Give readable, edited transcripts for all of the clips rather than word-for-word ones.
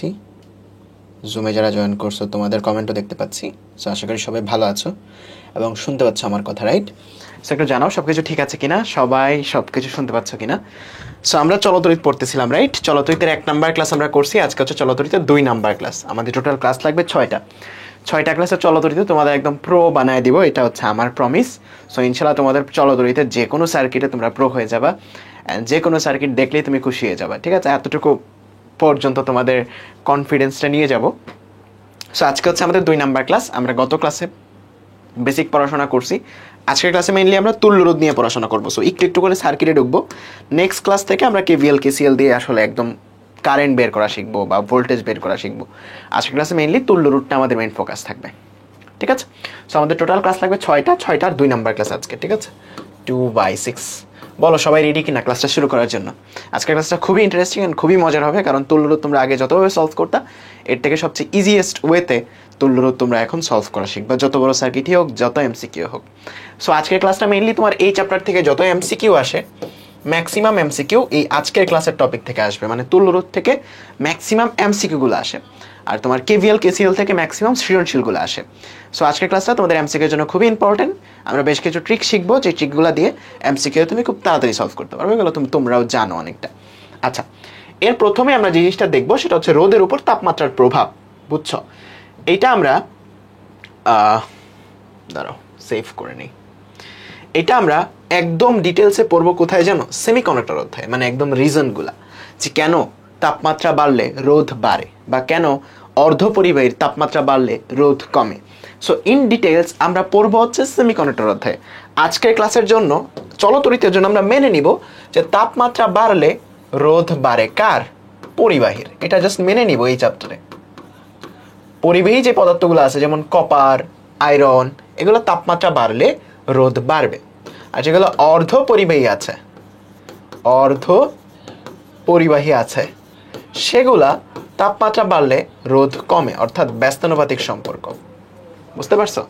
পাচ্ছি, জুমে যারা জয়েন করছো তোমাদের কমেন্টও দেখতে পাচ্ছি। সো আশা করি সবাই ভালো আছো এবং শুনতে পাচ্ছ আমার কথা, রাইট? সো একটু জানাও সব কিছু ঠিক আছে কিনা, সবাই সব কিছু শুনতে পাচ্ছ কিনা। সো আমরা চলতরিত পড়তেছিলাম, রাইট? চলতরিতের 1 নাম্বার ক্লাস আমরা করছি, আজকে হচ্ছে চলতরিতের 2 নাম্বার ক্লাস। আমাদের টোটাল ক্লাস লাগবে 6টা ক্লাসের চলতরিতে তোমাদের একদম প্রো বানায় দিব, এটা হচ্ছে আমার প্রমিস। সো ইনশাল্লাহ তোমাদের চলতরিতে যে কোনো সার্কিটে তোমরা প্রো হয়ে যাবা, যে কোনো সার্কিট দেখলেই তুমি খুশি হয়ে যাবা, ঠিক আছে? এতটুকু পর্যন্ত তোমাদের কনফিডেন্সটা নিয়ে যাব। সো আজকে হচ্ছে আমাদের 2 নাম্বার ক্লাস। আমরা গত ক্লাসে বেসিক পড়াশোনা করছি, আজকের ক্লাসে মেইনলি আমরা তুল্যরোধ নিয়ে পড়াশোনা করবো। সো একটু একটু করে সার্কিটে ঢুকবো। নেক্সট ক্লাস থেকে আমরা কেভিএল কেসিএল দিয়ে আসলে একদম কারেন্ট বের করা শিখবো বা ভোল্টেজ বের করা শিখবো। আজকের ক্লাসে মেইনলি তুল্যরোধটা আমাদের মেইন ফোকাস থাকবে, ঠিক আছে? সো আমাদের টোটাল ক্লাস লাগবে 6টার 2 নাম্বার ক্লাস আজকে, ঠিক আছে? 2/6। বলো সবাই রেডি কিনা ক্লাসটা শুরু করার জন্য? আজকের ক্লাসটা খুবই ইন্টারেস্টিং অ্যান্ড খুবই মজার হবে, কারণ তুল্যরোধ তোমরা আগে যতভাবে সলভ করতা, এর থেকে সবচেয়ে ইজিয়েস্ট ওয়েতে তুল্যরোধ তোমরা এখন সলভ করা শিখবা, যত বড় সার্কিটই হোক, যত এমসিকিউ হোক। সো আজকের ক্লাসটা মেইনলি তোমার এই চ্যাপ্টার থেকে যত এমসিকিউ আসে, ম্যাক্সিমাম এমসিকিউ এই আজকের ক্লাসের টপিক থেকে আসবে, মানে তুল্যরোধ থেকে ম্যাক্সিমাম এমসিকিউগুলো আসে, আর তোমার কেভিএল কেসিএল থেকে ম্যাক্সিমাম সৃজনশীলগুলো আসে। সো আজকের ক্লাসটা তোমাদের এমসিকিউর জন্য খুবই ইম্পর্টেন্ট। আমরা বেশ কিছু ট্রিক শিখবো, যে ট্রিকগুলো দিয়ে এমসিকিউ তুমি খুব তাড়াতাড়ি সলভ করতে পারবে, এগুলো তোমরাও জানো অনেকটা। আচ্ছা, এর প্রথমে আমরা যে জিনিসটা দেখবো সেটা হচ্ছে রোদের উপর তাপমাত্রার প্রভাব, বুঝছো? এইটা আমরা দাঁড়াও সেভ করে নিই। এটা আমরা একদম ডিটেলসে পড়বো কোথায় জানো? সেমিকন্ডাক্টর অধ্যায়ে, মানে একদম রিজনগুলা, যে কেন তাপমাত্রা বাড়লে রোধ বাড়ে বা কেন অর্ধপরিবাহীর তাপমাত্রা বাড়লে রোধ কমে। সো ইন ডিটেলস আমরা পড়বো হচ্ছে সেমিকন্ডাক্টর অধ্যায়ে। আজকের ক্লাসের জন্য, চলতরিতের জন্য আমরা মেনে নিব যে তাপমাত্রা বাড়লে রোধ বাড়ে কার? পরিবাহীর। এটা জাস্ট মেনে নিব এই চ্যাপ্টারে। পরিবাহী যে পদার্থগুলো আছে যেমন কপার, আয়রন, এগুলো তাপমাত্রা বাড়লে রোধ বাড়বে। আর যেগুলো অর্ধ পরিবাহী আছে সেগুলা তাপমাত্রা বাড়লে রোধ কমে, অর্থাৎ ব্যস্তানুপাতিক সম্পর্ক। বুঝতে পারছো?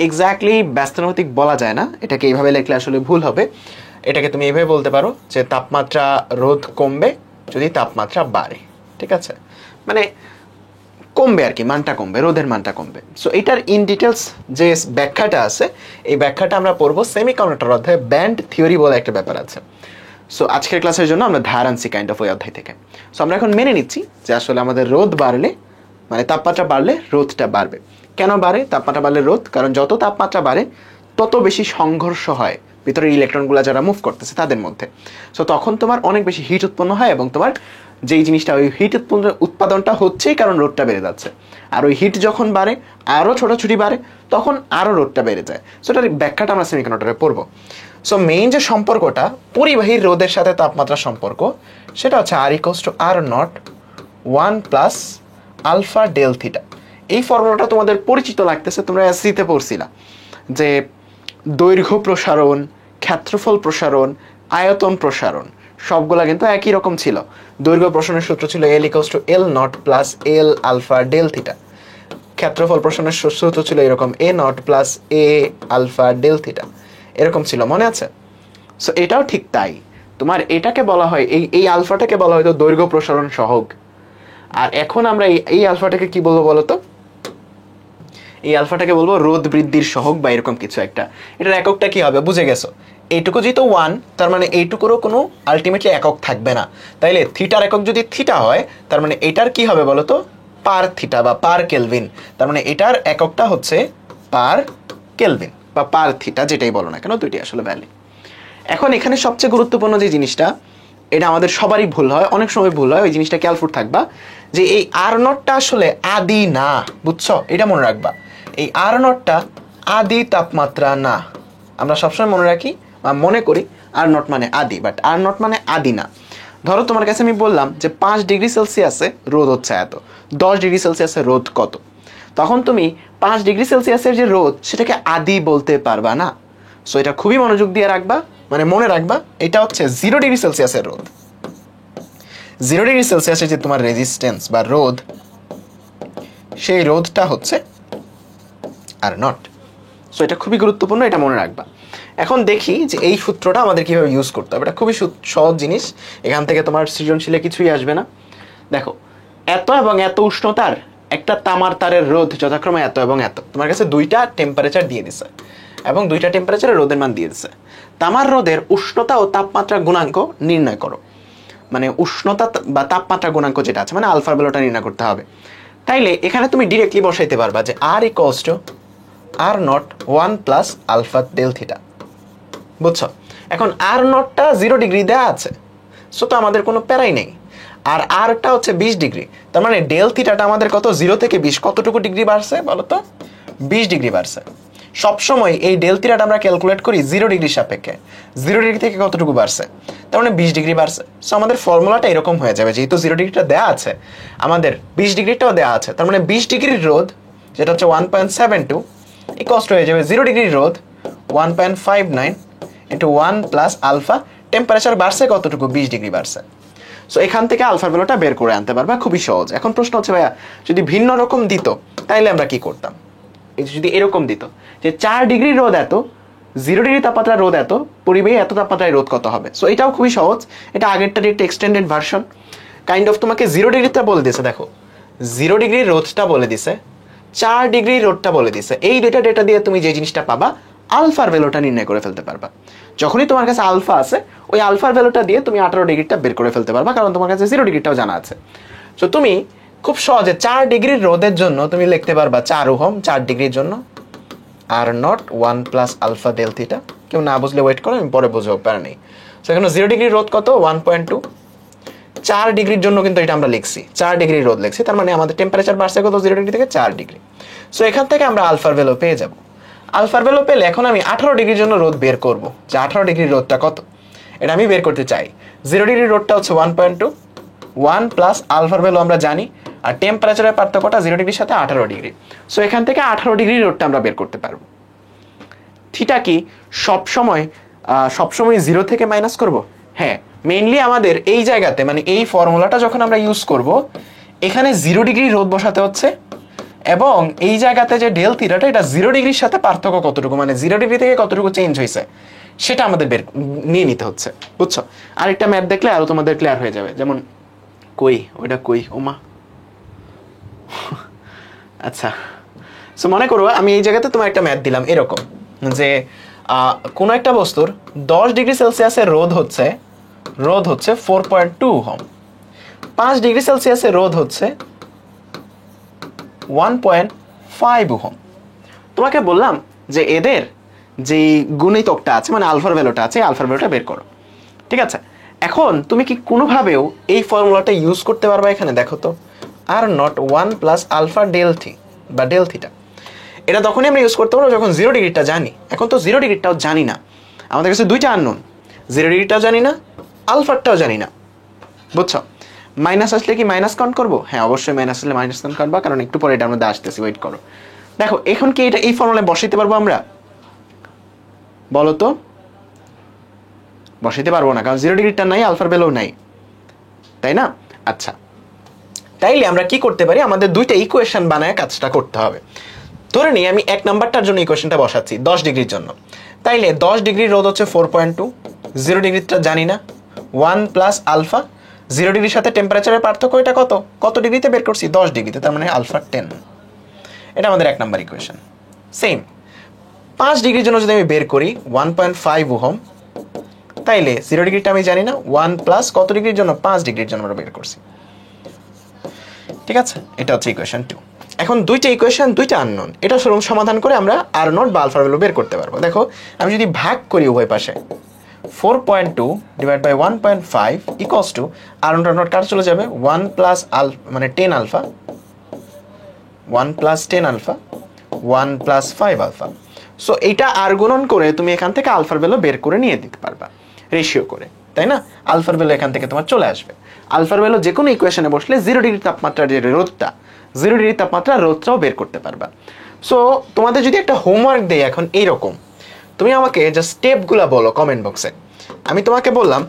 এক্স্যাক্টলি ব্যস্তানুপাতিক বলা যায় না, এটাকে এইভাবে লিখলে আসলে ভুল হবে। এটাকে তুমি এইভাবে বলতে পারো যে তাপমাত্রা রোধ কমবে যদি তাপমাত্রা বাড়ে, ঠিক আছে? মানে কমবে আর কি, মানটা কমবে, রোধের মানটা কমবে। সো এটার ইন ডিটেলস যে ব্যাখ্যাটা আছে, এই ব্যাখ্যাটা আমরা পড়বো সেমিকন্ডাক্টর অধ্যায়ে। ব্যান্ড থিওরি বলে একটা ব্যাপার আছে। সো আজকের ক্লাসের জন্য আমরা ধার আনছি কাইন্ড অফ ওই অধ্যায় থেকে। সো আমরা এখন মেনে নিচ্ছি যে আসলে আমাদের রোধ বাড়লে, মানে তাপমাত্রা বাড়লে রোধটা বাড়বে। কেন বাড়ে তাপমাত্রা বাড়লে রোধ? কারণ যত তাপমাত্রা বাড়ে তত বেশি সংঘর্ষ হয় ভিতরের ইলেকট্রনগুলো যারা মুভ করতেছে তাদের মধ্যে। সো তখন তোমার অনেক বেশি হিট উৎপন্ন হয় এবং তোমার যেই জিনিসটা, ওই হিট উৎপাদনটা হচ্ছেই কারণ রোধটা বেড়ে যাচ্ছে। আর ওই হিট যখন বাড়ে, আরও ছোটাছুটি বাড়ে, তখন আরও রোধটা বেড়ে যায়। সো এটার ব্যাখ্যাটা আমরা সেমিকন্ডাক্টরে পড়বো। সো মেইন যে সম্পর্কটা পরিবাহীর রোধের সাথে তাপমাত্রার সম্পর্ক, সেটা হচ্ছে R=R0 1 plus alpha del theta. এই ফর্মুলাটা তোমাদের পরিচিত লাগতেছে, তোমরা এসসিতে পড়ছিলা যে দৈর্ঘ্য প্রসারণ, ক্ষেত্রফল প্রসারণ, আয়তন প্রসারণ সবগুলা কিন্তু একই রকম ছিল। দৈর্ঘ্য প্রসারণের সূত্র ছিল L=L0 plus L alpha del theta. ক্ষেত্রফল প্রসারণের সূত্র ছিল এরকম A0 plus A alpha del theta, এরকম ছিল, মনে আছে? সো এটাও ঠিক তাই। তোমার এটাকে বলা হয়, এই আলফাটাকে বলা হয়তো দৈর্ঘ্য প্রসারণ সহগ। আর এখন আমরা এই আলফাটাকে কি বলবো বলো তো? এই আলফাটাকে বলবো রোধ বৃদ্ধির সহগ বা এরকম কিছু একটা। এটার এককটা কি হবে বুঝে গেছো? এইটুকু যেহেতু 1, তার মানে এইটুকুরও কোনো আলটিমেটলি একক থাকবে না। তাইলে থিটার একক যদি থিটা হয়, তার মানে এটার কি হবে বলো তো? পার থিটা বা পার কেলভিন। তার মানে এটার এককটা হচ্ছে পার কেলভিন বা পার থিটা, যেটাই বলো না কেন, দুইটি আসলে ভ্যালু। এখন এখানে সবচেয়ে গুরুত্বপূর্ণ যে জিনিসটা, এটা আমাদের সবারই ভুল হয়, অনেক সময় ভুল হয়, ওই জিনিসটা খেয়ালফুট থাকবা যে এই R0টা আসলে আদি না, বুঝছো? এটা মনে রাখবা, এই R0টা আদি তাপমাত্রা না। আমরা সবসময় মনে রাখি বা মনে করি R0 মানে আদি, বাট R0 মানে আদি না। ধরো তোমার কাছে আমি বললাম যে 5 ডিগ্রি সেলসিয়াসে রোধ হচ্ছে এত, 10 ডিগ্রি সেলসিয়াসে রোধ কত, তখন তুমি 5 ডিগ্রি সেলসিয়াসের যে রোধ সেটাকে আদি বলতে পারবা না। সো এটা খুবই মনোযোগ দিয়ে রাখবা, মানে মনে রাখবা এটা হচ্ছে 0 ডিগ্রি সেলসিয়াসের রোধ। 0 ডিগ্রি সেলসিয়াসের যে তোমার রেজিস্ট্যান্স বা রোধ, সেই রোধটা হচ্ছে R0। সো এটা খুবই গুরুত্বপূর্ণ, এটা মনে রাখবা। এখন দেখি যে এই সূত্রটা আমাদের কিভাবে ইউজ করতে হবে। এটা খুবই সহজ জিনিস, এখান থেকে তোমার সৃজনশীলে কিছুই আসবে না। দেখো এত এবং এত উষ্ণতার একটা তামার তারের রোধ যথাক্রমে এত এবং এত। তোমার কাছে দুইটা টেম্পারেচার দিয়ে দিছে এবং দুইটা টেম্পারেচারে রোদের মান দিয়ে দিছে। তামার রোদের উষ্ণতা ও তাপমাত্রা গুণাঙ্ক নির্ণয় করো। মানে উষ্ণতা বা তাপমাত্রা গুণাঙ্ক যেটা আছে, মানে আলফার ভ্যালুটা নির্ণয় করতে হবে। তাইলে এখানে তুমি ডিরেক্টলি বসাইতে পারবা যে R equals to R naught 1 plus alpha del theta. বুঝছো? এখন আর নটটা 0 ডিগ্রি দেওয়া আছে, সো তো আমাদের কোনো প্যারাই নেই। আর আরটা হচ্ছে 20 ডিগ্রি, তার মানে ডেল থিটাটা আমাদের কত, 0 থেকে 20 কতটুকু ডিগ্রি বাড়ছে বলো তো? 20 ডিগ্রি বাড়ছে। সবসময় এই ডেল থিটাটা আমরা ক্যালকুলেট করি 0 ডিগ্রির সাপেক্ষে। 0 ডিগ্রি থেকে কতটুকু বাড়ছে, তার মানে 20 ডিগ্রি বাড়ছে। সো আমাদের ফর্মুলাটা এরকম হয়ে যাবে, যেহেতু 0 ডিগ্রিটা দেওয়া আছে, আমাদের 20 ডিগ্রিটাও দেওয়া আছে, তার মানে 20 ডিগ্রির রোধ যেটা হচ্ছে 1.72 ইকুয়ালস টু হয়ে যাবে 0 ডিগ্রির রোধ 1.59 ইন্টু 1 প্লাস আলফা। টেম্পারেচার বাড়ছে কতটুকু, 20 ডিগ্রি বাড়ছে। সো এখান থেকে আলফার ভ্যালুটা বের করে আনতে পারবা, খুবই সহজ। এখন প্রশ্ন হচ্ছে ভাইয়া যদি ভিন্ন রকম দিত তাইলে আমরা কি করতাম? এই যদি এরকম দিত যে 4 ডিগ্রি রোধ এত, 0 ডিগ্রি তাপমাত্রা রোধ এত, পরিবেশে এত তাপমাত্রায় রোধ কত হবে? সো এটাও খুবই সহজ, এটা আগেরটার একটা এক্সটেন্ডেড ভার্সন। কাইন্ড অফ তোমাকে 0 ডিগ্রিটা বলে দিছে, দেখো 0 ডিগ্রি রোধটা বলে দিছে, 4 ডিগ্রি রোধটা বলে দিছে। এই দুইটা ডেটা দিয়ে তুমি যে জিনিসটা পাবা, আলফার ভ্যালুটা নির্ণয় করে ফেলতে পারবা। যখনই তোমার কাছে আলফা আছে, ওই আলফার ভ্যালুটা দিয়ে তুমি 18 ডিগ্রিটা বের করে ফেলতে পারবা, কারণ তোমার কাছে 0 ডিগ্রিটাও জানা আছে। সো তুমি খুব সহজে 4 ডিগ্রির রোধের জন্য তুমি লিখতে পারবা 4 ওহম 4 ডিগ্রির জন্য, R naught 1 plus alpha del theta. কেউ না বুঝলে ওয়েট করো, আমি পরে বুঝাবো, প্যারা নেই। সো এখানে 0 ডিগ্রির রোধ কত, 1.2। 4 ডিগ্রির জন্য কিন্তু এটা আমরা লিখছি, 4 ডিগ্রির রোধ লিখছি, তার মানে আমাদের টেম্পারেচার বাড়ছে কত, 0 ডিগ্রি থেকে 4 ডিগ্রি। সো এখান থেকে আমরা আলফার ভ্যালু পেয়ে যাব। আলফার ভ্যালু পেলে এখন আমি 18 ডিগ্রির জন্য রোধ বের করব, যে 18 ডিগ্রির রোধটা কত এটা আমি বের করতে চাই। 0 ডিগ্রির রোধটা হচ্ছে 1.2, 1 প্লাস আলফার ভ্যালু আমরা জানি, আর টেম্পারেচারের পার্থক্যটা 0 ডিগ্রির সাথে 18 ডিগ্রি। সো এখান থেকে 18 ডিগ্রির রোধটা আমরা বের করতে পারবো। থিটা কি সবসময় 0 থেকে মাইনাস করব? হ্যাঁ, মেইনলি আমাদের এই জায়গাতে, মানে এই ফর্মুলাটা যখন আমরা ইউজ করব, এখানে 0 ডিগ্রি রোধ বসাতে হচ্ছে, এবং এই জায়গাতে যে ডেল থিটাটা, এটা 0 ডিগ্রির সাথে পার্থক্য কতটুকু, মানে 0 ডিগ্রি থেকে কতটুকু চেঞ্জ হয়েছে সেটা আমাদের বের নিয়ে নিতে হচ্ছে। বুঝছো? আরেকটা ম্যাপ দেখলে আরো তোমাদের ক্লিয়ার হয়ে যাবে। যেমন কই, ওইটা কই, ওমা আচ্ছা। সো মনে করো আমি এই জায়গাতে তোমার একটা ম্যাথ দিলাম এরকম, যে কোনো একটা বস্তুর 10 ডিগ্রি সেলসিয়াসের রোধ হচ্ছে 4.2 ওহম, 5 ডিগ্রি সেলসিয়াসের রোধ হচ্ছে 1.5 ওহম। তোমাকে বললাম যে এদের যে গুণিতকটা আছে, মানে আলফার ভ্যালুটা আছে, আলফার ভ্যালুটা বের করো। ঠিক আছে, এখন তুমি কি কোনোভাবেও এই ফর্মুলাটা ইউজ করতে পারবা? এখানে দেখো তো, R naught 1 plus alpha del থি বা ডেল থিটা, এটা তখনই আমরা ইউজ করতে পারবো যখন 0 ডিগ্রিটা জানি। এখন তো 0 ডিগ্রিটাও জানি না, আমাদের কাছে দুইটা আননোন, 0 ডিগ্রিটাও জানি না, আলফাটাও জানি না। বুঝছো? মাইনাস আসলে কি মাইনাস কাউন্ট করবো? হ্যাঁ, অবশ্যই মাইনাস আসলে মাইনাস কাউন্ট করবা, কারণ একটু পরে এটা আমরা আসতেছি, ওয়েট করো। দেখো এখন কি এটা এই ফর্মুলায় বসাইতে পারবো আমরা? বলো তো, বসাইতে পারবো না, কারণ 0 ডিগ্রিটা নাই, আলফার ভ্যালু নাই, তাই না? আচ্ছা, তাইলে আমরা কি করতে পারি, আমাদের দুইটা ইকুয়েশন বানায় কাজটা করতে হবে। ধরে নিই আমি 1 নাম্বারটার জন্য ইকুয়েশনটা বসাচ্ছি 10 ডিগ্রির জন্য। তাইলে 10 ডিগ্রির রোধ হচ্ছে 4.2, 0 ডিগ্রিটা জানি না, 1 প্লাস আলফা, 0 ডিগ্রির সাথে টেম্পারেচারের পার্থক্য এটা কত ডিগ্রিতে বের করছি, 10 ডিগ্রিতে, তার মানে আলফা 10। এটা আমাদের 1 নাম্বার ইকুয়েশন। সেম 5 ডিগ্রির জন্য যদি আমি বের করি 1.5 ওহম, তাইলে 0 ডিগ্রিটা আমি জানি না, 1 প্লাস কত ডিগ্রির জন্য, 5 ডিগ্রির জন্য আমরা বের করছি। ঠিক আছে, এটা হচ্ছে ইকুয়েশন 2। এখন দুইটা ইকুয়েশন, দুইটা আননোন, এটা সমাধান করে আমরা আর নট বা আলফার ভ্যালু বের করতে পারবো। দেখো আমি যদি ভাগ করি উভয় পাশে, 4.2 divide by 1.5 equals to R naught কার চলে যাবে, 1 প্লাস আলফা মানে 10 alpha, 1 plus 10 alpha, 1 plus 5 alpha. So এইটা আর গুণন করে তুমি এখান থেকে আলফার ভ্যালু বের করে নিয়ে দিতে পারবা রেশিও করে, তাই না? আলফার ভ্যালু এখান থেকে তোমার চলে আসবে। আলফার ভ্যালু যে কোনো ইকুয়েশনে বসলে 0 ডিগ্রি তাপমাত্রার যে রোধটা, 0 ডিগ্রি তাপমাত্রার রোধটাও বের করতে পারবা। সো তোমাদের যদি একটা হোমওয়ার্ক দেই এখন এইরকম, তুমি আমাকে জাস্ট স্টেপগুলো বলো কমেন্ট বক্সে। আমি তোমাকে বললাম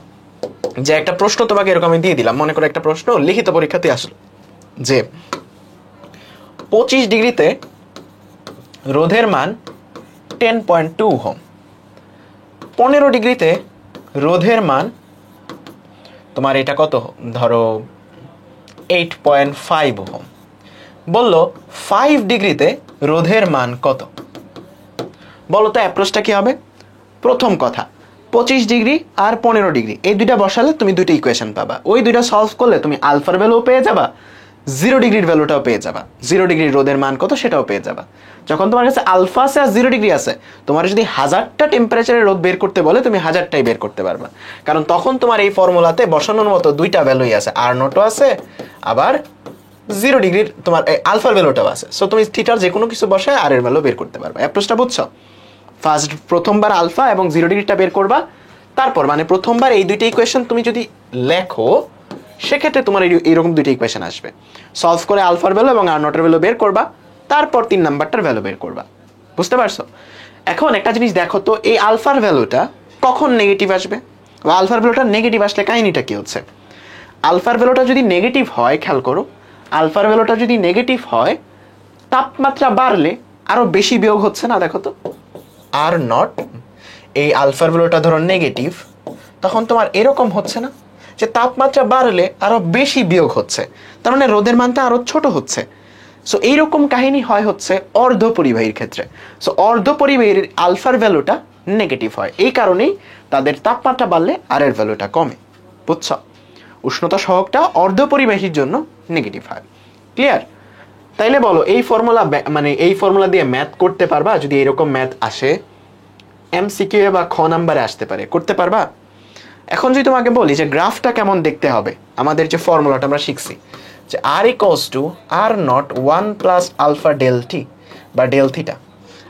যে একটা প্রশ্ন তোমাকে এরকম আমি দিয়ে দিলাম, মনে করো একটা প্রশ্ন লিখিত পরীক্ষাতে আসলো যে 25 ডিগ্রিতে রোধের মান 10.2 ওহম, 15 ডিগ্রিতে রোধের মান তোমার এটা কত, ধরো 8.5 ওহম। বলল 5 ডিগ্রিতে রোধের মান কত? বলো তো অ্যাপ্রোচটা কি হবে? প্রথম কথা 25 ডিগ্রি আর 15 ডিগ্রি এই দুইটা বসালে তুমি দুইটা ইকুয়েশন পাবা। ওই দুইটা সলভ করলে তুমি আলফার ভ্যালুও পেয়ে যাবা, 0 ডিগ্রির ভ্যালুটাও পেয়ে যাবা, 0 ডিগ্রির রোধের মান কত সেটাও পেয়ে যাবা। যখন তোমার কাছে আলফা আছে আর 0 ডিগ্রি আছে, তোমার যদি 1000টা টেম্পারেচারের রোধ বের করতে বলে তুমি 1000টাই বের করতে পারবা, কারণ তখন তোমার এই ফর্মুলাতে বসানোর মতো দুইটা ভ্যালুই আছে, আর নটও আছে আবার 0 ডিগ্রির তোমার আলফার ভ্যালুটাও আছে। সো তুমি থিটার যে কোনো কিছু বসায় আর এর ভ্যালু বের করতে পারবা। অ্যাপ্রোচটা বুঝছো? প্রথমবার আলফা এবং 0 ডিগ্রিটা বের করবা, তারপর মানে প্রথমবার এই দুইটা ইকুয়েশন তুমি যদি লেখো সেক্ষেত্রে তোমার এইরকম দুইটা ইকুয়েশন আসবে। সলভ করে আলফার ভ্যালু এবং আর নটের ভ্যালু বের করবা, তারপর 3 নাম্বারটার ভ্যালু বের করবা। বুঝতে পারছো? এখন একটা জিনিস দেখো তো, এই আলফার ভ্যালুটা কখন নেগেটিভ আসবে বা আলফার ভ্যালুটা নেগেটিভ আসলে কাহিনীটা কি হচ্ছে? আলফার ভ্যালুটা যদি নেগেটিভ হয়, খেয়াল করো, আলফার ভ্যালুটা যদি নেগেটিভ হয় তাপমাত্রা বাড়লে আরো বেশি বিয়োগ হচ্ছে না? দেখো তো, আর নট এই আলফার ভ্যালুটা ধরো নেগেটিভ, তখন তোমার এরকম হচ্ছে না যে তাপমাত্রা বাড়লে আরো বেশি বিয়োগ হচ্ছে, তার মানে রোধের মানটা আরো ছোট হচ্ছে। সো এইরকম কাহিনী হয় হচ্ছে অর্ধ পরিবাহীর ক্ষেত্রে। সো অর্ধ পরিবাহীর আলফার ভ্যালুটা নেগেটিভ হয়, এই কারণেই তাদের তাপমাত্রা বাড়লে আর এর ভ্যালুটা কমে। বুঝছো? উষ্ণতা সহগটা অর্ধ পরিবাহীর জন্য নেগেটিভ হয়। ক্লিয়ার? তাইলে বলো এই ফর্মুলা মানে এই ফর্মুলা দিয়ে ম্যাথ করতে পারবা? যদি এরকম ম্যাথ আসে এমসিকিউ বা খ নাম্বারে আসতে পারে, করতে পারবা? এখন যদি তোমাকে বলি যে গ্রাফটা কেমন দেখতে হবে, আমাদের যে ফর্মুলাটা আমরা শিখছি যে R equals to R naught 1 plus alpha del T বা ডেল থিটা,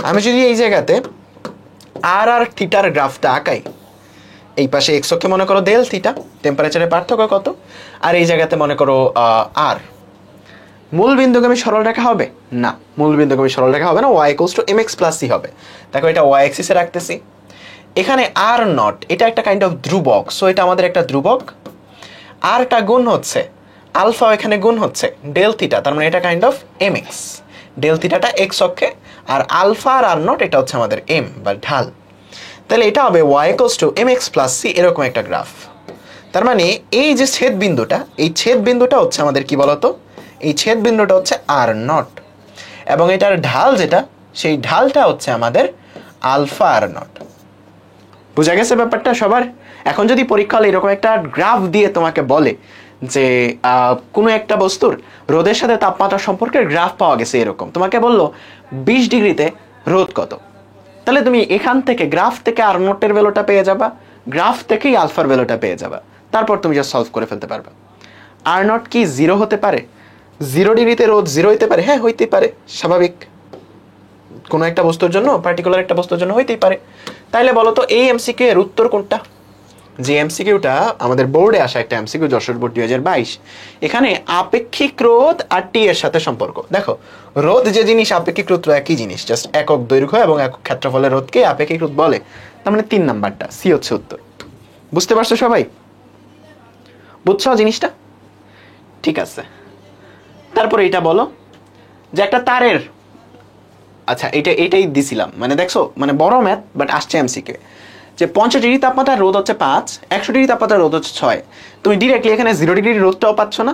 আমি যদি এই জায়গাতে আর আর থিটার গ্রাফটা আঁকাই, এই পাশে এক্স অক্ষে মনে করো ডেল থিটা, টেম্পারেচারের পার্থক্য কত, আর এই জায়গাতে মনে করো আর, মূল বিন্দুগামী সরল রেখা হবে না, মূল বিন্দুগামী সরল রেখা হবে না, y equals to mx plus c হবে। দেখো এটা y অ্যাক্সিসে রাখতেছি, এখানে আর নট এটা একটা কাইন্ড অফ ধ্রুবক, সো এটা আমাদের একটা ধ্রুবক, আরটা গুণ হচ্ছে আলফা, এখানে গুণ হচ্ছে ডেল থিটা, তার মানে এটা কাইন্ড অফ mx, ডেল থিটাটা x অক্ষে, আর আলফা আর নট এটা হচ্ছে আমাদের m বা ঢাল। তাহলে এটা হবে y equals to mx plus c, এরকম একটা গ্রাফ। তার মানে এই যে ছেদ বিন্দুটা, এই ছেদ বিন্দুটা হচ্ছে আমাদের কি বলতো, এই ছেদ বিন্দুটা হচ্ছে আর নট, এবং এটার ঢাল যেটা, সেই ঢালটা হচ্ছে আমাদের আলফা আর নট। বুঝা গেছে ব্যাপারটা সবার? এখন যদি পরীক্ষা হলে এরকম একটা গ্রাফ দিয়ে তোমাকে বলে যে কোনো একটা বস্তুর রোদের সাথে তাপমাত্রা সম্পর্কের গ্রাফ পাওয়া গেছে, এরকম তোমাকে বললো 20 ডিগ্রিতে রোদ কত, তাহলে তুমি এখান থেকে গ্রাফ থেকে আর নটের ভ্যালুটা পেয়ে যাবা, গ্রাফ থেকেই আলফার ভ্যালুটা পেয়ে যাবা, তারপর তুমি যা সলভ করে ফেলতে পারবা। আর নট কি 0 হতে পারে? 0 ডিগ্রিতে রোদ 0 হইতে পারে? হ্যাঁ, হইতেই পারে, স্বাভাবিক, কোনো একটা বস্তুর জন্য, পার্টিকুলার একটা বস্তুর জন্য হইতেই পারে। তাইলে বলো তো এই এমসিকিউ এর উত্তর কোনটা? যে এমসিকিউটা আমাদের বোর্ডে আসা একটা এমসিকিউ, যশোর বোর্ড 2022, এখানে আপেক্ষিক রোধ আর টি এর সাথে সম্পর্ক। দেখো রোধ যে জিনিস, আপেক্ষিক রোধ একই জিনিস, জাস্ট একক দৈর্ঘ্য এবং একক ক্ষেত্রফলের রোধকে আপেক্ষিক রোধ বলে, তার মানে 3 নাম্বারটা সি হচ্ছে উত্তর। বুঝতে পারছো সবাই? বুঝছো জিনিসটা? ঠিক আছে, তারপরে এটা বলো যে একটা তারের, আচ্ছা এটাই দিছিলাম, মানে দেখছো মানে বড় ম্যাথ বাট আসছে এমসিকিউ, যে 50 ডিগ্রি তাপমাত্রার রোধ হচ্ছে 5, 100 ডিগ্রি তাপমাত্রার রোধ হচ্ছে 6, তুমি ডিরেক্টলি এখানে 0 ডিগ্রির রোধটাও পাচ্ছ না,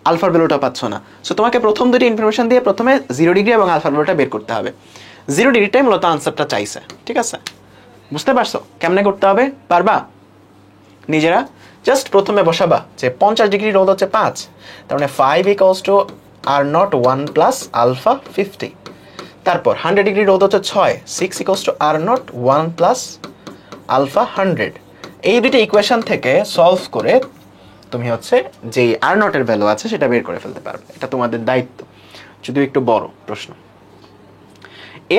আলফার ভ্যালুটাও পাচ্ছ না। সো তোমাকে প্রথম দুটি ইনফরমেশন দিয়ে প্রথমে 0 ডিগ্রি এবং আলফার ভ্যালুটা বের করতে হবে। 0 ডিগ্রিটাই মূলত আনসারটা চাইছে, ঠিক আছে? বুঝতে পারছো কেমনে করতে হবে? পারবা নিজেরা? জাস্ট প্রথমে বসাবা যে 50 ডিগ্রি রোধ হচ্ছে 5, তার মানে 5 equals to R naught 1 plus alpha 50, তারপর 100 ডিগ্রি রোধ হচ্ছে 6, 6 equals to R naught 1 plus alpha 100। এই দুটো ইকুয়েশন থেকে সলভ করে তুমি হচ্ছে যে আর নটের ভ্যালু আছে সেটা বের করে ফেলতে পারবে, এটা তোমাদের দায়িত্ব, যদিও একটু বড় প্রশ্ন।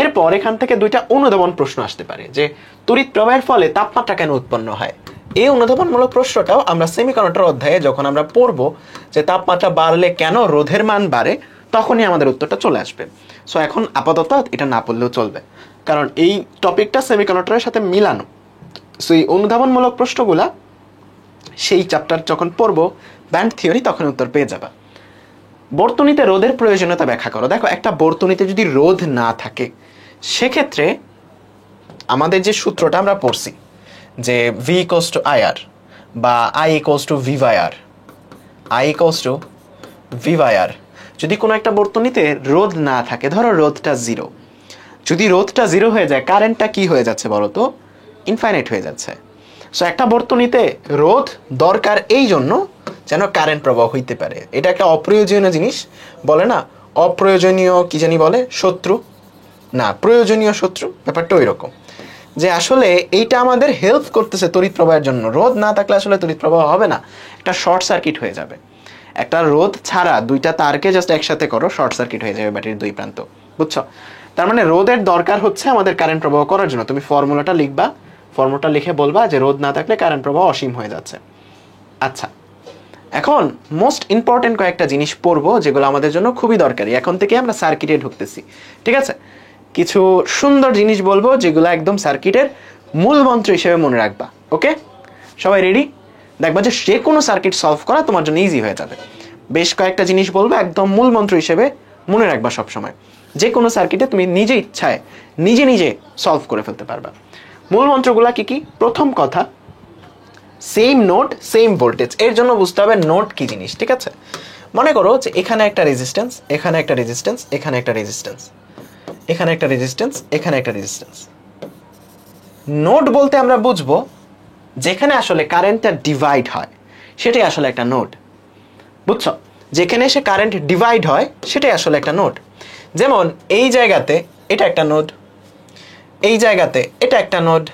এরপর এখান থেকে দুইটা অনুধাবন প্রশ্ন আসতে পারে, যে তড়িৎ প্রবাহের ফলে তাপমাত্রা কেন উৎপন্ন হয়। এই অনুধাবনমূলক প্রশ্নটাও আমরা সেমিকন্ডাক্টর অধ্যায়ে যখন আমরা পড়বো যে তাপমাত্রা বাড়লে কেন রোধের মান বাড়ে, তখনই আমাদের উত্তরটা চলে আসবে। সো এখন আপাতত এটা না পড়লেও চলবে, কারণ এই টপিকটা সেমিকন্ডাক্টরের সাথে মিলানো। সো এই অনুধাবনমূলক প্রশ্নগুলা সেই চ্যাপ্টার যখন পড়বো ব্যান্ড থিওরি, তখন উত্তর পেয়ে যাবা। বর্তনীতে রোধের প্রয়োজনীয়তা ব্যাখ্যা করো। দেখো একটা বর্তনীতে যদি রোধ না থাকে, সেক্ষেত্রে আমাদের যে সূত্রটা আমরা পড়ছি যে ভি ইকুয়ালস টু আইআর বা I equals to V by R, I equals to V by R. যদি কোনো একটা বর্তনীতে রোধ না থাকে, ধরো রোধটা 0, যদি রোধটা 0 হয়ে যায় কারেন্টটা কি হয়ে যাচ্ছে বলো তো? ইনফাইনাইট হয়ে যাচ্ছে। সো একটা বর্তনীতে রোধ দরকার এই জন্য যেন কারেন্ট প্রবাহ হইতে পারে। এটা একটা অপ্রয়োজনীয় জিনিস, বলে না অপ্রয়োজনীয় কি জানি বলে, শত্রু না প্রয়োজনীয় শত্রু, ব্যাপারটা ওই রকম যে আসলে এইটা আমাদের হেল্প করতেছে তড়িৎ প্রবাহের জন্য। রোধ না থাকলে আসলে তড়িৎ প্রবাহ হবে না, একটা শর্ট সার্কিট হয়ে যাবে। একটা রোধ ছাড়া দুইটা তারকে জাস্ট একসাথে করো, শর্ট সার্কিট হয়ে যাবে ব্যাটারির দুই প্রান্ত, বুঝছো? তার মানে রোধের দরকার হচ্ছে আমাদের কারেন্ট প্রবাহ করার জন্য। তুমি ফর্মুলাটা লিখবা, ফর্মুলাটা লিখে বলবা যে রোধ না থাকলে কারেন্ট প্রবাহ অসীম হয়ে যাচ্ছে। আচ্ছা, এখন মোস্ট ইম্পর্টেন্ট কয়েকটা জিনিস পড়বো যেগুলো আমাদের জন্য খুবই দরকারি। এখন থেকে আমরা সার্কিটে ঢুকতেছি, ঠিক আছে? কিছু সুন্দর জিনিস বলবো যেগুলো একদম সার্কিটের মূল মন্ত্র হিসেবে মনে রাখবা। ওকে, সবাই রেডি? দেখবা যে কোনো সার্কিট সলভ করা তোমার জন্য ইজি হয়ে যাবে। বেশ কয়েকটা জিনিস বলবো একদম মূল মন্ত্র হিসেবে মনে রাখবা সবসময়। যে কোনো সার্কিটে তুমি নিজে ইচ্ছায় নিজে নিজে সলভ করে ফেলতে পারবা। মূল মন্ত্রগুলা কি কি? প্রথম কথা, সেম নোড সেম ভোল্টেজ। এর জন্য বুঝতে হবে নোড কি জিনিস, ঠিক আছে? মনে করো যে এখানে একটা রেজিস্ট্যান্স, এখানে একটা রেজিস্ট্যান্স, এখানে একটা রেজিস্ট্যান্স, এখানে একটা রেজিস্ট্যান্স, এখানে একটা রেজিস্ট্যান্স। নোড বলতে আমরা বুঝবো যেখানে আসলে কারেন্টটা ডিভাইড হয়, সেটাই আসলে একটা নোড, বুঝছো? যেখানে এসে কারেন্ট ডিভাইড হয় সেটাই আসলে একটা নোড। যেমন এই জায়গাতে এটা একটা নোড, এই জায়গাতে এটা একটা নোড,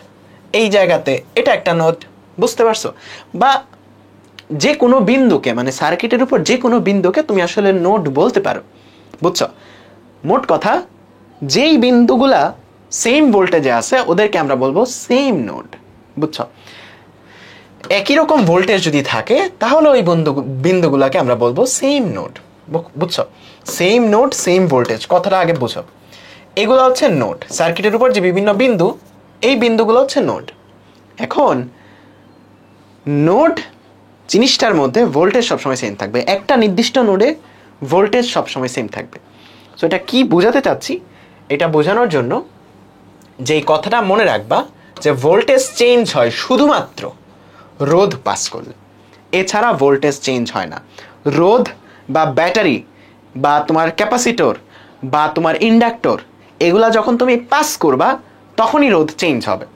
এই জায়গাতে এটা একটা নোড, বুঝতে পারছো? বা যে কোনো বিন্দুকে, মানে সার্কিটের উপর যে কোনো বিন্দুকে তুমি আসলে নোড বলতে পারো, বুঝছো? মোট কথা, যেই বিন্দুগুলা সেম ভোল্টেজে আছে ওদেরকে আমরা বলবো সেম নোড, বুঝছো? একই রকম ভোল্টেজ যদি থাকে তাহলে ওই বিন্দুগুলাকে আমরা বলবো সেম নোড, বুঝছো? সেম নোড সেম ভোল্টেজ, কথাটা আগে বুঝো। এগুলো হচ্ছে নোড। সার্কিটের উপর যে বিভিন্ন বিন্দু, এই বিন্দুগুলো হচ্ছে নোড। এখন নোড জিনিসটার মধ্যে ভোল্টেজ সবসময় সেম থাকবে, একটা নির্দিষ্ট নোডে ভোল্টেজ সবসময় সেম থাকবে। সো এটা কি বোঝাতে চাচ্ছি? এটা বোঝানোর জন্য যেই কথাটা মনে রাখবা যে ভোল্টেজ চেঞ্জ হয় শুধুমাত্র রোধ পাস করলে, এছাড়া ভোল্টেজ চেঞ্জ হয় না। রোধ বা ব্যাটারি বা তোমার ক্যাপাসিটর বা তোমার ইন্ডাক্টর, এগুলা যখন তুমি পাস করবা তখনই রোধ চেঞ্জ হবে।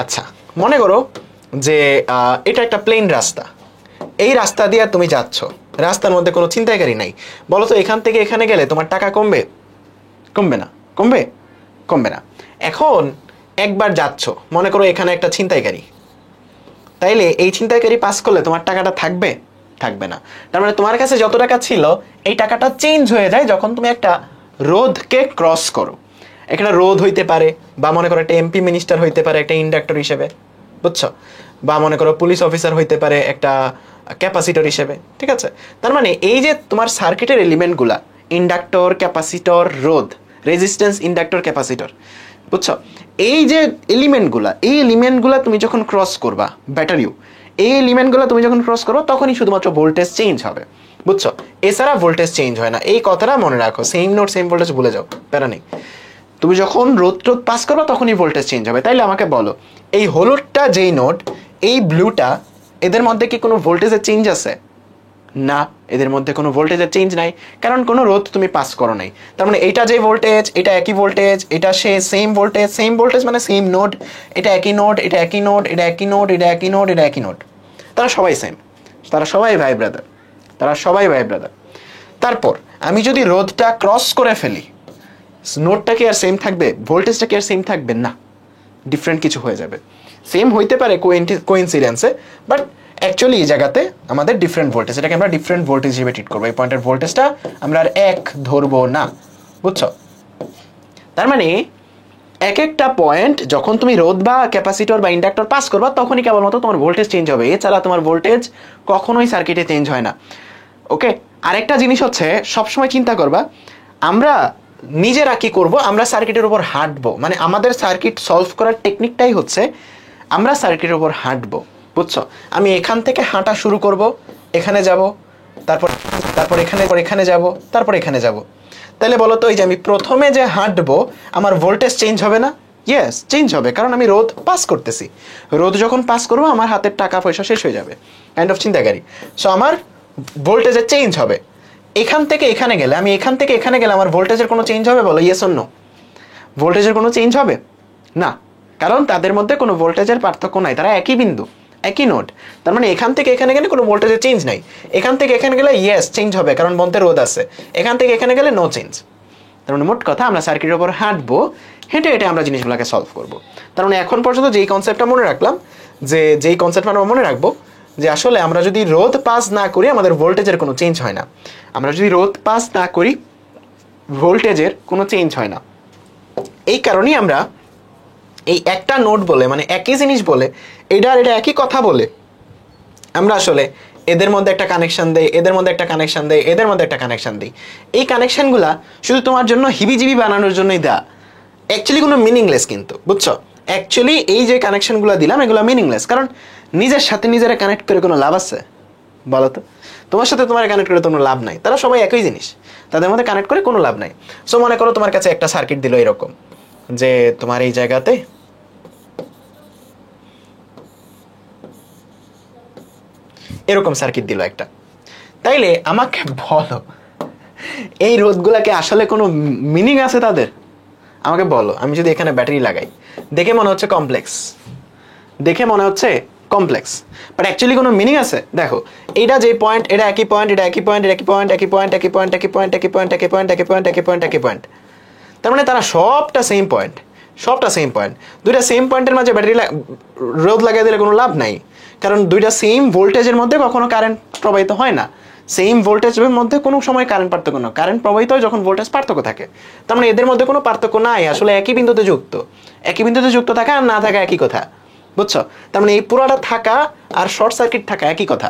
আচ্ছা, মনে করো যে এটা একটা প্লেন রাস্তা, এই রাস্তা দিয়ে তুমি যাচ্ছ, রাস্তার মধ্যে কোনো ছিনতাইকারী নাই। বলো তো এখান থেকে এখানে গেলে তোমার টাকা কমবে? কমবে না। কমবে? কমবে না। এখন একবার যাচ্ছ, মনে করো এখানে একটা ছিনতাইকারী, তাইলে এই ছিনতাইকারী পাস করলে তোমার টাকাটা থাকবে? থাকবে না। তার মানে তোমার কাছে যত টাকা ছিল এই টাকাটা চেঞ্জ হয়ে যায় যখন তুমি একটা রোধকে ক্রস করো। একটা রোধ হইতে পারে, বা মনে করো একটা এমপি মিনিস্টার হইতে পারে একটা ইন্ডাক্টর হিসেবে, বুঝছো? বা মনে করো পুলিশ অফিসার হইতে পারে একটা ক্যাপাসিটর হিসেবে, ঠিক আছে? তার মানে এই যে তোমার সার্কিটের এলিমেন্টগুলা, ইন্ডাক্টর, ক্যাপাসিটর, রোধ, রেজিস্ট্যান্স, ইন্ডাক্টর, ক্যাপাসিটর, বুঝছো? এই যে এলিমেন্টগুলা, এই এলিমেন্টগুলা তুমি যখন ক্রস করবা, ব্যাটারিও এই এলিমেন্টগুলো তুমি যখন ক্রস করো তখনই শুধুমাত্র ভোল্টেজ চেঞ্জ হবে, বুঝছো? এছাড়া ভোল্টেজ চেঞ্জ হয় না। এই কথাটা মনে রাখো, সেম নোড সেম ভোল্টেজ ভুলে যাও, প্যারা নেই। তুমি যখন রোধ পাস করবা তখনই ভোল্টেজ চেঞ্জ হবে। তাইলে আমাকে বলো, এই হলুদটা যেই নোড, এই ব্লুটা, এদের মধ্যে কি কোনো ভোল্টেজের চেঞ্জ আছে? না, এদের মধ্যে কোনো ভোল্টেজের চেঞ্জ নাই, কারণ কোনো রোধ তুমি পাস করো নাই। তার মানে এটা যে ভোল্টেজ, এটা একই ভোল্টেজ, এটা সে সেম ভোল্টেজ, সেম ভোল্টেজ মানে সেম নোড, এটা একই নোড, এটা একই নোড, এটা একই নোড, এটা একই নোড, এটা একই নোড, তারা সবাই সেম, তারা সবাই ভাই ব্রাদার, তারা সবাই ভাই ব্রাদার। তারপর আমি যদি রোধটা ক্রস করে ফেলি, নোডটা কি আর সেম থাকবে? ভোল্টেজটা কি আর সেম থাকবে? না, ডিফারেন্ট কিছু হয়ে যাবে। সেম হইতে পারে কোইন্সিডেন্সে, বাট অ্যাকচুয়ালি এই জায়গাতে আমাদের ডিফারেন্ট ভোল্টেজ, এটাকে আমরা ডিফারেন্ট ভোল্টেজ হিসেবে ট্রিট করবো। এই পয়েন্টের ভোল্টেজটা আমরা আর এক ধরবো না, বুঝছো? তার মানে এক একটা পয়েন্ট যখন তুমি রোধ বা ক্যাপাসিটর বা ইন্ডাক্টর পাস করবা তখনই কেবলমাত্র তোমার ভোল্টেজ চেঞ্জ হবে, এছাড়া তোমার ভোল্টেজ কখনোই সার্কিটে চেঞ্জ হয় না। ওকে, আরেকটা জিনিস হচ্ছে সবসময় চিন্তা করবা, আমরা নিজেরা কি করব, আমরা সার্কিটের উপর হাঁটবো। মানে আমাদের সার্কিট সলভ করার টেকনিকটাই হচ্ছে আমরা সার্কিটের উপর হাঁটবো, বুঝছো? আমি এখান থেকে হাঁটা শুরু করব, এখানে যাব, তারপর তারপর এখানে যাব, তারপর এখানে যাব। তাহলে বলো তো, এই যে আমি প্রথমে যে হাঁটবো আমার ভোল্টেজ চেঞ্জ হবে না? ইয়েস, চেঞ্জ হবে, কারণ আমি রোধ পাস করতেছি। রোধ যখন পাস করবো আমার হাতের টাকা পয়সা শেষ হয়ে যাবে, কাইন্ড অফ চিন্তাকারী। সো আমার ভোল্টেজে চেঞ্জ হবে, এখান থেকে এখানে গেলে, আমি এখান থেকে এখানে গেলে আমার ভোল্টেজের কোনো চেঞ্জ হবে? বলো ইয়েস অর নো। ভোল্টেজের কোনো চেঞ্জ হবে না, কারণ তাদের মধ্যে কোনো ভোল্টেজের পার্থক্য নাই, তারা একই বিন্দু, একই নোড। তার মানে এখান থেকে এখানে গেলে কোনো ভোল্টেজের চেঞ্জ নাই। এখান থেকে এখানে গেলে ইয়েস চেঞ্জ হবে, কারণ মধ্যে রোধ আছে। এখান থেকে এখানে গেলে নো চেঞ্জ। তার মানে মোট কথা আমরা সার্কিটের উপর হাঁটবো, হেঁটে হেঁটে আমরা জিনিসগুলোকে সলভ করব। তার মানে এখন পর্যন্ত যেই কনসেপ্টটা মনে রাখলাম, যেই কনসেপ্ট আমরা মনে রাখবো যে আসলে আমরা যদি রোধ পাস না করি আমাদের ভোল্টেজের কোনো চেঞ্জ হয় না। আমরা যদি রোধ পাস না করি ভোল্টেজের কোনো চেঞ্জ হয় না। এই কারণেই আমরা এই একটা নোড বলে, মানে একই জিনিস বলে, এটা আর এটা একই কথা বলে আমরা আসলে এদের মধ্যে একটা কানেকশন দেই, এদের মধ্যে একটা কানেকশন দেই, এদের মধ্যে একটা কানেকশন দিই। এই কানেকশনগুলা শুধু তোমার জন্য হিবিজিবি বানানোর জন্যই দেয়া, অ্যাকচুয়ালি কোনো মিনিংলেস কিন্তু, বুঝছো? অ্যাকচুয়ালি এই যে কানেকশনগুলো দিলাম এগুলো মিনিংলেস, কারণ নিজের সাথে নিজেরা কানেক্ট করে কোনো লাভ আছে বলো তো? তোমার সাথে তোমার কানেক্ট করে কোনো লাভ নাই, তারা সবাই একই জিনিস, তাদের মধ্যে কানেক্ট করে কোনো লাভ নাই। সো মনে করো তোমার কাছে একটা সার্কিট দিল এরকম, যে তোমার এই জায়গাতে এরকম সার্কিট দিল একটা, তাইলে আমাকে বলো এই রোধগুলাকে আসলে কোনো মিনিং আছে তাদের? আমাকে বলো। আমি যদি এখানে ব্যাটারি লাগাই, দেখে মনে হচ্ছে কমপ্লেক্স, দেখে মনে হচ্ছে কমপ্লেক্স, বাট অ্যাকচুয়ালি কোনো মিনিং আছে? দেখো এটা যে পয়েন্ট, এটা একই পয়েন্ট, এটা একই পয়েন্ট, একই পয়েন্ট, একই পয়েন্ট, একই পয়েন্ট, একই পয়েন্ট, একই পয়েন্ট, একই পয়েন্ট, একই পয়েন্ট, একই পয়েন্ট, একই পয়েন্ট। তার মানে তারা সবটা সেম পয়েন্ট, সবটা সেম পয়েন্ট। দুইটা সেম পয়েন্টের মাঝে ব্যাটারি রোধ লাগিয়ে দিলে কোনো লাভ নাই, কারণ দুইটা সেম ভোল্টেজের মধ্যে কখনো কারেন্ট প্রবাহিত হয় না। সেম ভোল্টেজের মধ্যে কোনো সময় কারেন্ট পার্থক্য না, কারেন্ট প্রবাহিত হয় যখন ভোল্টেজ পার্থক্য থাকে। তার মানে এদের মধ্যে কোনো পার্থক্য নাই, আসলে একই বিন্দুতে যুক্ত। একই বিন্দুতে যুক্ত থাকা আর না থাকা একই কথা, বুঝছো? তার মানে এই পুরোটা থাকা আর শর্ট সার্কিট থাকা একই কথা,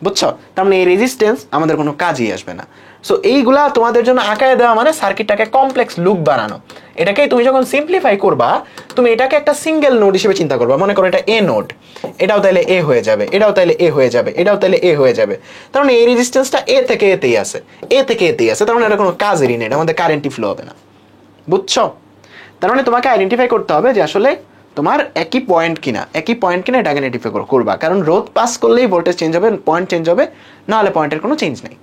বুঝছো? তার মানে এই রেজিস্ট্যান্স আমাদের কোনো কাজই আসবে না। সো এইগুলা তোমাদের জন্য আঁকায় দেওয়া মানে সার্কিটটাকে কমপ্লেক্স লুক বানানো। এটাকে তুমি যখন সিম্পলিফাই করবা, তুমি এটাকে একটা সিঙ্গেল নোড হিসেবে চিন্তা করবা। মনে করো এটা এ নোড, এটাও তাহলে এ হয়ে যাবে, এটাও তাহলে এ হয়ে যাবে, এটাও তাহলে এ হয়ে যাবে। তার মানে এই রেজিস্ট্যান্সটা এ থেকে এতেই আছে, এ থেকে এতেই আছে। তার মানে এটা কোনো কাজেরই নেই, আমাদের কারেন্টই ফ্লো হবে না, বুঝছো? তার মানে তোমাকে আইডেন্টিফাই করতে হবে যে আসলে তোমার একই পয়েন্ট কিনা, একই পয়েন্ট কিনা এটাকে আইডেন্টিফাই করবা, কারণ রোধ পাস করলেই ভোল্টেজ চেঞ্জ হবে, পয়েন্ট চেঞ্জ হবে, না হলে পয়েন্টের কোনো চেঞ্জ নেই।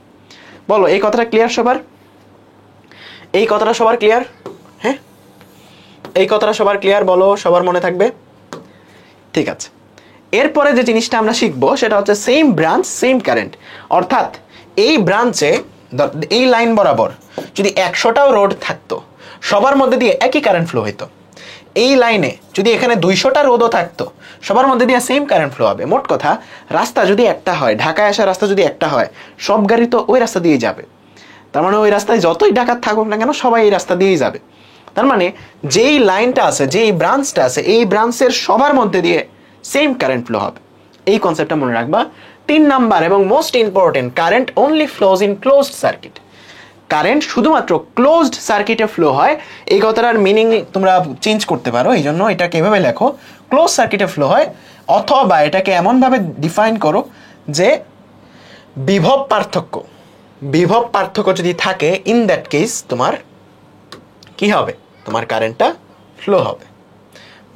বলো এই কথাটা ক্লিয়ার সবার? এই কথাটা সবার ক্লিয়ার? হ্যাঁ, এই কথাটা সবার ক্লিয়ার? বলো সবার মনে থাকবে? ঠিক আছে। এরপরে যে জিনিসটা আমরা শিখবো সেটা হচ্ছে সেম ব্রাঞ্চ সেম কারেন্ট। অর্থাৎ এই ব্রাঞ্চে, এই লাইন বরাবর যদি 100টাও রোড থাকতো, সবার মধ্যে দিয়ে একই কারেন্ট ফ্লো হইতো। এই লাইনে যদি এখানে 200টা রোদও থাকতো, সবার মধ্যে দিয়ে সেম কারেন্ট ফ্লো হবে। মোট কথা রাস্তা যদি একটা হয়, ঢাকায় আসার রাস্তা যদি একটা হয়, সব গাড়ি তো ওই রাস্তা দিয়ে যাবে। তার মানে ওই রাস্তায় যতই ডাকাত থাকুক না কেন সবাই এই রাস্তা দিয়েই যাবে। তার মানে যেই লাইনটা আছে, যেই ব্রাঞ্চটা আছে, এই ব্রাঞ্চের সবার মধ্যে দিয়ে সেম কারেন্ট ফ্লো হবে। এই কনসেপ্টটা মনে রাখবা। 3 নাম্বার এবং most important, current only flows in closed circuit. Current শুধুমাত্র ক্লোজড সার্কিটে ফ্লো হয়। এই কথাটার মিনিং তোমরা চেঞ্জ করতে পারো, এই জন্য এটাকে এভাবে লেখো, ক্লোজ সার্কিটে ফ্লো হয়। অথবা এটাকে এমনভাবে ডিফাইন করো যে বিভব পার্থক্য, বিভব পার্থক্য যদি থাকে, ইন দ্যাট কেস তোমার কি হবে? তোমার কারেন্টটা ফ্লো হবে।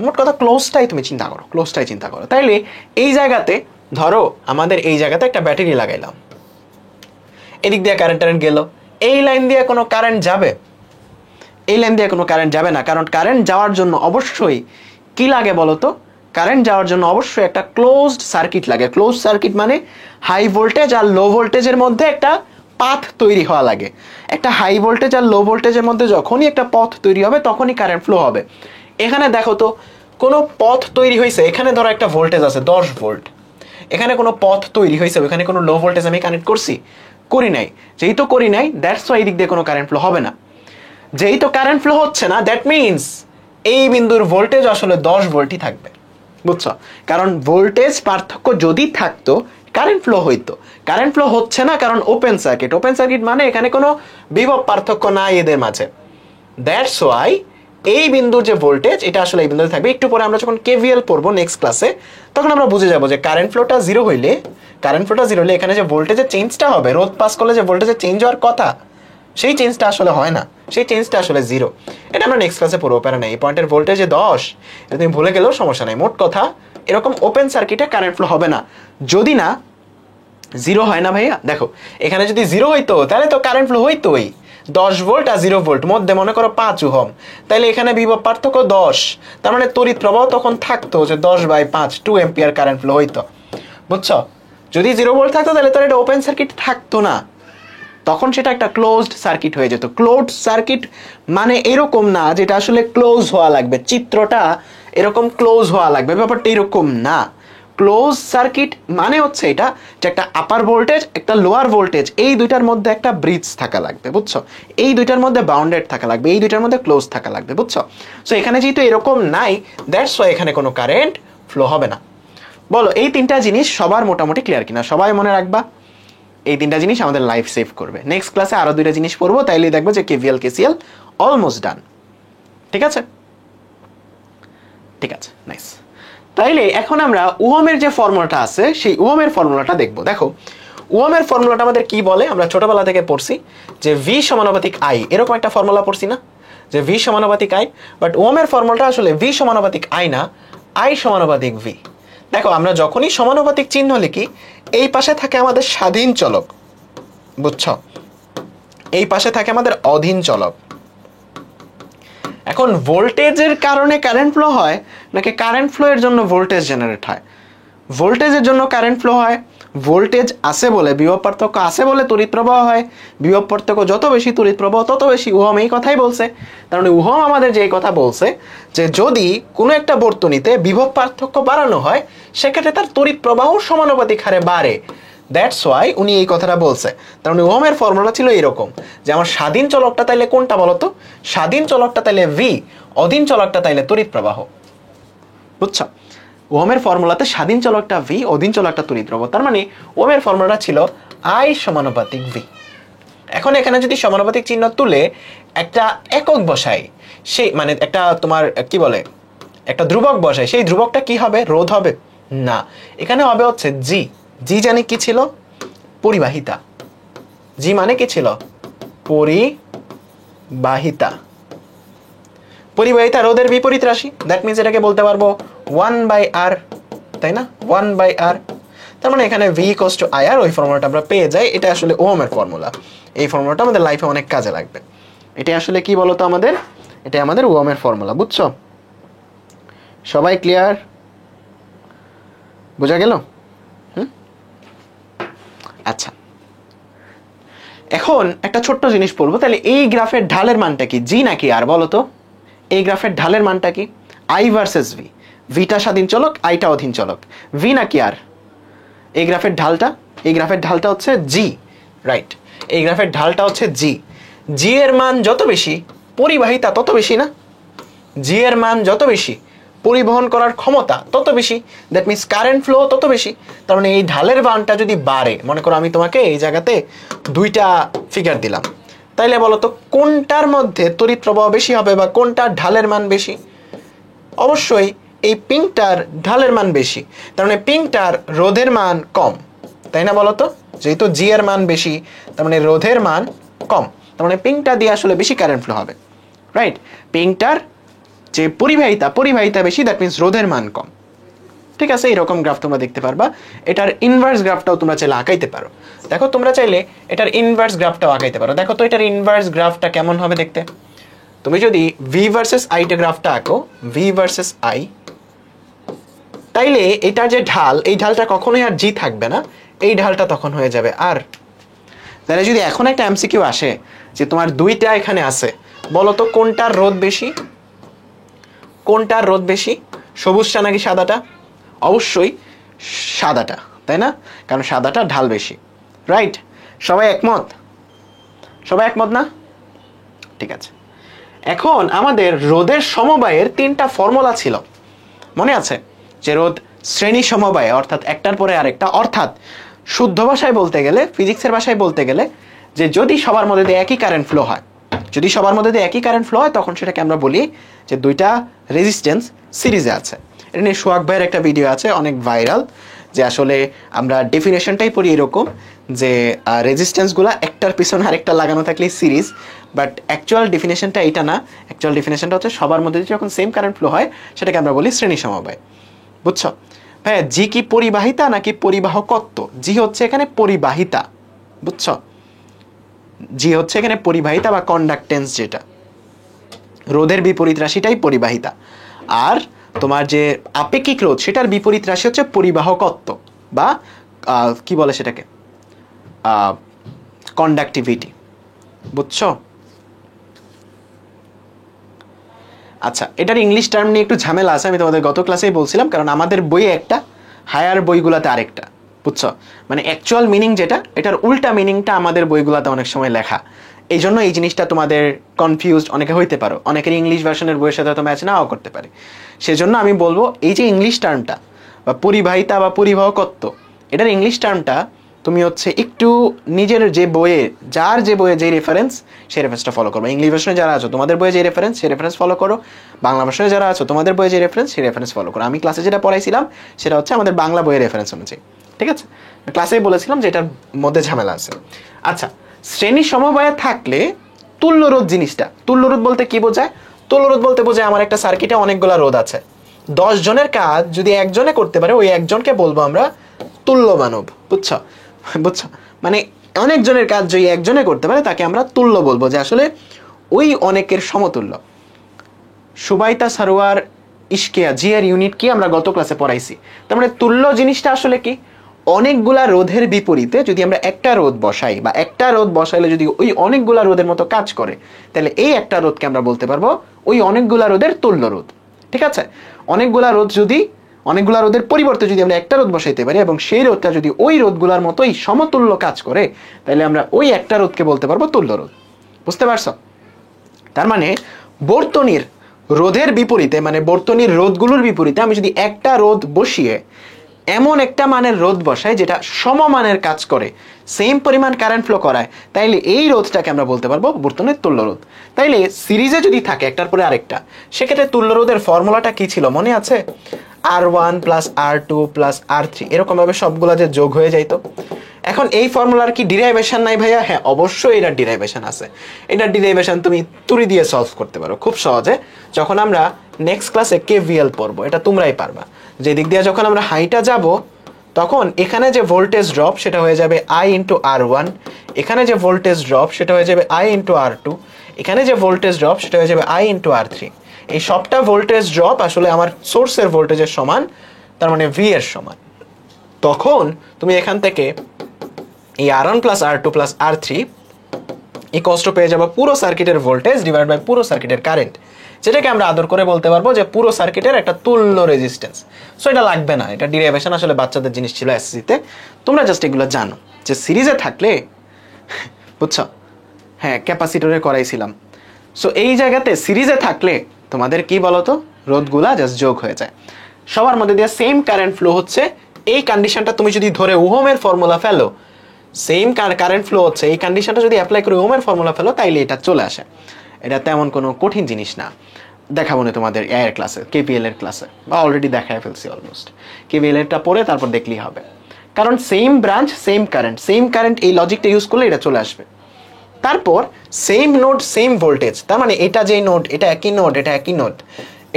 মোট কথা ক্লোজটাই তুমি চিন্তা করো, ক্লোজটাই চিন্তা করো। তাইলে এই জায়গাতে ধরো আমাদের এই জায়গাতে একটা ব্যাটারি লাগাইলাম, এদিক দিয়ে কারেন্ট গেল, এই লাইন দিয়ে কোনো কারেন্ট যাবে? এই লাইন দিয়ে কোনো কারেন্ট যাবে না, কারণ কারেন্ট যাওয়ার জন্য অবশ্যই কি লাগে বলো তো? কারেন্ট যাওয়ার জন্য অবশ্যই একটা ক্লোজড সার্কিট লাগে। ক্লোজ সার্কিট মানে হাই ভোল্টেজ আর লো ভোল্টেজের মধ্যে একটা পাথ তৈরি হওয়া লাগে। একটা হাই ভোল্টেজ আর লো ভোল্টেজের মধ্যে যখনই একটা পথ তৈরি হবে তখনই কারেন্ট ফ্লো হবে। এখানে দেখো তো কোনো পথ তৈরি হয়েছে, এখানে ধরো একটা ভোল্টেজ আছে 10 ভোল্ট, এখানে কোনো পথ তৈরি হয়েছে, ওখানে কোনো লো ভোল্টেজ আমি কানেক্ট করছি? করি নাই। যেহেতু করি নাই, দ্যাটস ওয়াই এই দিক দিয়ে কোনো কারেন্ট ফ্লো হবে না। যেহেতু কারেন্ট ফ্লো হচ্ছে না, দ্যাট মিনস এই বিন্দুর ভোল্টেজ আসলে 10 ভোল্টই থাকবে, বুঝছো? কারণ ভোল্টেজ পার্থক্য যদি থাকতো কারেন্ট ফ্লো হইতো। কারেন্ট ফ্লো হচ্ছে না কারণ ওপেন সার্কিট। ওপেন সার্কিট মানে এখানে কোনো বিভব পার্থক্য নাই এদের মাঝে। দ্যাটস ওয়াই এই বিন্দুর যে ভোল্টেজ এটা আসলে এই বিন্দুতে থাকবে। একটু পরে আমরা যখন কেভিএল পড়বো নেক্সট ক্লাসে, তখন আমরা বুঝে যাবো যে কারেন্ট ফ্লোটা জিরো হইলে, এখানে যে ভোল্টেজের চেঞ্জটা হবে, রোধ পাস করলে যে ভোল্টেজের চেঞ্জ হওয়ার কথা, সেই চেঞ্জটা আসলে হয় না, সেই চেঞ্জটা আসলে জিরো। এটা আমরা নেক্সট ক্লাসে পড়বো, প্যারা নাই। এই পয়েন্টের ভোল্টেজে 10, এটা তুমি ভুলে গেলেও সমস্যা নাই। মোট কথা এরকম ওপেন সার্কিটে কারেন্ট ফ্লো হবে না, যদি না জিরো হয় না ভাইয়া? দেখো এখানে যদি জিরো হইতো তাহলে তো কারেন্ট ফ্লো হইতোই 10 ভোল্ট আর 0 ভোল্ট মধ্যে মনে করো 5 ওহম, তাহলে এখানে বিভব পার্থক্য 10, তার মানে তড়িৎ প্রবাহ তখন থাকতো যে 10/5 2 অ্যাম্পিয়ার কারেন্ট ফ্লো হইতো। বুঝছো? যদি 0 ভোল্ট থাকতো তাহলে তো এটা ওপেন সার্কিট থাকতো না, তখন সেটা একটা ক্লোজড সার্কিট হয়ে যেত। ক্লোজড সার্কিট মানে এরকম না যেটা আসলে ক্লোজ হওয়া লাগবে, চিত্রটা এরকম ক্লোজ হওয়া লাগবে, ব্যাপারটা এরকম না। ক্লোজ সার্কিট মানে হচ্ছে এটা যে একটা আপার ভোল্টেজ একটা লোয়ার ভোল্টেজ এই দুইটার মধ্যে একটা ব্রিজ থাকা লাগবে। বুঝছো? এই দুইটার মধ্যে বাউন্ডেড থাকা লাগবে, এই দুইটার মধ্যে ক্লোজ থাকা লাগবে। বুঝছো? সো এখানে যেহেতু এরকম নাই, দ্যাটস ওয়াই এখানে কোনো কারেন্ট ফ্লো হবে না। বলো এই তিনটা জিনিস সবার মোটামুটি ক্লিয়ার কিনা? সবাই মনে রাখবা, এই তিনটা জিনিস আমাদের লাইফ সেভ করবে। নেক্সট ক্লাসে আরো দুইটা জিনিস পড়বো, তাইলে দেখবো যে কেভিএল কেসিএল অলমোস্ট ডান। ঠিক আছে, ঠিক আছে, নাইস। তাইলে এখন আমরা ওহমের যে ফর্মুলাটা আছে সেই ওহমের ফর্মুলাটা দেখবো। দেখো ওহমের ফর্মুলাটা আমাদের কি বলে, আমরা ছোটবেলা থেকে পড়ছি যে ভি সমানুপাতিক আই, এরকম একটা ফর্মুলা পড়ছি না, যে ভি সমানুপাতিক আই। বাট ওহমের ফর্মুলাটা আসলে ভি সমানুপাতিক আই না, আই সমানুপাতিক ভি। দেখো আমরা যখনই সমানুপাতিক চিহ্ন লিখি এই পাশে থাকে আমাদের স্বাধীন চলক, বুঝছো, এই পাশে থাকে আমাদের অধীন চলক। এখন ভোল্টেজের কারণে কারেন্ট ফ্লো হয় নাকি কারেন্ট ফ্লো এর জন্য ভোল্টেজ জেনারেট হয়? ভোল্টেজের জন্য কারেন্ট ফ্লো হয়, ভোল্টেজ আছে বলে বিভব পার্থক্য আছে বলে তড়িৎ প্রবাহ হয়, বিভব পার্থক্য যত বেশি তড়িৎ প্রবাহ তত বেশি। ওহম এই কথাই বলছে, তার মানে ওহম আমাদের যে কথা বলছে যে যদি কোনো একটা বর্তনীতে বিভব পার্থক্য বাড়ানো হয় সেক্ষেত্রে তার তড়িৎ প্রবাহ সমানুপাতিক হারে বাড়ে। দ্যাটস ওয়াই উনি এই কথাটা বলছে। তার মানে ওহমের ফর্মুলা ছিল এরকম যে আমার স্বাধীন চলকটা তাইলে কোনটা বলতো? স্বাধীন চলকটা তাইলে ভি, অধীন চলকটা তাইলে তড়িৎ প্রবাহ। বুঝছো? ওহমের ফর্মুলাতে স্বাধীন চলকটা ভি, অধীন চলকটা তড়িৎ প্রবাহ। তার মানে ওহমের ফর্মুলাটা ছিল আই সমানুপাতিক ভি। এখন এখানে যদি সমানুপাতিক চিহ্ন তুলে একটা একক বসাই, সেই মানে একটা তোমার কি বলে একটা ধ্রুবক বসাই, সেই ধ্রুবকটা কি হবে? রোধ হবে না, এখানে হবে হচ্ছে জি। জি জানি কি ছিল? পরিবাহিতা। জি মানে কি ছিল? পরিবাহিতা। পরিবাহিতা রোধের বিপরীত রাশি, দ্যাট মিনস এটাকে বলতে পারবো 1/r, তাই না? 1/r। তার মানে এখানে v ইকুয়ালস টু IR, ওই ফর্মুলাটা আমরা পেয়ে যাই। এটা আসলে ওহমের ফর্মুলা, এই ফর্মুলাটা আমাদের লাইফে অনেক কাজে লাগবে। এটা আসলে কি বলতো আমাদের? এটা আমাদের ওহমের ফর্মুলা। বুঝছো? সবাই ক্লিয়ার? বোঝা গেল? আচ্ছা, এখন একটা ছোট্ট জিনিস পড়বো। তাহলে এই গ্রাফের ঢালের মানটা কি, জি নাকি আর? বলো তো এই গ্রাফের ঢালের মানটা কি? আই ভার্সেস ভি, ভিটা স্বাধীন চলক, আইটা অধীন চলক, ভি নাকি আর? এই গ্রাফের ঢালটা, এই গ্রাফের ঢালটা হচ্ছে জি, রাইট? এই গ্রাফের ঢালটা হচ্ছে জি। জি এর মান যত বেশি পরিবাহিতা তত বেশি না? জি এর মান যত বেশি পরিবহন করার ক্ষমতা তত বেশি, দ্যাট মিনস কারেন্ট ফ্লো তত বেশি। তার মানে এই ঢালের মানটা যদি বাড়ে, মনে করো আমি তোমাকে এই জায়গাতে দুইটা ফিগার দিলাম, তাইলে বলো তো কোনটার মধ্যে তড়িৎ প্রবাহ বেশি হবে বা কোনটার ঢালের মান বেশি? অবশ্যই এই পিঙ্কটার ঢালের মান বেশি, তার মানে পিঙ্কটার রোধের মান কম, তাই না? বলো তো যেহেতু জি এর মান বেশি তার মানে রোধের মান কম, তার মানে পিঙ্কটা দিয়ে আসলে বেশি কারেন্ট ফ্লো হবে, রাইট? পিঙ্কটার যে পরিবাহিতা বেশি, দ্যাট মিনস রোধের মান কম। ঠিক আছে, এরকম গ্রাফ তোমরা দেখতে পারবা। এটার ইনভার্স গ্রাফটাও তোমরা চাইলে আঁকাইতে পারো। দেখো তোমরা চাইলে এটার ইনভার্স গ্রাফটাও আঁকাইতে পারো। দেখো তো এটার ইনভার্স গ্রাফটা কেমন হবে দেখতে। তুমি যদি ভি ভার্সেস আইটা গ্রাফটা আঁকো, ভি ভার্সেস আই, তাইলে এটার যে ঢাল, এই ঢালটা কখনোই আর জি থাকবে না, এই ঢালটা তখন হয়ে যাবে আর। তাহলে যদি এখন একটা এমসিকিউ আসে যে তোমার দুইটা এখানে আছে, বলো তো কোনটার রোধ বেশি? কোনটার রোধ বেশি, সবুজটা নাকি সাদাটা? অবশ্যই সাদাটা, তাই না? কারণ সাদাটা ঢাল বেশি, রাইট? সবাই একমত? সবাই একমত না? ঠিক আছে। এখন আমাদের রোধের সমবায়ের তিনটা ফর্মুলা ছিল, মনে আছে? যে রোধ শ্রেণী সমবায়, অর্থাৎ একটার পরে আরেকটা, অর্থাৎ শুদ্ধ ভাষায় বলতে গেলে, ফিজিক্সের ভাষায় বলতে গেলে, যে যদি সবার মধ্যে দিয়ে একই কারেন্ট ফ্লো হয়, যদি সবার মধ্যে দিয়ে একই কারেন্ট ফ্লো হয় তখন সেটাকে আমরা বলি যে দুইটা রেজিস্ট্যান্স সিরিজে আছে। এটা নিয়ে সোহাগ ভাইয়ের একটা ভিডিও আছে অনেক ভাইরাল, যে আসলে আমরা ডেফিনেশনটাই পড়ি এরকম যে রেজিস্ট্যান্সগুলো একটার পিছনে আরেকটা লাগানো থাকলে সিরিজ, বাট অ্যাকচুয়াল ডেফিনেশনটা এটা না। অ্যাকচুয়াল ডেফিনেশনটা হচ্ছে সবার মধ্যে যখন সেম কারেন্ট ফ্লো হয় সেটাকে আমরা বলি শ্রেণী সমবায়। বুঝছো? হ্যাঁ, জি কি পরিবাহিতা নাকি পরিবাহকত্ব? জি হচ্ছে এখানে পরিবাহিতা, বুঝছো? জি হচ্ছে এখানে পরিবাহিতা বা কন্ডাক্টেন্স, যেটা রোধের বিপরীত রাশিটাই পরিবাহিতা। আর তোমার যে আপেক্ষিক রোধ সেটার বিপরীত রাশি হচ্ছে পরিবাহকত্ব বা কি বলে সেটাকে, কন্ডাক্টিভিটি, বুঝছো? আচ্ছা, এটার ইংলিশ টার্ম নিয়ে একটু ঝামেলা আছে, আমি তোমাদের গত ক্লাসেই বলছিলাম, কারণ আমাদের বইয়ে একটা, হায়ার বইগুলোতে আরেকটা, বুঝছো? মানে অ্যাকচুয়াল মিনিং যেটা, এটার উল্টা মিনিংটা আমাদের বইগুলোতে অনেক সময় লেখা। এই জন্য এই জিনিসটা তোমাদের কনফিউজড অনেকে হইতে পারো, অনেকের ইংলিশ ভার্সনের বইয়ের সাথে তো ম্যাচ নাও করতে পারে। সেজন্য আমি বলবো এই যে ইংলিশ টার্মটা বা পরিবাহিতা বা পরিবাহকত্ব, এটার ইংলিশ টার্মটা তুমি হচ্ছে একটু নিজের যে বইয়ে, যার যে বইয়ে যে রেফারেন্স, সেই রেফারেন্সটা ফলো করো। ইংলিশ ভার্সনে যারা আছো তোমাদের বইয়ে যে রেফারেন্স, সেই রেফারেন্স ফলো করো। বাংলা ভার্সনে যারা আছো তোমাদের বইয়ে যে রেফারেন্স, সেই রেফারেন্স ফলো করো। আমি ক্লাসে যেটা পড়াইছিলাম সেটা হচ্ছে আমাদের বাংলা বইয়ের রেফারেন্স অনুযায়ী, ঠিক আছে? ক্লাসেই বলেছিলাম যে এটার মধ্যে ঝামেলা আছে। আচ্ছা, শ্রেণী সমবায়ে থাকলে তুল্যরোধ জিনিসটা, তুল্যরোধ বলতে কি বোঝায়? তুল্যরোধ বলতে বোঝায় আমার একটা সার্কিটে অনেকগুলো রোধ আছে, 10 জনের কাজ যদি একজনে করতে পারে, ওই একজনকে বলবো আমরা তুল্য মানব, বুঝছো? বুঝছো? মানে অনেকজনের কাজ যদি একজনে করতে পারে তাকে আমরা তুল্য বলবো, যে আসলে ওই অনেকের সমতুল্য। সুবাইতা সারোয়ার ইশকিয়া জি এর ইউনিট কি আমরা গত ক্লাসে পড়াইছি। তার মানে তুল্য জিনিসটা আসলে কি? অনেকগুলা রোধের বিপরীতে যদি আমরা একটা রোধ বসাই, বা একটা রোধ বসাইলে যদি ওই অনেকগুলা রোধের মতো কাজ করে, তাহলে এই একটা রোধকে আমরা বলতে পারবো ওই অনেকগুলা রোধের তুল্য রোধ, ঠিক আছে? অনেকগুলা রোধ যদি, অনেকগুলা রোধের পরিবর্তে যদি আমরা একটা রোধ বসাইতে পারি এবং সেই রোধটা যদি ওই রোধগুলার মতোই সমতুল্য কাজ করে, তাহলে আমরা ওই একটা রোধকে বলতে পারবো তুল্য রোধ। বুঝতে পারছো? তার মানে বর্তনীর রোধের বিপরীতে, মানে বর্তনীর রোধগুলোর বিপরীতে আমি যদি একটা রোধ বসিয়ে এমন একটা মানের রোধ বসাই যেটা সমমানের কাজ করে, সেম পরিমাণ কারেন্ট ফ্লো করায়, তাইলে এই রোধটাকে আমরা বলতে পারবো বর্তনীর তুল্য রোধ। তাইলে সিরিজে যদি থাকে একটার পরে আরেকটা, সেক্ষেত্রে তুল্য রোধের ফর্মুলাটা কি ছিল মনে আছে? R1 plus R2 plus R3, এরকম ভাবে সবগুলা যে যোগ হয়ে যাইতো। এখন এই ফর্মুলার কি ডিরাইভেশন নাই ভাইয়া? হ্যাঁ, অবশ্যই এটার ডিরাইভেশন আছে। এটার ডিরাইভেশন তুমি তুড়ি দিয়ে সলভ করতে পারো খুব সহজে, যখন আমরা নেক্সট ক্লাসে কেভিএল পড়বো। এটা তোমরাই পারবা। যে দিক দিয়ে যখন আমরা হাইটা যাব, তখন এখানে যে ভোল্টেজ ড্রপ সেটা হয়ে যাবে I ইন্টু R1, এখানে যে ভোল্টেজ ড্রপ সেটা হয়ে যাবে I ইন্টু R2, এখানে যে ভোল্টেজ ড্রপ সেটা হয়ে যাবে I ইন্টু R3। এই সবটা ভোল্টেজ ড্রপ আসলে আমার সোর্সের ভোল্টেজের সমান, তার মানে V এর সমান। তখন তুমি এখান থেকে এই R1 plus R2 plus R3 equals to পেয়ে যাবো পুরো সার্কিটের ভোল্টেজ ডিভাইড বাই পুরো সার্কিটের কারেন্ট, যেটাকে আমরা আদর করে বলতে পারবো যে পুরো সার্কিটের একটা তুল্য রেজিস্ট্যান্স। সো এটা লাগবে না, এটা ডিরাইভেশন আসলে বাচ্চাদের জিনিস ছিল এসএসসিতে। তোমরা জাস্ট এগুলো জানো যে সিরিজে থাকলে, বুঝছো? হ্যাঁ, ক্যাপাসিটরে করাইছিলাম। সো এই জায়গাতে সিরিজে থাকলে তোমাদের কি বলতো, রোধগুলা জাস্ট যোগ হয়ে যায়, সবার মধ্যে দিয়ে সেম কারেন্ট ফ্লো হচ্ছে। এই কন্ডিশনটা তুমি যদি ধরে ওহমের ফর্মুলা ফেলো, সেম কারেন্ট ফ্লো হচ্ছে, এই কন্ডিশনটা যদি অ্যাপ্লাই করে ওহমের ফর্মুলা ফেলো, তাইলে এটা চলে আসে। এটা তেমন কোনো কঠিন জিনিস না। দেখাবো না তোমাদের এর ক্লাসে, কেপিএল এর ক্লাসে, বা অলরেডি দেখায় ফেলছি অলমোস্ট। কেপিএল এরটা পড়ে তারপর দেখলেই হবে, কারণ সেম ব্রাঞ্চ সেম কারেন্ট, এই লজিকটা ইউজ করলে এটা চলে আসবে। তারপর সেম নোড সেম ভোল্টেজ, তার মানে এটা যেই নোড এটা একই নোড, এটা একই নোড,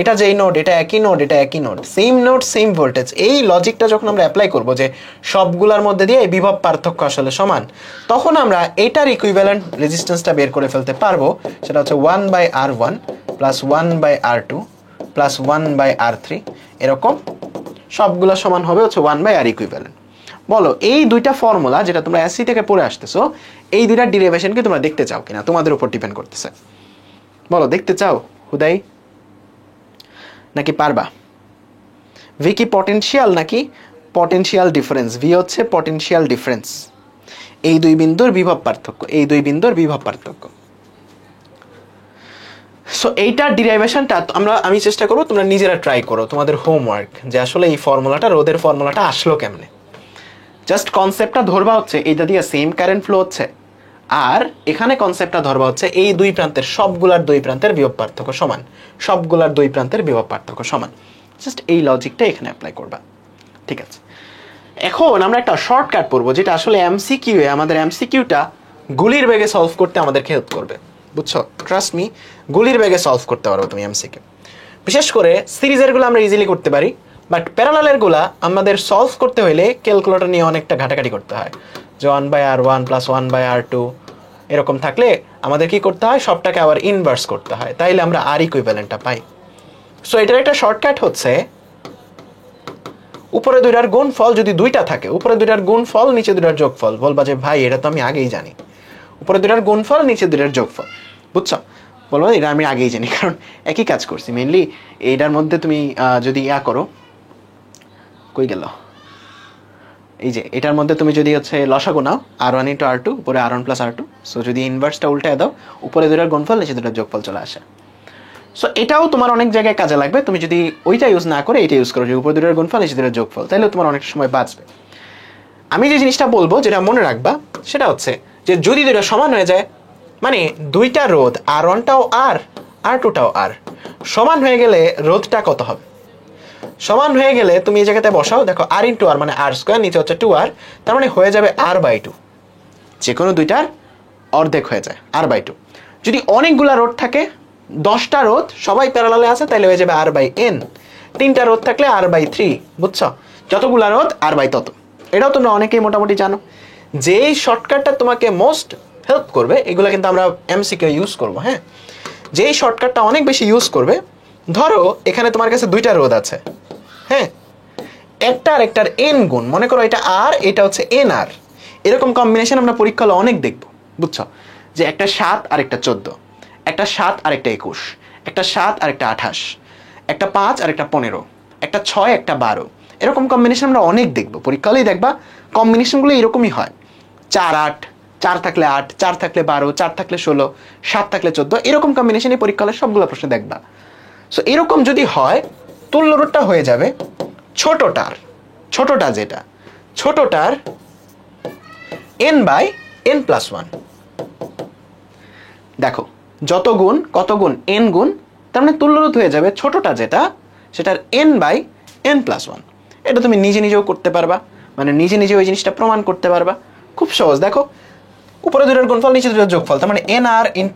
এটা যেই নোড এটা একই নোড, এটা একই node, same node same voltage. এই লজিকটা যখন আমরা অ্যাপ্লাই করব যে সবগুলোর মধ্যে দিয়ে বিভব পার্থক্য আসলে সমান, তখন আমরা এটার ইকুইভ্যালেন্ট রেজিস্ট্যান্সটা বের করে ফেলতে পারবো। সেটা হচ্ছে 1/R1 plus 1/R2 plus 1/R3, এরকম সবগুলো সমান হবে হচ্ছে 1/R ইকুইভ্যালেন্ট। বলো, এই দুইটা ফর্মুলা যেটা তোমরা এসসি থেকে পড়ে আসতেছো, এই দুইটা ডেরিভেশনকে তোমরা দেখতে চাও কিনা তোমাদের উপর ডিপেন্ড করতেছে। বলো, দেখতে চাও হুদাই নাকি পারবা? ভি কি পটেনশিয়াল নাকি পটেনশিয়াল ডিফারেন্স? ভি হচ্ছে পটেনশিয়াল ডিফারেন্স, এই দুই বিন্দুর বিভব পার্থক্য, এই দুই বিন্দুর বিভব পার্থক্য। সো এইটার ডিরাইভেশনটা আমি চেষ্টা করবো তোমরা নিজেরা ট্রাই করো, তোমাদের হোমওয়ার্ক, যে আসলে এই ফর্মুলাটা, রোধের ফর্মুলাটা আসলো কেমনে। জাস্ট কনসেপ্টটা ধরবা হচ্ছে এইটা দিয়ে সেম কারেন্ট ফ্লো হচ্ছে, আর এখানে কনসেপ্টটা ধরবা হচ্ছে এই দুই প্রান্তের সবগুলার দুই প্রান্তের বিভব পার্থক্য সমান, সবগুলার দুই প্রান্তের বিভব পার্থক্য সমান। জাস্ট এই লজিকটা এখানে অ্যাপ্লাই করবা, ঠিক আছে? এখন আমরা একটা শর্টকাট পড়বো, যেটা আসলে এমসিকিউ এ আমাদের এমসিকিউটা গুলির বেগে সলভ করতে আমাদেরকে হেল্প করবে, বুঝছো? ট্রাস্ট মি, গুলির বেগে সলভ করতে পারবো তুমি এমসিকিউ। বিশেষ করে সিরিজের গুলো আমরা ইজিলি করতে পারি, বাট প্যারালালের গুলা আমাদের সলভ করতে হইলে ক্যালকুলেটর নিয়ে অনেকটা ঘাটাঘাটি করতে হয়, যে 1/r1 + 1/r2 এরকম থাকলে আমাদের কি করতে হয়, সবটাকে আবার ইনভার্স করতে হয়, তাইলে আমরা আর ইকুইভ্যালেন্টটা পাই। সো এটার একটা শর্টকাট হচ্ছে উপরে দুইটার গুণফল যদি দুইটা থাকে, উপরে দুইটার গুণফল নিচে দুইটার যোগফল। বলবা যে ভাই এটা তো আমি আগেই জানি, উপরে দুইটার গুণফল নিচে দুইটার যোগফল, বুঝছো? বলবো এটা আমি আগেই জানি, কারণ একই কাজ করছি। মেনলি এইটার মধ্যে তুমি যদি করো, কই গেল, এই যে এটার মধ্যে তুমি যদি হচ্ছে লসাগু নাও r1 × r2 উপরে r1 + r2, সো যদি ইনভার্সটা উল্টায় দাও উপরে দুইটার গুণফল নিচে দুইটার যোগফল চলে আসে। সো এটাও তোমার অনেক জায়গায় কাজে লাগবে, তুমি যদি ওইটা ইউজ না করে এটা ইউজ করো, যে উপরে দুইটার গুণফল নিচে দুইটার যোগফল, তাহলে তোমার অনেক সময় বাঁচবে। আমি যে জিনিসটা বলবো, যেটা মনে রাখবা, সেটা হচ্ছে যে যদি দুইটা সমান হয়ে যায়, মানে দুইটা রোধ r1টাও r, r2টাও r, সমান হয়ে গেলে রোধটা কত হবে? সমান হয়ে গেলে তুমি এই জায়গাতে বসাও, দেখো r × r মানে r², নিচে হচ্ছে 2r, তার মানে হয়ে যাবে r/2। যে কোনো দুইটার অর্ধেক হয়ে যায় r/2। যদি অনেকগুলা রোধ থাকে, 10টা রোধ সবাই প্যারালালে আছে, তাহলে হয়ে যাবে r/n। 3টা রোধ থাকলে r/3, বুঝছো? যতগুলা রোধ r/, তত। এটাও তোমরা অনেকেই মোটামুটি জানো। যেই শর্টকাটটা তোমাকে মোস্ট হেল্প করবে, এগুলো কিন্তু আমরা এমসিকিউ ইউজ করবো, হ্যাঁ। যেই শর্টকাটটা অনেক বেশি ইউজ করবে, ধরো এখানে তোমার কাছে দুইটা রোধ আছে, হ্যাঁ, একটা আর একটার n গুণ, মনে করো এটা r, এটা হচ্ছে nr, এরকম কম্বিনেশন আমরা পরীক্ষা হলে অনেক দেখবো, বুঝছো? যে একটা 7 আর একটা 14, একটা 7 আর একটা 21, একটা 7 আর একটা 28, একটা 5 আর একটা 15, একটা 6 একটা 12, এরকম কম্বিনেশন আমরা অনেক দেখবো পরীক্ষা হলেই। দেখবা কম্বিনেশনগুলো এরকমই হয়, 4 8, 4 থাকলে 8, 4 থাকলে 12, 4 থাকলে 16, 7 থাকলে 14, এরকম কম্বিনেশনে পরীক্ষা হলে সবগুলো প্রশ্ন দেখবা। সো এরকম যদি হয়, তুল্য রোধটা হয়ে যাবে ছোটটা যেটা ছোটটার n/n+1। দেখো যত গুণ কত গুণ n গুণ, তার মানে তুল্য রোধ হয়ে যাবে ছোটটা যেটা, সেটার n/n+1। এটা তুমি নিজে নিজেও করতে পারবা, মানে নিজে নিজে ওই জিনিসটা প্রমাণ করতে পারবা, খুব সহজ। দেখো উপরে দুইটার গুণফল নিচে দুইটার যোগফল, তার মানে nr ×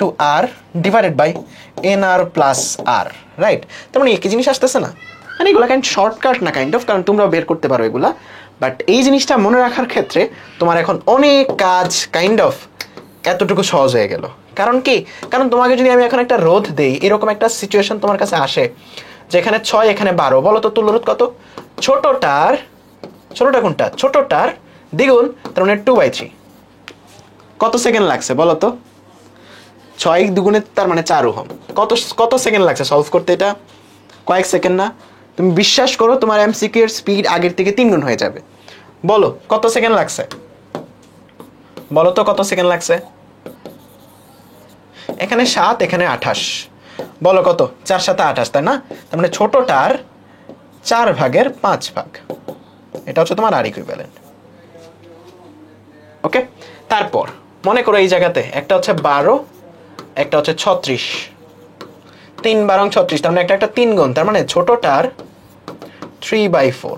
r / nr+r, রাইট? তার মানে একই জিনিস আসতেছে না? মানে এগুলো শর্টকাট না, কারণ তোমরাও বের করতে পারো এগুলা, বাট এই জিনিসটা মনে রাখার ক্ষেত্রে তোমার এখন অনেক কাজ এতটুকু সহজ হয়ে গেল। কারণ কি? কারণ তোমাকে যদি আমি এখন একটা রোধ দেই, এরকম একটা সিচুয়েশন তোমার কাছে আসে যেখানে 6 এখানে 12, বলো তো তুল্য রোধ কত? ছোটটা কোনটা? ছোটটার দ্বিগুণ, তার মানে 2/3। কত সেকেন্ড লাগছে বলো তো? 6 দ্বিগুণে তার মানে 4 ওহম। কত সেকেন্ড লাগছে সলভ করতে? এটা কয়েক সেকেন্ড না? তুমি বিশ্বাস করো তোমার এমসিকিউ এর স্পিড আগের থেকে 3 গুণ হয়ে যাবে। বলো কত সেকেন্ড লাগছে? বলো তো কত সেকেন্ড লাগছে? এখানে 7 এখানে 28, বলো কত? 4 7 28, তাই না? তার মানে ছোটটার 4/5 ভাগ, এটা হচ্ছে তোমার আর ইকুইভ্যালেন্ট। ওকে, তারপর মনে করো এই জায়গাতে একটা হচ্ছে 12, একটা হচ্ছে 36, 3 12 36, তার মানে একটা 3 গুণ, তার মানে ছোটটার 3/4,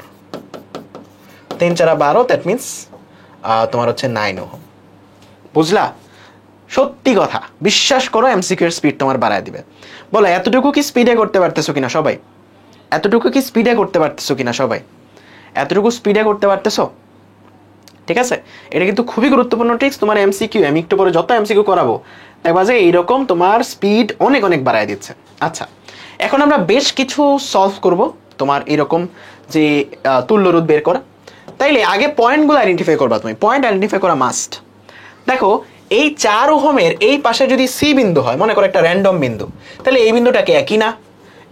3 4 12, দ্যাট মিনস তোমার হচ্ছে 9 ওহম। বুঝলা? সত্যি কথা, বিশ্বাস করো এমসিকিউ এর স্পিড তোমার বাড়ায় দিবে। বলো এতটুকু কি স্পিডে করতে পারতেছো কিনা সবাই? এতটুকু স্পিডে করতে পারতেছো? ঠিক আছে, এটা কিন্তু খুবই গুরুত্বপূর্ণ ট্রিক্স তোমার এমসিকিউ। আমি একটু পরে যত এমসিকিউ করাবো দেখবা যে এইরকম তোমার স্পিড অনেক অনেক বাড়ায় দিচ্ছে। আচ্ছা, এখন আমরা বেশ কিছু সলভ করব তোমার এরকম যে তুল্য রোধ বের করা। তাইলে আগে পয়েন্টগুলো আইডেন্টিফাই করবা তুমি, পয়েন্ট আইডেন্টিফাই করা মাস্ট। দেখো এই 4 ওহমের এই পাশে যদি সি বিন্দু হয়, মনে করো একটা র্যান্ডম বিন্দু, তাহলে এই বিন্দুটাকে একই না?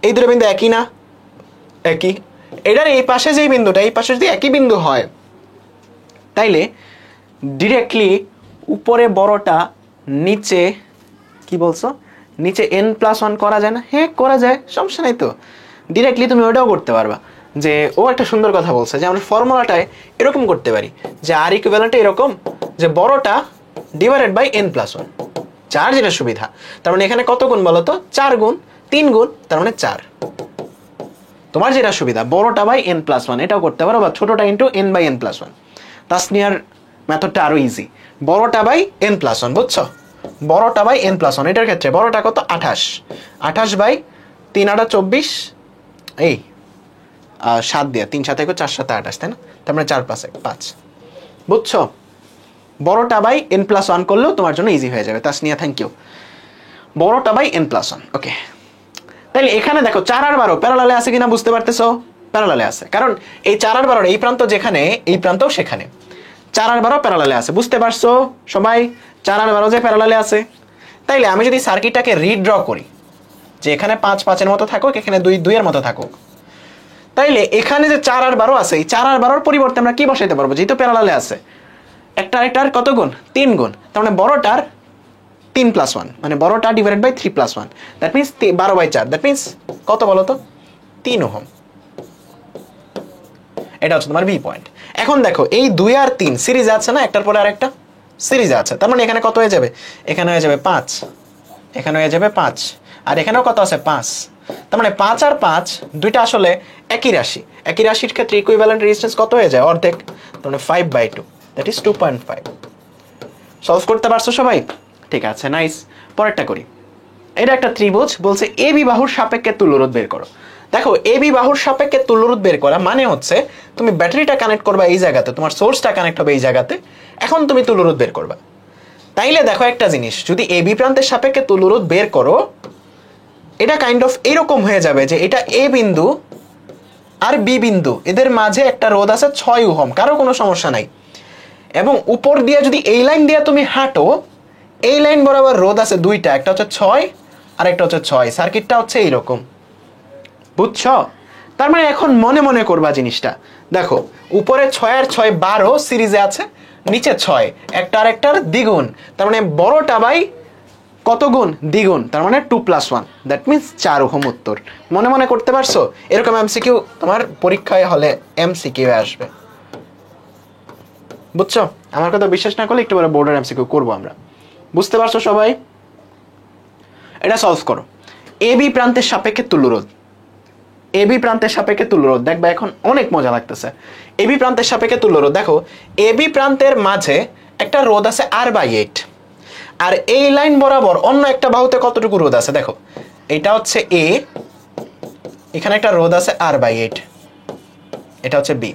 এই দুটো বিন্দু একই না? একই। এটার এই পাশে যে বিন্দুটা, এই পাশে যদি একই বিন্দু হয়, তাইলে ডিরেক্টলি উপরে বড়টা নিচে কি বলছো, নিচে n+1 করা যায় না? হ্যাঁ করা যায়, সমস্যা নাই তো। ডিরেক্টলি তুমি ওটাও করতে পারবা। যে ও একটা সুন্দর কথা বলছে যে আমরা ফর্মুলাটায় এরকম করতে পারি যে আর ইকুইভ্যালেন্ট এরকম, যে বড়টা /n+1, 4 যেটা সুবিধা। তার মানে এখানে কত গুণ বলো তো? 4 গুণ, 3 গুণ, তার মানে 4। তোমার যেটা সুবিধা বড়টা /n+1 এটাও করতে পারো, বা ছোটটা n/n+1। তাসনিয়ার মেথডটা আরো ইজি, বড়টা /n+1, বুঝছো? বড়টা /n+1, এটার ক্ষেত্রে বড়টা কত? 28, 28/3 = 24, এই 7 দিয়ে, 3 7 1 4 7 8 তাই না? তার মানে 4 5 1 5। বুঝছো? বড়টা বাই n+1 করলেও তোমার জন্য ইজি হয়ে যাবে। Tasnia thank you. বড়টা বাই n+1। ওকে, তাহলে এখানে দেখো 4 আর 12 প্যারালালে আছে কিনা বুঝতে পারতেছো? প্যারালালে আছে, কারণ এই 4 আর 12 এই প্রান্ত যেখানে এই প্রান্তও সেখানে 4 আর 12 প্যারালালে আছে। বুঝতে পারছো সবাই? 4 আর 12 যে প্যারালালে আছে। তাইলে আমি যদি সার্কিটটাকে রিড্র করি যে এখানে 5 5 এর মতো থাকুক, এখানে 2 2 এর মতো থাকুক, তাইলে এখানে যে 4 আর 12 আছে এই 4 আর 12 পরিবর্তে আমরা কি বসাইতে পারবো? যেহেতু প্যারালালে আছে, একটা আরেকটার কত গুণ? 3 গুণ। তার মানে বড়টার 3+1 মানে বড়টা divided by 3+1, that means 12/4, that means কত বলো তো? 3 ওহম। এটা হচ্ছে তোমার বি পয়েন্ট। এখন দেখো এই 2 আর 3 সিরিজে আছে না, একটার পরে আরেকটা সিরিজে আছে, তার মানে এখানে কত হয়ে যাবে? এখানে হয়ে যাবে 5, এখানে হয়ে যাবে 5, আর এখানেও কত আছে? 5। তার মানে 5 আর 5 দুইটা আসলে একই রাশি। একই রাশির ক্ষেত্রে ইকুইভ্যালেন্ট রেজিস্ট্যান্স কত হয়ে যায়? অর্ধেক, তার মানে 5/2, দ্যাট ইজ 2.5। সলভ করতে পারছো সবাই? ঠিক আছে, নাইস। পরেরটা করি। এটা একটা ত্রিভুজ, বলছে এ বি বাহুর সাপেক্ষে তুল্যরোধ বের করো। দেখো এ বি বাহুর সাপেক্ষে তুল্যরোধ বের করা মানে হচ্ছে তুমি ব্যাটারিটা কানেক্ট করবা এই জায়গাতে, তোমার সোর্সটা কানেক্ট হবে এই জায়গাতে, এখন তুমি তুল্যরোধ বের করবা। তাইলে দেখো একটা জিনিস, যদি এ বি প্রান্তের সাপেক্ষে তুল্যরোধ বের করো, এটা কাইন্ড অফ এরকম হয়ে যাবে যে এটা এ বিন্দু আর বি বিন্দু, এদের মাঝে একটা রোধ আছে 6 ওহম, কারো কোনো সমস্যা নাই। এবং উপর দিয়ে যদি এই লাইন দিয়ে তুমি হাঁটো, এই লাইন বরাবর রোধ আছে দুইটা, একটা হচ্ছে 6 আর একটা হচ্ছে 6। সার্কিটটা হচ্ছে এইরকম, বুঝছো? তার মানে এখন মনে মনে করবা জিনিসটা। দেখো উপরে 6 আর 6 12 সিরিজে আছে, নিচে 6 একটা আর একটার দ্বিগুণ, তার মানে বড়টা বাই কত গুণ? দ্বিগুণ, তার মানে 2+1, দ্যাট মিন্স 4 ওহম। উত্তর মনে মনে করতে পারছো? এরকম এমসিকিউ তোমার পরীক্ষায় হলে এমসিকিউ আসবে, বুঝছো? আমার কথা বিশ্বাস না করলে একটু বড় বোর্ডের এমসিকিউ করবো আমরা। বুঝতে পারছো সবাই? এটা সলভ করো। এ বি প্রান্তের সাপেক্ষে তুল্যরোধ, এ বি প্রান্তের সাপেক্ষে তুল্যরোধ দেখবা, এখন অনেক মজা লাগতেছে। এ বি প্রান্তের সাপেক্ষে তুল্যরোধ, দেখো এ বি প্রান্তের মাঝে একটা রোধ আছে R/8, আর এই লাইন বরাবর অন্য একটা বাহুতে কতটুকু রোধ আছে? দেখো এটা হচ্ছে এ, এখানে একটা রোধ আছে R/8, এটা হচ্ছে বি।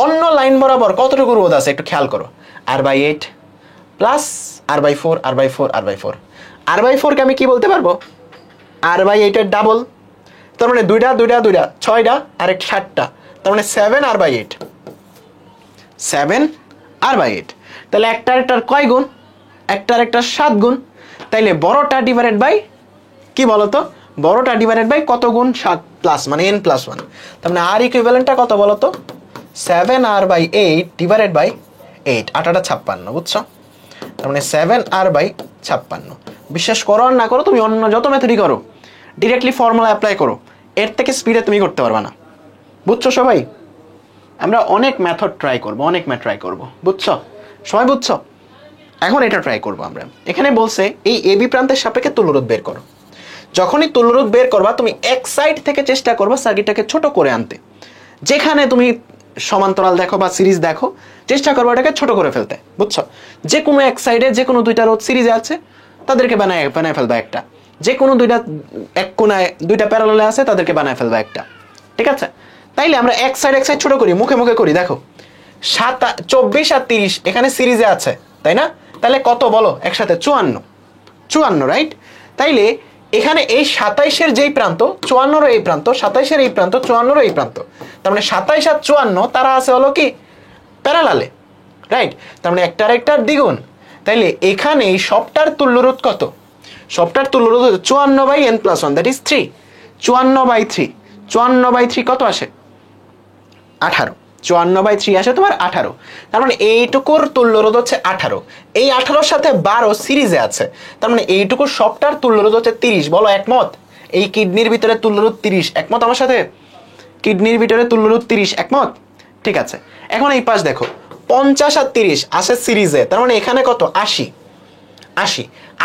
অন্য লাইন বরাবর কতটুকু রোধ আছে একটু খেয়াল করো। R/8 plus R/4, R/4, R/4। R/4 কে আমি কি বলতে পারবো? R/8 এর ডাবল, তার মানে দুইটা 6টা আর একটা 7টা, তার মানে 7R/8, 7R/8। তাহলে একটার কয় গুণ? একটার 7 গুণ। তাইলে বড়টা ডিভাইডেড বাই কি বলতো? বড়টা ডিভাইডেড বাই কত গুণ? 7 প্লাস মানে n+1। তার মানে আর ইকুইভ্যালেন্টটা কত বলতো? 7R/8 ডিভাইডেড বাই 8, 8 56, বুঝছো? তার মানে 7R/56। বিশ্বাস করো আর না করো, তুমি অন্য যত মেথডই করো, ডিরেক্টলি ফর্মুলা অ্যাপ্লাই করো, এর থেকে স্পিডে তুমি করতে পারবে না, বুঝছো সবাই? আমরা অনেক মেথড ট্রাই করব, অনেক মেথড ট্রাই করব, বুঝছো সবাই? বুঝছো? এখন এটা ট্রাই করব আমরা। এখানে বলছে এই এ বি প্রান্তের সাপেক্ষে তুল্যরোধ বের করো। যখনই তুল্যরোধ বের করবা, তুমি এক সাইড থেকে চেষ্টা করবা সার্কিটটাকে ছোট করে আনতে। যেখানে তুমি সমান্তরাল দেখো বা সিরিজ দেখো, চেষ্টা করবো এটাকে ছোট করে ফেলতে, বুঝছো? যে কোনো এক সাইডে যে কোনো দুইটা রোধ সিরিজে আছে, তাদেরকে বানায় ফেলবা একটা। যে কোনো দুইটা এক কোনায় দুইটা প্যারালালে আছে, তাদেরকে বানায় ফেলবা একটা, ঠিক আছে? তাইলে আমরা এক সাইড ছোট করি, মুখে মুখে করি। দেখো 24 আর 30 এখানে সিরিজে আছে, তাই না? তাহলে কত বলো একসাথে? 54, রাইট? তাইলে এখানে এই 27-এর যেই প্রান্ত 54-র এই প্রান্ত, 27-এর এই প্রান্ত 54-র এই প্রান্ত, তার মানে 27 আর 54 তারা আছে হলো কি প্যারালালে, রাইট? তার মানে একটার দ্বিগুণ। তাইলে এখানে এই সবটার তুল্যরোধ কত? সবটার তুল্যরোধ 54/n+1, দ্যাট ইজ 3। 54/3, 54/3 কত আসে? 18। 54/3 আসে তোমার 18। তার মানে এইটুকুর তুল্যরোধ হচ্ছে 18। এই 18-র সাথে 12 সিরিজে আছে, তার মানে এইটুকুর সবটার তুল্যরোধ হচ্ছে 30। বলো একমত? এই কিডনির ভিতরে তুল্যরোধ 30, একমত আমার সাথে? কিডনির ভিতরে তুল্যরোধ 30, একমত? ঠিক আছে। এখন এই পাশ দেখো 50 আর 30 আছে সিরিজে, তার মানে এখানে কত? 80।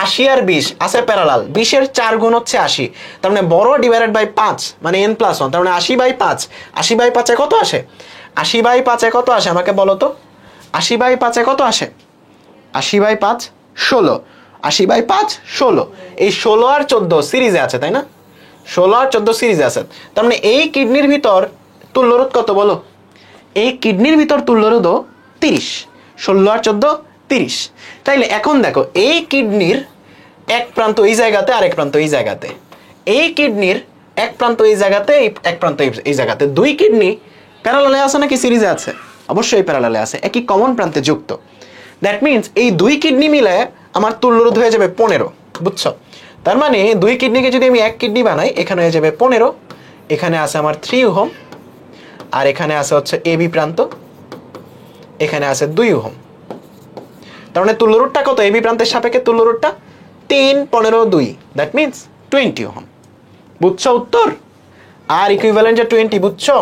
80 আর 20 আছে প্যারালাল, 20-এর 4 গুণ হচ্ছে 80, তার মানে বড় ডিভাইডেড বাই 5 মানে n+1, তার মানে 80/5। 80/5 কত আসে? 80/5 কত আসে আমাকে বলো তো? 80/5 কত আসে? 80/5 16। 80/5 16। এই 16 আর 14 সিরিজে আছে, তাই না? 16 আর 14 সিরিজে আছে, তার মানে এই কিডনির ভিতর তুল্যরোধ কত বলো? এই কিডনির ভিতর তুল্যরোধও 30, 16 আর 14 30। তাইলে এখন দেখো এই কিডনির এক প্রান্ত এই জায়গাতে আর এক প্রান্ত এই জায়গাতে, এই কিডনির এক প্রান্ত এই জায়গাতে, এক প্রান্ত এই জায়গাতে, দুই কিডনি প্যারালালে আছে নাকি সিরিজে আছে? অবশ্যই প্যারালালে আছে, একই কমন প্রান্তে যুক্ত। দ্যাট মিনস এই দুই কিডনি মিলে আমার তুল্যরোধ হয়ে যাবে 15, বুঝছো? তার মানে দুই কিডনিকে যদি আমি এক কিডনি বানাই, এখানে হয়ে যাবে 15, এখানে আছে আমার 3 ওহম, আর এখানে আছে হচ্ছে এবি প্রান্ত, এখানে আছে 2 ওহম। তার মানে তুল্যরোধটা কত? এবি প্রান্তের সাপেক্ষে তুল্যরোধটা 3, 15, 2, দ্যাট মিনস 20 ওহম। বুঝছো উত্তর? আর ইকুইভ্যালেন্ট যে 20, বুঝছো?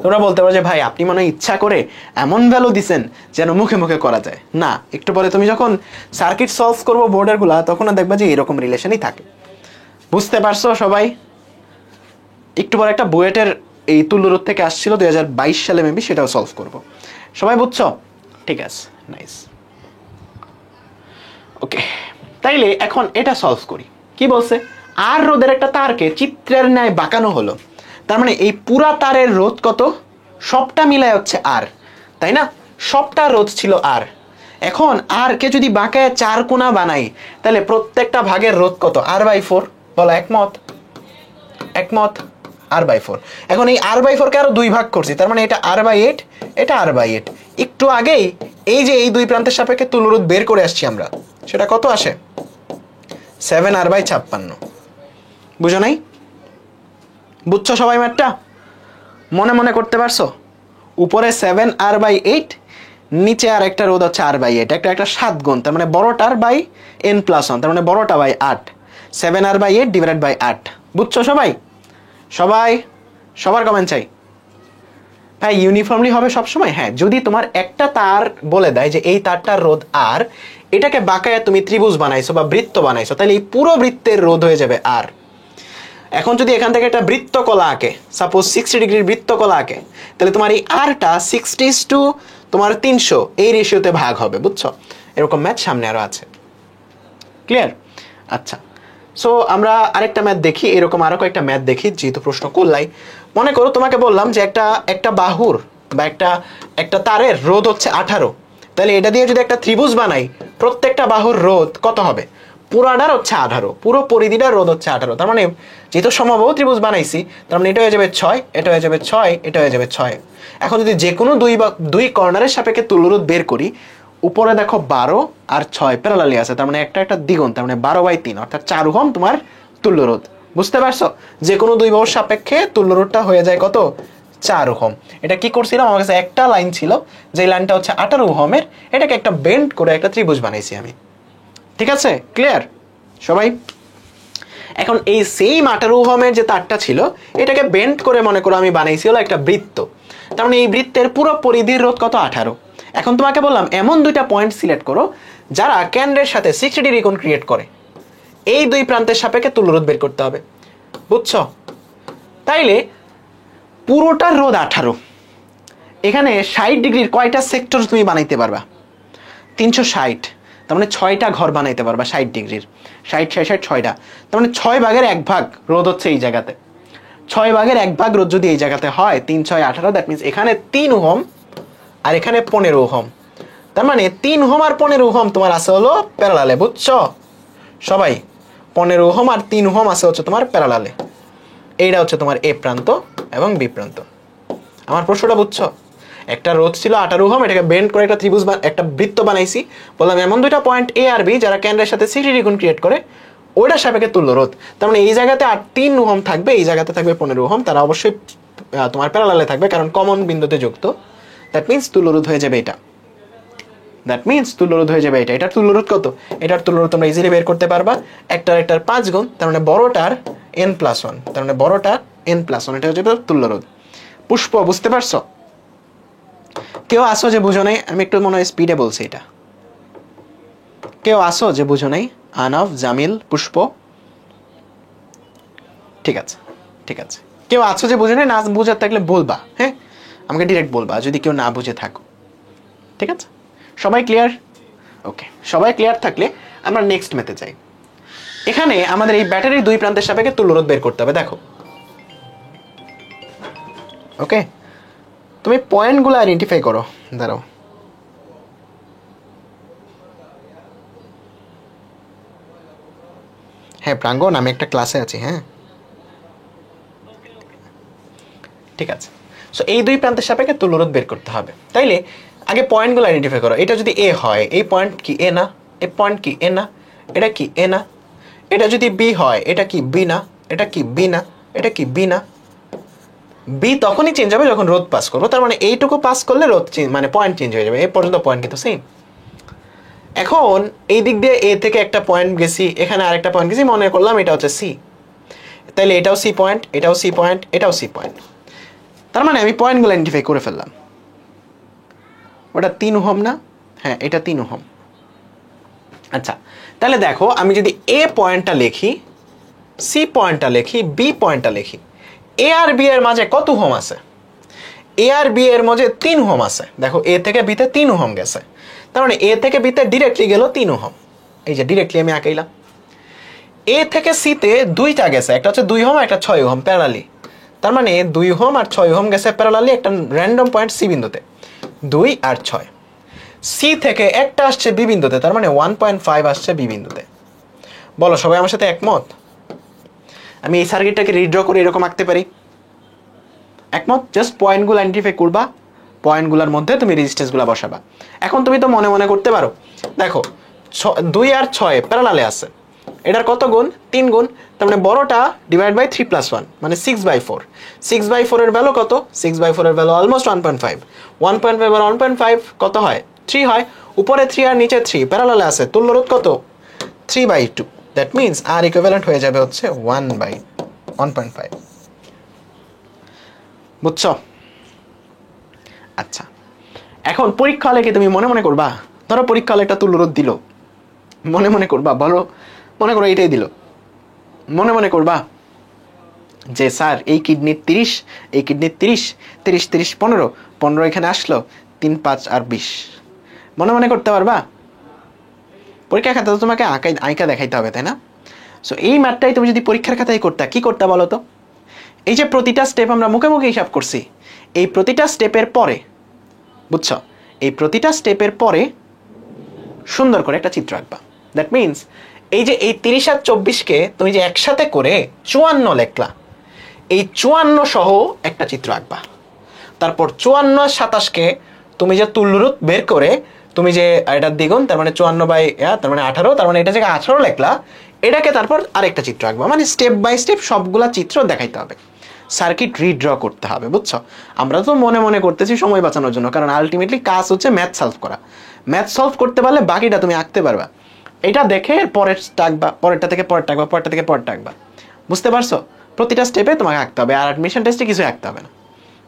তোমরা বলতে পারো যে ভাই আপনি মনে হয় ইচ্ছা করে এমন ভ্যালু দিছেন যেন মুখে মুখে করা যায় না। একটু পরে তুমি যখন সার্কিট সলভ করবো বোর্ডের গুলা, তখন দেখবা যে এরকম রিলেশনই থাকে। বুঝতে পারছো সবাই? একটু পরে একটা বুয়েটের এই তুল্যরোধ থেকে আসছিল 2022 সালে মেবি, সেটাও সলভ করব। সবাই বুঝছো? ঠিক আছে, নাইস। ওকে, তাইলে এখন এটা সলভ করি। কি বলছে? আর রোধের একটা তারকে চিত্রের ন্যায় বাঁকানো হলো। তার মানে এই পুরা তারের রোধ কত? সবটা মিলায় হচ্ছে আর, তাই না? সবটা রোধ ছিল আর। এখন আর কে যদি বাঁকায় 4 কোণা বানাই, তাহলে প্রত্যেকটা ভাগের রোধ কত? r/4। বলো একমত? একমত? r/4। এখন এই r/4 কে আরো 2 ভাগ করছি, তার মানে এটা r/8, এটা r/8। একটু আগেই এই যে এই দুই প্রান্তের সাপেক্ষে তুল্যরোধ বের করে আসছি আমরা, সেটা কত আসে? 7r/56। বুঝো নাই? বুঝছো সবাই ম্যাথটা? মনে মনে করতে পারছো? উপরে 7r/8, নিচে আর একটা রোধ হচ্ছে r/8, একটা 7 গুণ, তার মানে বড়টার বাই n+1, তার মানে বড়টা বাই 8, 7r/8 ডিভাইডেড বাই 8। বুঝছো সবাই? সবাই সবার কমেন্ট চাই। ভাই ইউনিফর্মলি হবে সবসময়? হ্যাঁ, যদি তোমার একটা তার বলে দেয় যে এই তারটার রোধ আর, এটাকে বাঁকায় তুমি ত্রিভুজ বানাইছো বা বৃত্ত বানাইছো, তাহলে এই পুরো বৃত্তের রোধ হয়ে যাবে আর। এখন যদি এখান থেকে একটা বৃত্তকলা আঁকে, সাপোজ 60 ডিগ্রির বৃত্তকলা আঁকে, তাহলে তোমার এই আরটা 60 টু তোমার 300 এই রেশিওতে ভাগ হবে। বুঝছো? এরকম ম্যাথ সামনে আরো আছে। ক্লিয়ার? আচ্ছা, সো আমরা আরেকটা ম্যাথ দেখি, এরকম আরো কয়েকটা ম্যাথ দেখি, যেহেতু প্রশ্ন করলাই। মনে করো তোমাকে বললাম যে একটা বাহুর বা একটা তারের রোধ হচ্ছে 18, তাহলে এটা দিয়ে যদি একটা ত্রিভুজ বানাই, প্রত্যেকটা বাহুর রোধ কত হবে? পুরাটার হচ্ছে 18, পুরো পরিধিটার রোধ হচ্ছে 18। তার মানে যেহেতু সমবাহু ত্রিভুজ বানাইছি, তার মানে এটা হয়ে যাবে 6, এটা হয়ে যাবে 6, এটা হয়ে যাবে 6। এখন যদি যে কোনো দুই কর্নারের সাপেক্ষে তুল্যরোধ বের করি, উপরে দেখো 12 আর 6 প্যারালালি আছে, তার মানে একটা দ্বিগুণ, তার মানে 12/3, অর্থাৎ 4 ওহম তোমার তুল্যরোধ। বুঝতে পারছো? যে কোনো দুই বাহুর সাপেক্ষে তুল্যরোধটা হয়ে যায় কত? 4 ওহম। এটা কি করছিলাম, আমার কাছে একটা লাইন ছিল, যে লাইনটা হচ্ছে 18 ওহমের, এটাকে একটা বেন্ড করে একটা ত্রিভুজ বানাইছি আমি। ঠিক আছে? ক্লিয়ার সবাই? এখন এই সেম 18 ওহমের যে তারটা ছিল, এটাকে বেন্ড করে মনে করো আমি বানাইছি হলো একটা বৃত্ত। তার মানে এই বৃত্তের পুরো পরিধির রোধ কত? 18। এখন তোমাকে বললাম এমন দুইটা পয়েন্ট সিলেক্ট করো যারা কেন্দ্রের সাথে 60 ডিগ্রি কোণ ক্রিয়েট করে। এই দুই প্রান্তের সাপেক্ষে তুল্যরোধ বের করতে হবে। বুঝছো? তাইলে পুরোটার রোধ 18, এখানে 60 ডিগ্রির কয়টা সেক্টর তুমি বানাইতে পারবা? 360। তার মানে 6টা ঘর বানাইতে পারবা 60 ডিগ্রির। 60 60 6টা, তার মানে 6 ভাগের 1 ভাগ রোধ হচ্ছে এই জায়গাতে। 6 ভাগের 1 ভাগ রোধ যদি এই জায়গাতে হয়, 3 6 18, দ্যাট মিনস এখানে 3 ওহম আর এখানে 15 ওহম। তার মানে 3 ওহম আর 15 ওহম তোমার আছে হলো প্যারালালে। বুঝছো সবাই? 15 ওহম আর 3 ওহম আছে হচ্ছে তোমার প্যারালালে। এইটা হচ্ছে তোমার এ প্রান্ত এবং বি প্রান্ত। আমার প্রশ্নটা বুঝছো? একটা রোধ ছিল 18 ওহম, এটাকে বেন্ড করে একটা ত্রিভুজ একটা বৃত্ত বানাইছি। বললাম এমন দুইটা পয়েন্ট এ আর বি যারা কেন্দ্রের সাথে 60 ডিগ্রি কোণ ক্রিয়েট করে, ওইটার সাপেক্ষে তুল্য রোধ। তার মানে এই জায়গাতে 3 ওহম থাকবে, এই জায়গাতে থাকবে 15 ওহম, তারা অবশ্যই তোমার প্যারালালে থাকবে কারণ কমন বিন্দুতে যুক্ত। দ্যাট মিনস তুল্যরোধ হয়ে যাবে এটা। দ্যাট মিনস তুল্যরোধ হয়ে যাবে এটা। এটার তুল্যরোধ কত? এটার তুল্যরোধ তোমরা ইজিলি বের করতে পারবা। একটার 5 গুণ, তার মানে বড়টার n+1, তার মানে বড়টার n+1, এটা হচ্ছে তুল্যরোধ। পুষ্প বুঝতে পারছো? কেউ আসো যে বুঝো নাই? আমি একটু মনে হয় স্পিডে বলছি এটা। কেউ আসো যে বুঝো নাই? আনব, জামিল, পুষ্প? ঠিক আছে, ঠিক আছে। কেউ আছো যে বুঝো নাই? না বুঝে থাকলে বলবা, হ্যাঁ আমাকে ডিরেক্ট বলবা যদি কেউ না বুঝে থাকো। ঠিক আছে? সবাই ক্লিয়ার? ওকে, সবাই ক্লিয়ার থাকলে আমরা নেক্সট ম্যাথে যাই। এখানে আমাদের এই ব্যাটারির দুই প্রান্তের সাপেক্ষে তুল্যরোধ বের করতে হবে। দেখো ওকে, তুমি পয়েন্টগুলো আইডেন্টিফাই করো। দাঁড়াও, হ্যাঁ প্রাঙ্গণ, আমি একটা ক্লাসে আছি। হ্যাঁ ঠিক আছে। সো এই দুই প্রান্তের সাপেক্ষে তুল্যরোধ বের করতে হবে। তাইলে আগে পয়েন্টগুলো আইডেন্টিফাই করো। এটা যদি এ হয়, এই পয়েন্ট কি এ না? এই পয়েন্ট কি এ না? এটা কি এ না? এটা যদি বি হয়, এটা কি বি না? এটা কি বি না? এটা কি বি না? বি তখনই চেঞ্জ হবে যখন রোধ পাস করবো। তার মানে এইটুকু পাস করলে রোধ মানে পয়েন্ট চেঞ্জ হয়ে যাবে। এই পর্যন্ত পয়েন্ট কিন্তু সেম। এখন এই দিক দিয়ে এ থেকে একটা পয়েন্ট গেছি, এখানে আরেকটা পয়েন্ট গেছি, মনে করলাম এটা হচ্ছে সি। তাইলে এটাও সি পয়েন্ট, এটাও সি পয়েন্ট, এটাও সি পয়েন্ট। তার মানে আমি পয়েন্টগুলো আইডেন্টিফাই করে ফেললাম। ওটা 3 ওহম না? হ্যাঁ এটা 3 ওহম। আচ্ছা, তাহলে দেখো আমি যদি এ পয়েন্টটা লিখি, সি পয়েন্টটা লিখি, বি পয়েন্টটা লিখি, এ আর বি এর মাঝে কত ওহম আছে? এ আর বি এর মাঝে 3 ওহম আছে। দেখো এ থেকে বিতে 3 ওহম গেছে, তার মানে এ থেকে বিতে ডিরেক্টলি গেল 3 ওহম। এই যে ডিরেক্টলি আমি আঁকাইলাম। এ থেকে সিতে দুইটা গেছে, একটা হচ্ছে 2 ওহম, একটা 6 ওহম প্যারালালি। তার মানে 2 ওহম আর 6 ওহম গেছে প্যারালালি একটা র্যান্ডম পয়েন্ট সি বিন্দুতে, 2 আর 6। সি থেকে একটা আসছে বি বিন্দুতে, তার মানে 1.5 আসছে বি বিন্দুতে। বলো সবাই আমার সাথে একমত? আমি এই সার্কিটটাকে রিড্র করে এরকম আঁকতে পারি। একমত? জাস্ট পয়েন্টগুলো আইডেন্টিফাই করবা, পয়েন্টগুলোর মধ্যে তুমি রেজিস্ট্যান্সগুলো বসাবা। এখন তুমি তো মনে মনে করতে পারো, দেখো 2 আর 6 প্যারালালে আছে, এটার কত গুণ? 3 গুণ। তার মানে বড়টা ডিভাইড বাই 3 + 1 মানে 6/4। 6/4 এর ভ্যালু কত? 6/4 এর ভ্যালু অলমোস্ট 1.5। 1.5 আর 1.5 কত হয়? 3 হয়। উপরে 3 আর নিচে 3 প্যারালালে আছে, তুল্যরোধ কত? 3/2। দ্যাট মিনস আর ইকুইভ্যালেন্ট হয়ে যাবে হচ্ছে 1/1.5। বুঝছো? আচ্ছা, এখন পরীক্ষা হলে কি তুমি মনে মনে করবা? ধরো পরীক্ষা হলে একটা তুল্যরোধ দিল, মনে মনে করবা? বলো, মনে করো এইটাই দিল, মনে মনে করবা যে স্যার এই কিডনির 30, এই কিডনির 30, 30 30 15, 15 এখানে আসলো, 3 5 আর 20। মনে মনে করতে পারবা? পরীক্ষা খাতা তো তোমাকে আঁকা দেখাইতে হবে, তাই না? সো এই ম্যাথটাই তুমি যদি পরীক্ষার খাতায় করতে, কি করতে বলো তো? এই যে প্রতিটা স্টেপ আমরা মুখে মুখে হিসাব করছি, এই প্রতিটা স্টেপের পরে, বুঝছো, এই প্রতিটা স্টেপের পরে সুন্দর করে একটা চিত্র আঁকবা। দ্যাট মিনস এই যে এই 30 আর 24কে তুমি যে একসাথে করে 54 লেখলা, এই 54 সহ একটা চিত্র আঁকবা। তারপর 54 আর 27কে তুমি যে তুল্যরোধ বের করে তুমি যে এটার দ্বিগুণ, তার মানে 54/, তার মানে 18, তার মানে এটা যে 18 লেখলা, এটাকে তারপর আরেকটা চিত্র আঁকবা। মানে স্টেপ বাই স্টেপ সবগুলা চিত্র দেখাইতে হবে, সার্কিট রিড্র করতে হবে। বুঝছো? আমরা তো মনে মনে করতেছি সময় বাঁচানোর জন্য, কারণ আলটিমেটলি কাজ হচ্ছে ম্যাথ সলভ করা। ম্যাথ সলভ করতে পারলে বাকিটা তুমি আঁকতে পারবা। এটা দেখে পরের টাকবা, পরেরটা থেকে পরের টাকবা, পরেরটা থেকে পরের টাকবা। বুঝতে পারছো? প্রতিটা স্টেপে তোমাকে আঁকতে হবে। আর অ্যাডমিশন টেস্টে কিছু আঁকতে হবে না,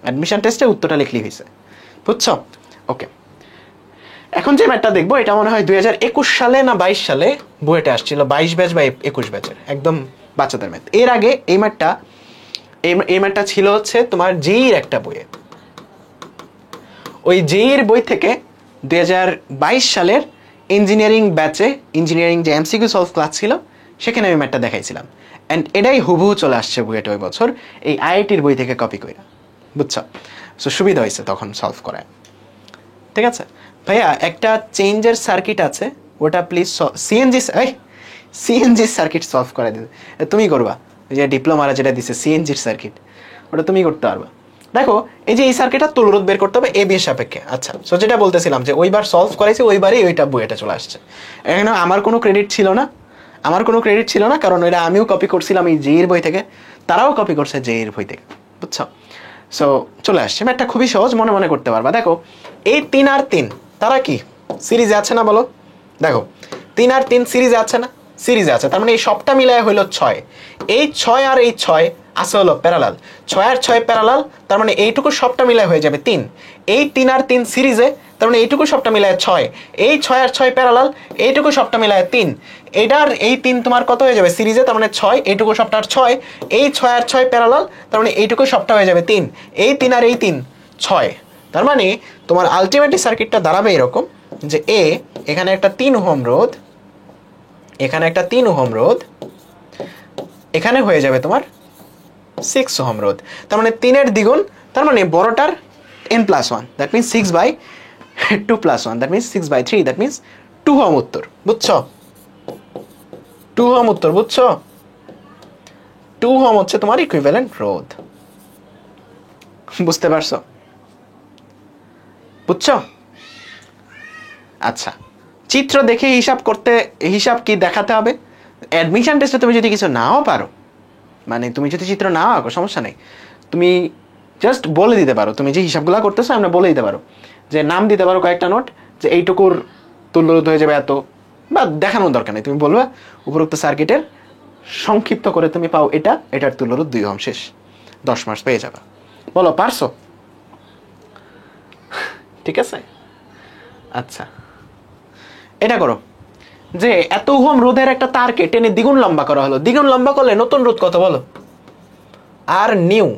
অ্যাডমিশন টেস্টে উত্তরটা লিখলেই হয়েছে। বুঝছো? ওকে, এখন যে ম্যাথটা দেখবো এটা মনে হয় 2021 সালে না 22 সালে বুয়েটে আসছিল, 22 ব্যাচ বা 21 ব্যাচের, একদম বাচ্চাদের ম্যাথ। এর আগে এই ম্যাথটা ছিল হচ্ছে তোমার জেইর একটা বইয়ে। ওই জেইর বই থেকে 2022 সালের ইঞ্জিনিয়ারিং ব্যাচে, ইঞ্জিনিয়ারিং যে এমসিকিউ সলভ ক্লাস ছিল সেখানে আমি ম্যাথটা দেখাইছিলাম। অ্যান্ড এটাই হুবহু চলে আসছে বুয়েটে ওই বছর, এই আইআইটির বই থেকে কপি করে। বুঝছো? সো সুবিধা হয়েছে তখন সলভ করায়। ঠিক আছে ভাইয়া, একটা চেঞ্জের সার্কিট আছে, ওটা প্লিজ সিএনজি সার্কিট সলভ করে দিতে তুমি করবা। যে ডিপ্লোমারা যেটা দিছে সিএনজির সার্কিট, ওটা তুমি করতে পারবা। দেখো এই যে এই সার্কিটটা তুল্যরোধ বের করতে হবে এ বি এর সাপেক্ষে। আচ্ছা, সো যেটা বলতেছিলাম যে ওইবার সলভ করাইছি, ওইবারই ওইটা বইটা চলে আসছে। এখানে আমার কোনো ক্রেডিট ছিল না, কারণ ওইটা আমিও কপি করছিলাম এই জেইর বই থেকে, তারাও কপি করছে জেইর বই থেকে। বুঝছো? সো চলে আসছে, ম্যাথটা খুবই সহজ, মনে মনে করতে পারবা। দেখো এই 3 আর 3 তারা কি সিরিজে আছে না? বলো। দেখো 3 আর 3 সিরিজে আছে না? সিরিজে আছে, তার মানে এই সবটা মিলায় হইলো 6। এই 6 আর এই 6 আছে হলো প্যারালাল, 6 আর 6 প্যারালাল, তার মানে এইটুকু সবটা মিলায় হয়ে যাবে 3। এই 3 আর 3 সিরিজে, তার মানে এইটুকু সবটা মিলায় 6। এই 6 আর 6 প্যারালাল, এইটুকু সবটা মিলায় 3। এটার এই 3 তোমার কত হয়ে যাবে? সিরিজে, তার মানে 6, এইটুকু সবটা আর 6। এই 6 আর 6 প্যারালাল, তার মানে এইটুকু সবটা হয়ে যাবে 3। এই 3 আর এই 3 6। তার মানে তোমার আলটিমেটলি সার্কিটটা দাঁড়াবে এরকম যে এ এখানে একটা 3 ওহম রোধ, এখানে একটা 3 ওহম রোধ, এখানে হয়ে যাবে তোমার 6 ওহম রোধ। তার মানে 3 এর দ্বিগুণ, তার মানে বড়টার n+1, that means 6/2+1, that means 6/3, that means 2 হম উত্তর। বুঝছো? 2 হম উত্তর, বুঝছো? 2 হম হচ্ছে তোমার ইকুইভ্যালেন্ট রোধ। বুঝতে পারছো? বুঝছো? আচ্ছা, চিত্র দেখে হিসাব কি দেখাতে হবে? অ্যাডমিশন টেস্টে তুমি যদি কিছু নাও পারো, মানে তুমি যদি চিত্র নাও আঁকো, সমস্যা নেই, তুমি জাস্ট বলে দিতে পারো তুমি যে হিসাবগুলো করতেছো, আমরা বলে দিতে পারো যে নাম দিতে পারো কয়েকটা নোট, যে এইটুকুর তুল্যরোধ হয়ে যাবে এত, বা দেখানোর দরকার নেই, তুমি বলবে উপরোক্ত সার্কিটের সংক্ষিপ্ত করে তুমি পাও এটার তুল্যরোধ 2 ওহম, শেষ, 10 মার্কস পেয়ে যাবে। বলো, পারছো? ঠিক আছে। আচ্ছা, এটা করো যে এত ওহম রোধের একটা তারকে টেনে দ্বিগুণ লম্বা করা হলো, দ্বিগুণ লম্বা করলে নতুন রোধ কত বলো? আর নিউ,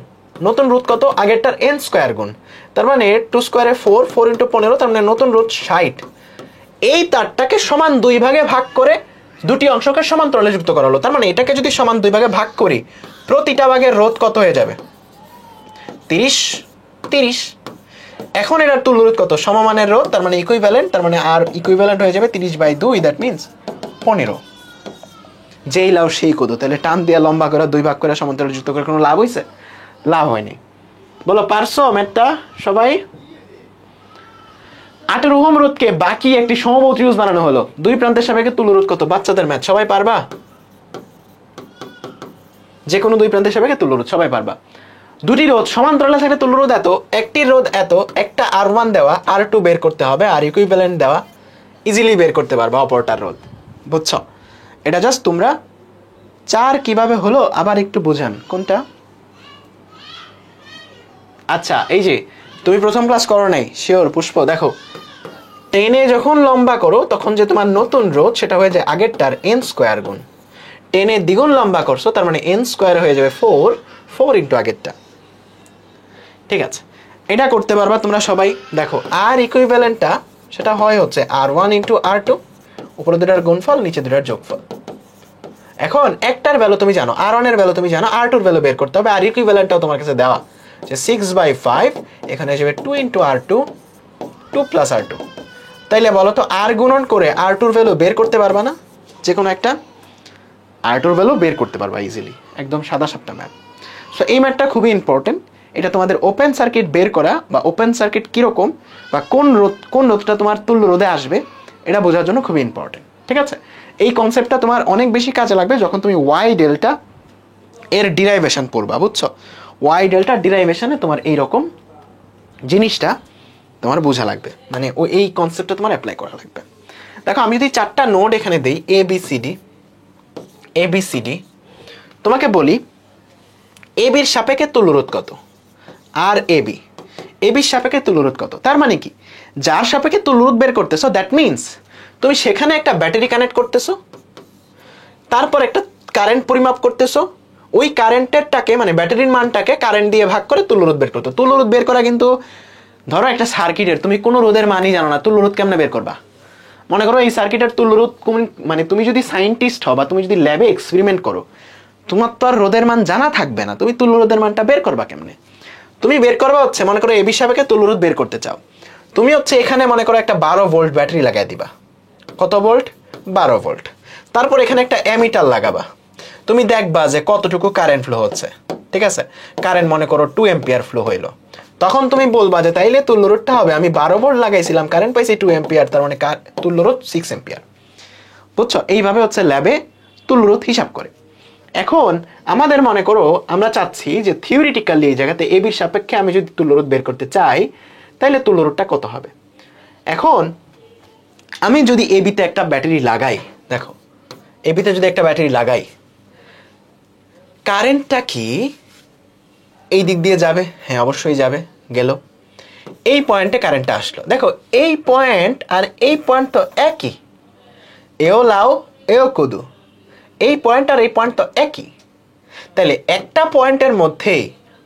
নতুন রোধ কত? আগেরটার n² গুণ, তার মানে 2 স্কয়ারে 4, 4 × 15, তার মানে নতুন রোধ 60। এই তারটাকে সমান 2 ভাগে ভাগ করে দুটি অংশকে সমান্তরালে যুক্ত করা হলো, তার মানে এটাকে যদি সমান 2 ভাগে ভাগ করি, প্রতিটা ভাগের রোধ কত হয়ে যাবে? 30। এখন এটার তুল্যরোধ কত? সমমানের রোধ, তার মানে ইকুইভ্যালেন্ট, তার মানে আর ইকুইভ্যালেন্ট হয়ে যাবে 30/2, দ্যাট মিনস 15। যেই লাও সেই কত, তাহলে টান দিয়ে লম্বা করে 2 ভাগ করে সমান্তরালে যুক্ত করে কোনো লাভ হয়েছে? লাভ হয়নি। বলো, পারছো ম্যাথটা সবাই? 18 ওহম রোধকে বাকি একটি সমবাহু ত্রিভুজ বানানো হলো, দুই প্রান্তের সাপেক্ষে তুল্যরোধ কত? বাচ্চাদের ম্যাথ, সবাই পারবা? যে কোনো দুই প্রান্তের সাপেক্ষে তুল্যরোধ সবাই পারবা। দুটি রোধ সমান্তরালে থাকলে তুল্যরোধ এত, একটি রোধ এত, একটা R1 দেওয়া, R2 বের করতে হবে, আর ইকুইভ্যালেন্ট দেওয়া, ইজিলি বের করতে পারবা অপরটার রোধ। বুঝছো? এটা জাস্ট তোমরা 4 কিভাবে হলো আবার একটু বোঝান। কোনটা? আচ্ছা, এই যে তুমি প্রথম ক্লাস করো নাই, শিওর পুষ্প, দেখো 10 যখন লম্বা করো তখন যে তোমার নতুন রোধ সেটা হয়ে যায় আগেরটার n² গুণ, 10 দ্বিগুণ লম্বা করছো, তার মানে n² হয়ে যাবে 4 × আগেরটা। ঠিক আছে, এটা করতে পারবা তোমরা সবাই। দেখো আর ইকুইভ্যালেন্টটা সেটা হয় হচ্ছে R1 × R2, উপরে দুটার গুণফল, নিচে দুটার যোগফল। এখন একটার ভ্যালু তুমি জানো, R1 এর ভ্যালু তুমি জানো, R2 এর ভ্যালু বের করতে হবে, আর ইকুইভ্যালেন্টটাও তোমার কাছে দেওয়া, যে 6/5, এখানে যাবে 2 × R2, 2 + R2। তাইলে বলো তো, আর গুণন করে R2 এর ভ্যালু বের করতে পারবা না? যে কোনো একটা R2 এর ভ্যালু বের করতে পারবা ইজিলি, একদম সাদা সাপটা ম্যাথ। সো এই ম্যাথটা খুবই ইম্পর্টেন্ট, এটা তোমাদের ওপেন সার্কিট বের করা, বা ওপেন সার্কিট কিরকম, বা কোন রোধটা তোমার তুল্য রোধে আসবে, এটা বোঝার জন্য খুবই ইম্পর্টেন্ট। ঠিক আছে, এই কনসেপ্টটা তোমার অনেক বেশি কাজে লাগবে যখন তুমি ওয়াই ডেল্টা এর ডিরাইভেশন পড়বা। বুঝছো? ওয়াই ডেল্টা ডিরাইভেশনে তোমার এইরকম জিনিসটা তোমার বোঝা লাগবে, মানে এই কনসেপ্টটা তোমার অ্যাপ্লাই করা লাগবে। দেখো, আমি যদি 4টা নোড এখানে দিই, ABCD, তোমাকে বলি এবির সাপেক্ষে তুল্যরোধ কত, আর এবির সাপেক্ষে তুল্যরোধ কত, তার মানে কি, যার সাপেক্ষে তুল্যরোধ বের করতেছো, দ্যাট মিনস তুমি সেখানে একটা ব্যাটারি কানেক্ট করতেছো, তারপর একটা কারেন্ট পরিমাপ করতেছো, ওই কারেন্টেরটাকে মানে ব্যাটারির মানটাকে কারেন্ট দিয়ে ভাগ করে তুল্যরোধ বের করতে। তুল্যরোধ বের করা কিন্তু, ধরো একটা সার্কিটের তুমি কোনো রোধের মানই জানো না, তুল্যরোধ কেমনে বের করবা? মনে করো এই সার্কিটের তুল্যরোধ, মানে তুমি যদি সায়েন্টিস্ট হও বা তুমি যদি ল্যাবে এক্সপেরিমেন্ট করো, তোমার তো আর রোধের মান জানা থাকবে না, তুমি তুল্যরোধের মানটা বের করবা কেমনে? তুমি বের করবা হচ্ছে, মনে করো এবি সাপেক্ষে তুল্যরোধ বের করতে চাও, তুমি হচ্ছে এখানে মনে করো একটা 12 ভোল্ট ব্যাটারি লাগাই দিবা। কত ভোল্ট? 12 ভোল্ট। তারপর এখানে একটা অ্যামিটার লাগাবা, তুমি দেখবা যে কতটুকু কারেন্ট ফ্লো হচ্ছে। ঠিক আছে, কারেন্ট মনে করো 2 অ্যাম্পিয়ার ফ্লো হইলো, তখন তুমি বলবা যে তাইলে তুল্যরোধটা হবে, আমি 12 ভোল্ট লাগাইছিলাম, কারেন্ট পাইছি 2 অ্যাম্পিয়ার, তার মানে তুল্যরোধ 6 অ্যাম্পিয়ার। বুঝছো? এইভাবে হচ্ছে ল্যাবে তুল্যরোধ হিসাব করে। এখন আমাদের মনে করো আমরা চাচ্ছি যে থিওরিটিক্যালি এই জায়গাতে এবির সাপেক্ষে আমি যদি তুল্যরোধ বের করতে চাই, তাহলে তুল্যরোধটা কত হবে? এখন আমি যদি এবিতে একটা ব্যাটারি লাগাই, দেখো এবিতে যদি একটা ব্যাটারি লাগাই, কারেন্টটা কি এই দিক দিয়ে যাবে? হ্যাঁ, অবশ্যই যাবে, গেল। এই পয়েন্টে কারেন্টটা আসলো, দেখো এই পয়েন্ট আর এই পয়েন্ট তো একই, এও লাও এও কুদু, এই পয়েন্ট আর এই পয়েন্ট তো একই, তাহলে একটা পয়েন্টের মধ্যে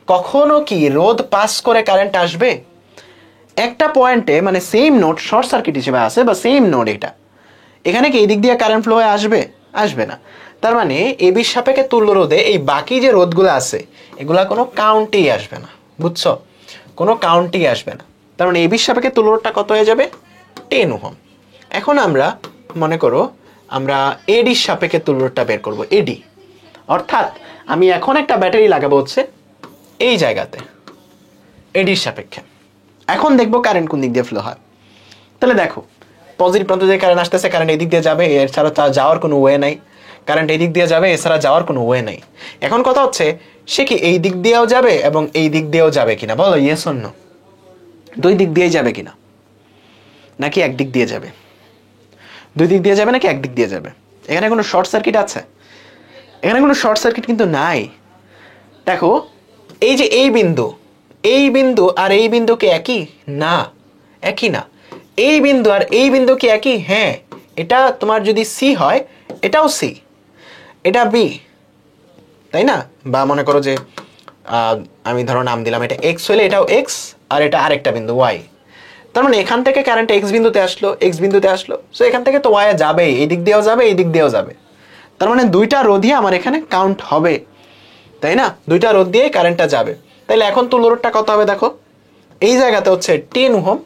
কখনো কি রোধ পাস করে কারেন্ট আসবে? একটা পয়েন্টে মানে সেম নোড শর্ট সার্কিট হিসেবে আছে, বা সেম নোড এটা, এখানে কি এই দিক দিয়ে কারেন্ট ফ্লো হয়ে আসবে? আসবে না। তার মানে এবির সাপেক্ষে তুল্য রোধে এই বাকি যে রোধগুলো আছে এগুলা কোনো কাউন্টেই আসবে না। বুঝছো? কোনো কাউন্টই আসবে না। তার মানে এবির সাপেক্ষে তুল্য রোধটা কত হয়ে যাবে? 10 ওহম। এখন আমরা মনে করো আমরা এডির সাপেক্ষে তুল্য রোধটা বের করব, এডি। অর্থাৎ আমি এখন একটা ব্যাটারি লাগাবো হচ্ছে এই জায়গাতে এডির সাপেক্ষে। এখন দেখবো কারেন্ট কোন দিক দিয়ে ফ্লো হয়। তাহলে দেখো পজিটিভ প্রান্ত দিয়ে কারেন্ট আসতেছে, কারেন্ট এদিক দিয়ে যাবে, এছাড়া তা যাওয়ার কোনো ওয়ে নাই। কারেন্ট এই দিক দিয়ে যাবে, এছাড়া যাওয়ার কোনো ওয়ে নাই। এখন কথা হচ্ছে সে কি এই দিক দিয়েও যাবে এবং এই দিক দিয়েও যাবে কিনা, বলো ইয়েস অর নো? দুই দিক দিয়েই যাবে কিনা, নাকি এক দিক দিয়ে যাবে? দুই দিক দিয়ে যাবে নাকি এক দিক দিয়ে যাবে? এখানে কোনো শর্ট সার্কিট আছে? এখানে কোনো শর্ট সার্কিট কিন্তু নাই। দেখো এই যে এই বিন্দু আর এই বিন্দু কি একই? না, একই না। এই বিন্দু আর এই বিন্দু কি একই? হ্যাঁ, এটা তোমার যদি সি হয় এটাও সি, এটা বি, তাই না? বা মনে করো যে আমি ধরো নাম দিলাম এটা এক্স হলে এটাও এক্স, আর এটা আরেকটা বিন্দু ওয়াই। তার মানে এখান থেকে কারেন্ট এক্স বিন্দুতে আসলো, সো এখান থেকে তো ওয়াই যাবে, এই দিক দিয়েও যাবে, এই দিক দিয়েও যাবে। তার মানে দুইটা রোধই আমার এখানে কাউন্ট হবে, তাই না? দুইটা রোধ দিয়ে কারেন্টটা যাবে। তাহলে এখন তুল্য রোধটা কত হবে দেখো, এই জায়গাতে হচ্ছে 10 ওহম।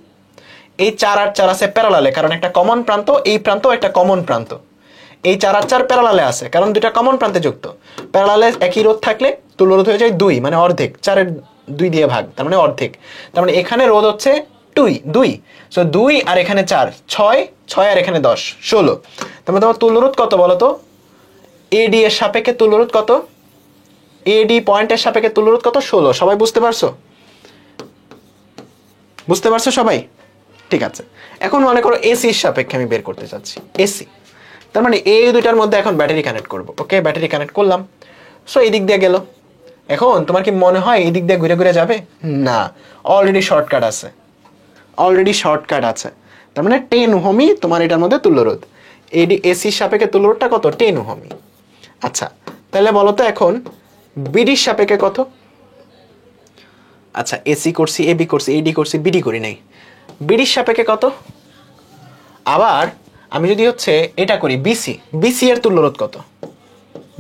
এই 4 আর 4 আছে প্যারালালে, কারণ একটা কমন প্রান্ত, এই প্রান্ত একটা কমন প্রান্ত। এই 4 আর 4 প্যারালালে আছে কারণ দুইটা কমন প্রান্তে যুক্ত। প্যারালালে একই রোধ থাকলে তুল্য রোধ হয়ে যায় 2, মানে অর্ধেক। 4-এর 2 দিয়ে ভাগ, তার মানে অর্ধেক। তার মানে এখানে রোধ হচ্ছে 2, সো 2 আর এখানে 4, 6 আর এখানে 10, 16। তার মানে তোমার তুল্য রোধ কত বলো তো? এডি এর সাপেক্ষে তুল্য রোধ কত? এডি পয়েন্টের সাপেক্ষে তুল্য রোধ কত? 16। সবাই বুঝতে পারছো? বুঝতে পারছো সবাই? ঠিক আছে। এখন মনে করো এসির সাপেক্ষে আমি বের করতে চাচ্ছি, এসি। তার মানে এই দুইটার মধ্যে এখন ব্যাটারি কানেক্ট করব। ওকে, ব্যাটারি কানেক্ট করলাম, সো এই দিক দিয়ে গেল। এখন তোমার কি মনে হয় এই দিক দিয়ে ঘুরে ঘুরে যাবে? না, অলরেডি শর্টকাট আছে। তার মানে 10 ওহমই তোমার এটার মধ্যে তুল্য রোধ। এডি এসির সাপেক্ষে তুল্য রোধটা কত? 10 ওহমই। আচ্ছা, তাহলে বলো তো এখন বিডির সাপেক্ষে কত? আচ্ছা, এসি করছি, এবি করছি, এডি করছি, বিডি করি নাই। বিডির সাপেক্ষে কত? আবার আমি যদি হচ্ছে এটা করি বিসি এর তুল্য রোধ কত?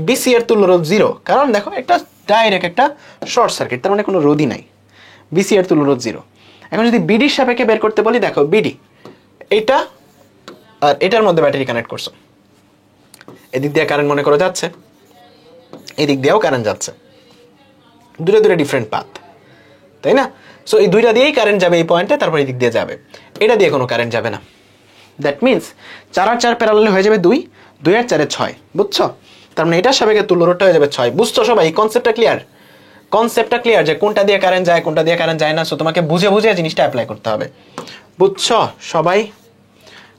বিসি এর তুল্য রোধ 0, কারণ দেখো একটা ডাইরেক্ট একটা শর্ট সার্কিট, তার মানে কোনো রোধই নাই। বিসি এর তুল্য রোধ 0। এখন যদি বিডির সাপেক্ষে বের করতে বলি, দেখো বিডি এটা আর এটার মধ্যে ব্যাটারি কানেক্ট করছো, এদিক দিয়ে কারেন্ট মনে করো যাচ্ছে, এদিক দিয়েও কারেন্ট যাচ্ছে, দূরে ডিফারেন্ট পাথ, তাই না? সো এই দুইটা দিয়েই কারেন্ট যাবে এই পয়েন্টে, তারপর এদিক দিয়ে যাবে, এটা দিয়ে কোনো কারেন্ট যাবে না। দ্যাট মিনস 4 আর 4 প্যারালালে হয়ে যাবে 2, 2 আর 4 6, বুঝছো? তার মানে এটার সাপেক্ষে তুল্য রোধটা হয়ে যাবে 6। বুঝছো সবাই? এই কনসেপ্টটা ক্লিয়ার যে কোনটা দিয়ে কারেন্ট যায়, কোনটা দিয়ে কারেন্ট যায় না। সো তোমাকে বুঝে জিনিসটা অ্যাপ্লাই করতে হবে। বুঝছো সবাই?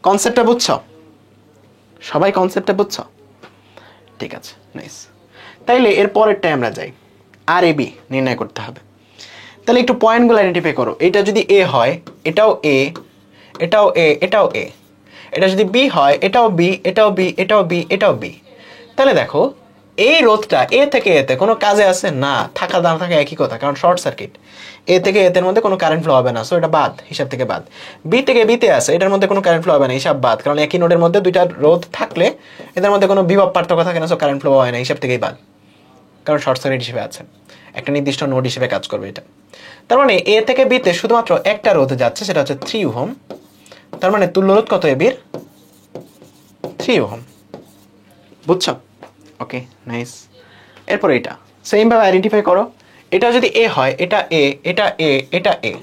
কনসেপ্টটা বুঝছো সবাই? ঠিক আছে, নাইস। তাইলে এর পরেরটাই আমরা যাই, আর এ বি নির্ণয় করতে হবে। তাহলে একটু পয়েন্টগুলো আইডেন্টিফাই করো। এটা যদি এ হয় এটাও এ, এটাও এ, এটাও এ। এটা যদি বি হয় এটাও বি, এটাও বি, এটাও বি, এটাও বি। তাহলে দেখো এই রোধটা এ থেকে এতে কোনো কাজে আছে না, থাকা না থাকা একই কথা, কারণ শর্ট সার্কিট। এ থেকে এতের মধ্যে কোনো কারেন্ট ফ্লো হবে না, সো এটা বাদ, হিসাব থেকে বাদ। বি থেকে বিতে আছে, এটার মধ্যে কোনো কারেন্ট ফ্লো হবে না, হিসাব বাদ, কারণ একই নোডের মধ্যে দুইটা রোধ থাকলে এদের মধ্যে কোনো বিভব পার্থক্য থাকে না, সো কারেন্ট ফ্লো হয় না, হিসাব থেকেই বাদ, কারণ শর্ট সার্কিট হিসেবে আছে, একটা নির্দিষ্ট নোড হিসেবে কাজ করবে এটা। তার মানে এ থেকে বিতে শুধুমাত্র একটা রোধ যাচ্ছে, সেটা হচ্ছে 3 ওহম। তার মানে তুল্য রোধ কত এবির? 3 ওহম। বুঝছো? ওকে, নাইস। এরপর এটা সেম ভাবে আইডেন্টিফাই করো। এটা যদি এ হয় এটা এ, এটা এ, এটা এ,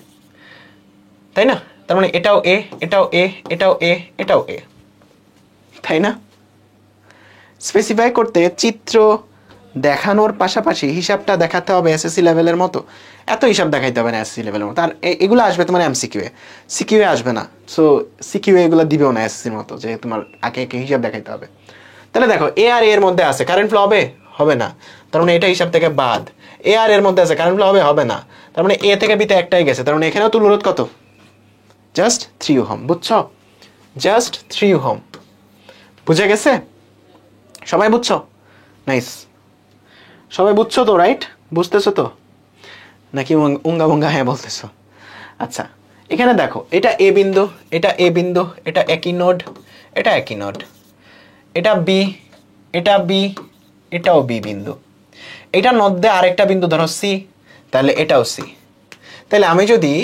তাই না? তার মানে এটাও এ, এটাও এ, এটাও এ, এটাও এ, তাই না? স্পেসিফাই করতে চিত্র দেখানোর পাশাপাশি হিসাবটা দেখাতে হবে এসএসসি লেভেলের মতো। এত হিসাব দেখাইতে হবে না এসএসসি লেভেলের মতো। আর এগুলো আসবে তোমার এমসিকিউ এ, সিকিউ এ আসবে না। সো সিকিউ এগুলো দিবেও না এসএসসির মতো যে তোমার আগে হিসাব দেখাইতে হবে। তাহলে দেখো এ আর এর মধ্যে আছে, কারেন্ট ফ্লো হবে না, তার মানে এটা হিসাব থেকে বাদ। এ আর এর মধ্যে আছে, কারেন্ট ফ্লো হবে না, তার মানে এ থেকে বিতে একটাই গেছে, তার মানে এখানেও তুল্য রোধ কত? Just 3 ohm. বুঝছো? Just 3 ohm. বুঝে গেছে? সবাই বুঝছো? নাইস। সবাই বুঝছো তো? রাইট? বুঝতেছো তো নাকি উঙ্গা বুঙ্গা হ্যাঁ বলতেছো? আচ্ছা, এখানে দেখো এটা এ বিন্দু, এটা এ বিন্দু, এটা একই নোড, এটা একই নোড, এটা বি, এটা বি, এটাও বি বিন্দু। এটার মধ্যে আরেকটা বিন্দু ধরো সি, তাহলে এটাও সি। তাহলে আমি যদি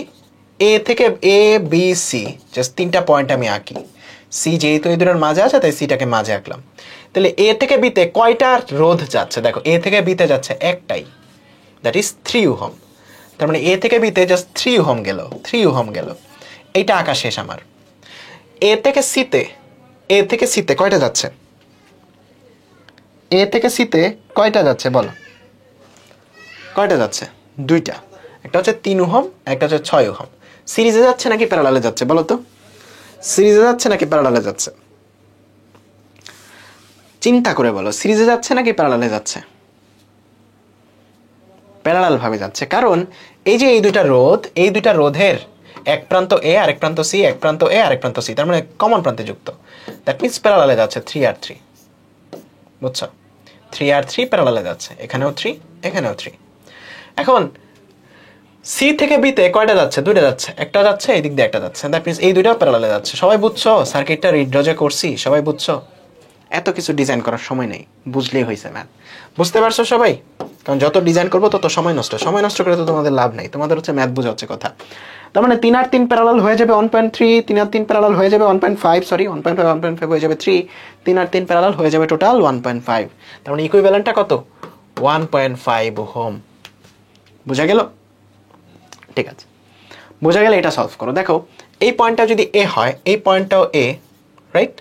এ থেকে এ বি সি জাস্ট তিনটা পয়েন্ট আমি আঁকি, সি যেহেতু এই দুটোর মাঝে আছে তাই সিটাকে মাঝে আঁকলাম। তাহলে এ থেকে বিতে কয়টা রোধ যাচ্ছে? দেখো এ থেকে বিতে যাচ্ছে একটাই, দ্যাট ইজ 3 ওহম। তার মানে এ থেকে বিতে জাস্ট 3 ওহম গেল, 3 ওহম গেল। এইটা আঁকা শেষ আমার। এ থেকে সিতে, এ থেকে সিতে কয়টা যাচ্ছে? এ থেকে সিতে কয়টা যাচ্ছে বলো? কয়টা যাচ্ছে? দুইটা, একটা হচ্ছে 3 ওহম, একটা হচ্ছে 6 ওহম। সিরিজে যাচ্ছে নাকি প্যারালালে যাচ্ছে বলো তো? সিরিজে যাচ্ছে নাকি প্যারালালে যাচ্ছে? চিন্তা করে বলো, সিরিজে যাচ্ছে নাকি প্যারালালে যাচ্ছে? প্যারালাল ভাবে যাচ্ছে, কারণ এই যে এই দুইটা রোধ, এই দুইটা রোধের এক প্রান্ত এ আর এক প্রান্ত সি, এক প্রান্ত এ আর এক প্রান্ত সি, তার মানে কমন প্রান্তে যুক্ত। দ্যাট মিন্স প্যারালালে যাচ্ছে 3 আর 3, বুঝছো? 3 আর 3 প্যারালালে যাচ্ছে, এখানেও 3, এখানেও 3। এখন সি থেকে বিতে কয়টা যাচ্ছে? দুইটা যাচ্ছে, একটা যাচ্ছে এই দিক দিয়ে, একটা যাচ্ছে। দ্যাট মিন্স এই দুইটাও প্যারালালে যাচ্ছে। সবাই বুঝছো? সার্কিটটা রিড্র যে করছি সবাই বুঝছো? এত কিছু ডিজাইন করার সময় নেই, বুঝলেই হয়েছে ম্যাথ। বুঝতে পারছো সবাই? কারণ যত ডিজাইন করবো তত সময় নষ্ট, সময় নষ্ট করে তো তোমাদের লাভ নেই, তোমাদের হচ্ছে ম্যাথ বোঝা হচ্ছে কথা। তার মানে 3 আর 3 প্যারালাল হয়ে যাবে 1.3, 3 আর 3 প্যারালাল হয়ে যাবে 1.5, সরি 1.5, 1.5 হয়ে যাবে 3, 3 আর 3 প্যারালাল হয়ে যাবে টোটাল 1.5। তার মানে ইকুইভ্যালেন্টটা কত? 1.5 ওহম। বোঝা গেল? ঠিক আছে, বোঝা গেলে এটা সলভ করো। দেখো এই পয়েন্টটা যদি এ হয়, এই পয়েন্টটাও এ, রাইট?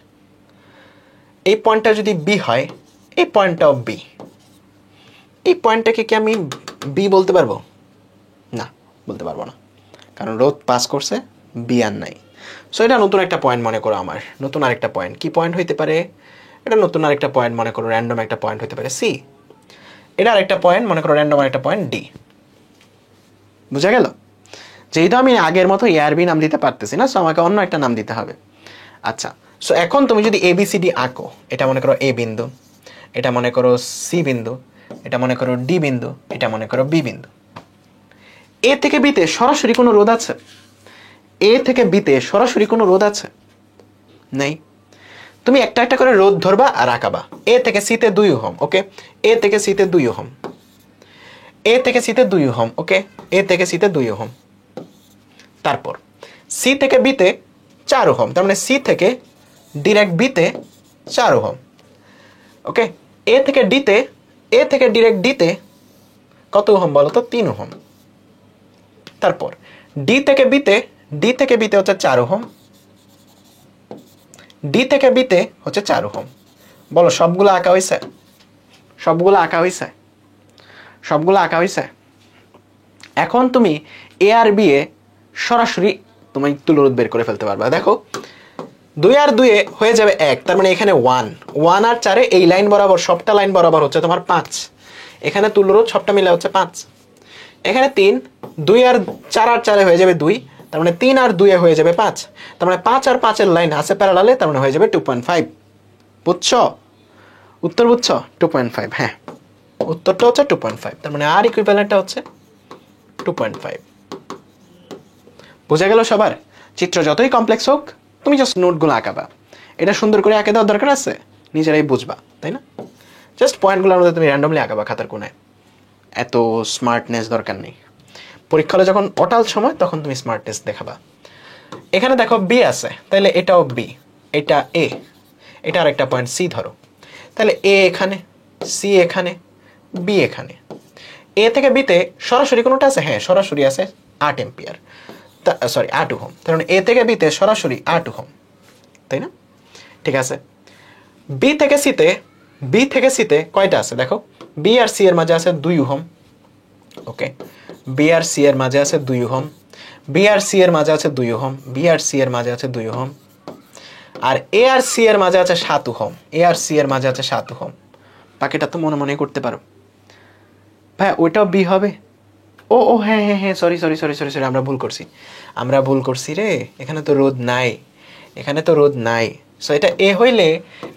এই পয়েন্টটা যদি বি হয়, এই পয়েন্টটাও বি। এই পয়েন্টটাকে কি আমি বি বলতে পারবো? না, বলতে পারবো না, কারণ রোধ পাস করছে, বি আর নাই। সো এটা নতুন একটা পয়েন্ট মনে করো আমার, নতুন আরেকটা পয়েন্ট। কি পয়েন্ট হইতে পারে এটা? নতুন আরেকটা পয়েন্ট মনে করো, র্যান্ডম একটা পয়েন্ট হইতে পারে সি। এটা আরেকটা পয়েন্ট মনে করো, র্যান্ডম আরেকটা পয়েন্ট ডি। বুঝা গেল? যেহেতু আমি আগের মতো এ আর বি নাম দিতে পারতেছি না, সো আমাকে অন্য একটা নাম দিতে হবে। আচ্ছা, সো এখন তুমি যদি এ বি সি ডি আঁকো, এটা মনে করো এ বিন্দু, এটা মনে করো সি বিন্দু, এটা মনে করো ডি বিন্দু, এটা মনে করো বি বিন্দু। এ থেকে বিতে সরাসরি কোনো রোধ আছে? এ থেকে বিতে সরাসরি কোনো রোধ আছে? নেই। তুমি একটা একটা করে রোধ ধরবা আর আঁকাবা। এ থেকে সিতে 2 ওহম, ওকে। এ থেকে সিতে 2 ওহম, এ থেকে সিতে 2 ওহম, ওকে। এ থেকে সিতে 2 ওহম। তারপর সি থেকে বিতে 4 ওহম, তার মানে সি থেকে ডিরেক্ট বিতে 4 ওহম, ওকে। এ থেকে ডিতে, এ থেকে ডিরেক্ট ডিতে কত ওহম বলো তো? 3 ওহম। তারপর ডি থেকে বিতে, ডি থেকে বিতে হচ্ছে 4 ওহম, ডি থেকে বিতে হচ্ছে 4 ওহম। বলো সবগুলো আঁকা হয়েছে? সবগুলো আঁকা হয়েছে? সবগুলো আঁকা হয়েছে? এখন তুমি এ আর বি এ সরাসরি তুমি তুলরোধ বের করে ফেলতে পারবা। দেখো 2 আর 2 হয়ে যাবে 1, তার মানে এখানে 1, 1 আর 4 এই লাইন বরাবর, সবটা লাইন বরাবর হচ্ছে তোমার 5। এখানে তুলরোধ সবটা মিলে হচ্ছে 5। এখানে 3, 2 আর 4 আর 4 হয়ে যাবে 2, তার মানে 3 আর 2 হয়ে যাবে 5। তার মানে 5 আর 5 এর লাইন আছে প্যারালালে, তার মানে হয়ে যাবে 2.5। বুঝছো? উত্তর বুঝছো? 2.5। হ্যাঁ, উত্তরটা হচ্ছে 2.5। তার মানে আর ইকুইভ্যালেন্টটা হচ্ছে 2.5। বোঝা গেল সবার? চিত্র যতই কমপ্লেক্স হোক, তুমি জাস্ট নোটগুলো আঁকাবা। এটা সুন্দর করে আঁকে দেওয়ার দরকার আছে? নিজেরাই বুঝবা, তাই না? জাস্ট পয়েন্টগুলোর মধ্যে তুমি র্যান্ডমলি আঁকাবা খাতার কোনায়, এত স্মার্টনেস দরকার নেই। পরীক্ষা হলে যখন অটাল সময় তখন তুমি স্মার্টনেস দেখাবা। এখানে দেখো বি আছে, তাহলে এটাও বি, এটা এ, এটা আরেকটা পয়েন্ট সি ধরো। তাহলে এ এখানে, সি এখানে, বি এখানে। এ থেকে বিতে সরাসরি কোনোটা আছে? হ্যাঁ, সরাসরি আছে 8 এম্পিয়ার, সরি 8 ওহম। তার মানে এ থেকে বিতে সরাসরি 8 ওহম, তাই না? ঠিক আছে। বি থেকে সিতে, বি থেকে সিতে কয়টা আছে দেখো? বি আর সি এর মাঝে আছে 2 ওহম, ওকে। বি আর সি এর মাঝে আছে 2 ওহম, বি আর সি এর মাঝে আছে 2 ওহম, বি আর সি এর মাঝে আছে 2 ওহম। আর এ আর সি এর মাঝে আছে 7 ওহম, এ আর সি এর মাঝে আছে 7 ওহম। বাকিটা তো মনে মনে করতে পারো। ভাই ওইটাও বি হবে? ও ও হ্যাঁ হ্যাঁ হ্যাঁ, sorry sorry sorry sorry sorry, আমরা ভুল করছি, আমরা ভুল করছি রে। এখানে তো রোধ নাই, এখানে তো রোধ নাই। সো এটা এ হইলে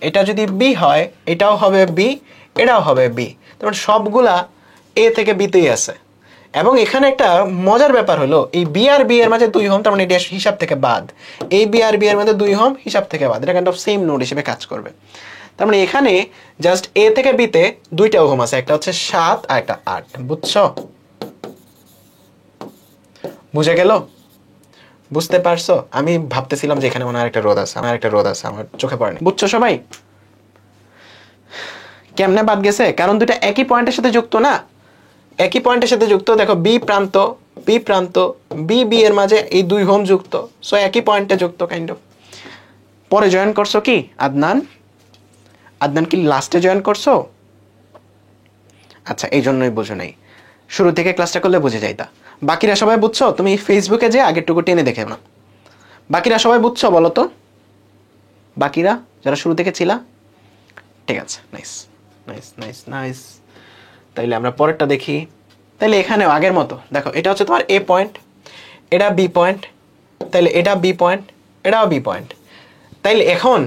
এটা যদি বি হয়, এটাও হবে বি, এটাও হবে বি। তারপর সবগুলা এ থেকে বিতেই আছে। এবং এখানে একটা মজার ব্যাপার হলো, এই বি আর বি এর মাঝে 2 ওহম, তার মানে এটা হিসাব থেকে বাদ। এই বি আর বি এর মধ্যে 2 ওহম হিসাব থেকে বাদ, এটা কাইন্ড অফ সেম নোড হিসেবে কাজ করবে। তার মানে এখানে জাস্ট এ থেকে বিতে 2টা ওহম আছে, একটা হচ্ছে 7 আর একটা 8। বুঝছো? বুঝে গেল? বুঝতে পারছো? আমি ভাবতেছিলাম যে এখানে মনে হয় একটা রোদ আছে, আমার চোখে পড়েনি। বুঝছো সবাই কেমনে বাদ গেছে? কারণ দুটা একই পয়েন্টের সাথে যুক্ত না, একই পয়েন্টের সাথে যুক্ত। দেখো বি প্রান্ত বি এর মাঝে এই 2 ওহম যুক্ত, সো একই পয়েন্টে যুক্ত কাইন্ড অফ। পরে জয়েন করছো কি আদনান কি লাস্টে জয়েন করছো? আচ্ছা, এই জন্যই বুঝো নাই, শুরু থেকে ক্লাসটা করলে বুঝে যাইতা। বাকিরা সবাই বুঝছো? তুমি ফেসবুকে যে আগেরটুকু টেনে দেখে না। বাকিরা সবাই বুঝছো বলো তো? বাকিরা যারা শুরু থেকে ছিলা? ঠিক আছে, নাইস নাইস নাইস নাইস। তাইলে আমরা পরেরটা দেখি। তাইলে এখানেও আগের মতো দেখো, এটা হচ্ছে তোমার এ পয়েন্ট, এটা বি পয়েন্ট, তাইলে এটা বি পয়েন্ট, এটাও বি পয়েন্ট। তাইলে এখন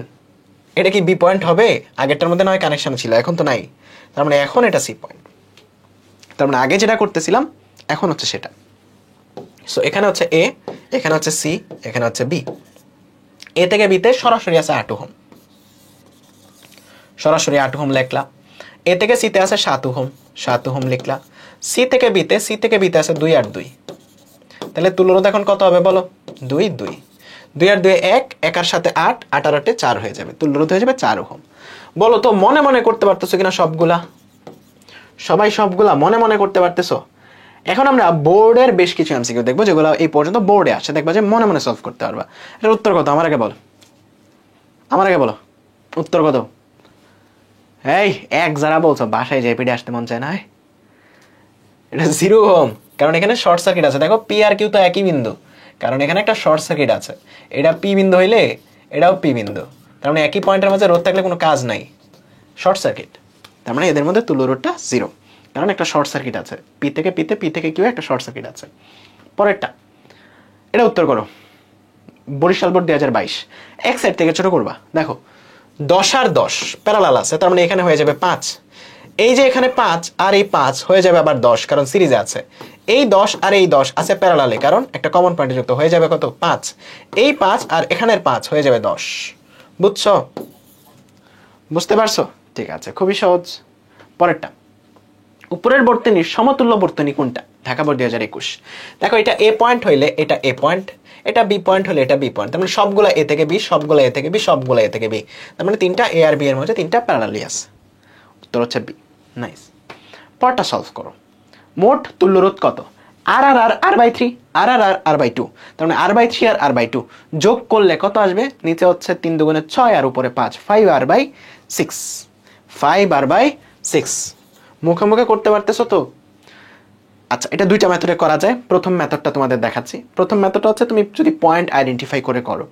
এটা কি বি পয়েন্ট হবে? আগেরটার মধ্যে নয় কানেকশন ছিল, এখন তো নাই, তার মানে এখন এটা সি পয়েন্ট। তার মানে আগে যেটা করতেছিলাম এখন হচ্ছে সেটা। সো এখানে হচ্ছে এ, এখানে হচ্ছে সি, এখানে হচ্ছে বি। এ থেকে বিতে সরাসরি আছে 8 ওহম, সরাসরি 8 ওহম লিখলা। এ থেকে সিতে আছে 7 ওহম লিখলা। সি থেকে বিতে আছে 2 আর 2। তাহলে তুলরোধ এখন কত হবে বলো? 2 2 2 আর 2 1, 1 আর সাথে 8, 8 আর 8 4 হয়ে যাবে, তুলরোধ হয়ে যাবে 4 ওহম। বলো তো মনে মনে করতে পারতেছো কিনা সবগুলা? সবাই সবগুলা মনে মনে করতে পারতেছো? এখন আমরা বোর্ডের বেশ কিছু এমসিকিউ দেখবো যেগুলো এই পর্যন্ত বোর্ডে আসে, দেখবা যে মনে মনে সলভ করতে পারবা। এটার উত্তর কত আমার আগে বলো, উত্তর কত? এই এক যারা বলছো বাসায় যাই পিঠে আসতে মন চায় না। এটা 0 ওহম, কারণ এখানে শর্ট সার্কিট আছে। দেখো পি আর কিউ তো একই বিন্দু, কারণ এখানে একটা শর্ট সার্কিট আছে। এটা পি বিন্দু হইলে এটাও পি বিন্দু, তার মানে একই পয়েন্টের মাঝে রোধ থাকলে কোনো কাজ নাই, শর্ট সার্কিট। তার মানে এদের মধ্যে তুল্য রোধটা 0, কারণ একটা শর্ট সার্কিট আছে। পি থেকে কিউ একটা শর্ট সার্কিট আছে। পরেরটা, এটা উত্তর করো। বরিশাল বোর্ড 2022, এক সাইড থেকে ছোট করবা। দেখো 10 আর 10 প্যারালাল আছে, তার মানে এখানে হয়ে যাবে 5। এই যে এখানে 5 আর এই 5 হয়ে যাবে আবার 10, কারণ সিরিজে আছে। এই 10 আর এই 10 আছে প্যারালালে, কারণ একটা কমন পয়েন্টে যুক্ত, হয়ে যাবে কত? 5। এই 5 আর এখানের 5 হয়ে যাবে 10। বুঝছো? বুঝতে পারছো? ঠিক আছে, খুবই সহজ। পরেরটা, উপরের বর্তনীর সমতুল্য বর্তনী কোনটা? ঢাকা বোর্ড 2021। দেখো এটা এ পয়েন্ট হইলে এটা এ পয়েন্ট, এটা বি পয়েন্ট হলে এটা বি পয়েন্ট, তার মানে সবগুলা এ থেকে বি, সবগুলা এ থেকে বি, সবগুলা এ থেকে বি, তার মানে তিনটা এ আর বি এর মধ্যে তিনটা প্যারালালি আছে। উত্তর হচ্ছে বি। নাইস। পরটা সলভ করো। মোট তুল্যরোধ কত? আর আর আর আর by 3, R R R R by 2, তার মানে আর বাই 3 আর আর বাই 2 যোগ করলে কত আসবে? নিচে হচ্ছে 3 দুগুণে 6 আর উপরে 5, 5 আর বাই 6, 5 আর বাই 6। মুখে মুখে করতে পারতেছো তো? আচ্ছা, এটা দুইটা মেথডে করা যায়। প্রথম মেথডটা তোমাদের দেখাচ্ছি। প্রথম মেথডটা হচ্ছে তুমি যদি পয়েন্ট আইডেন্টিফাই করে করো,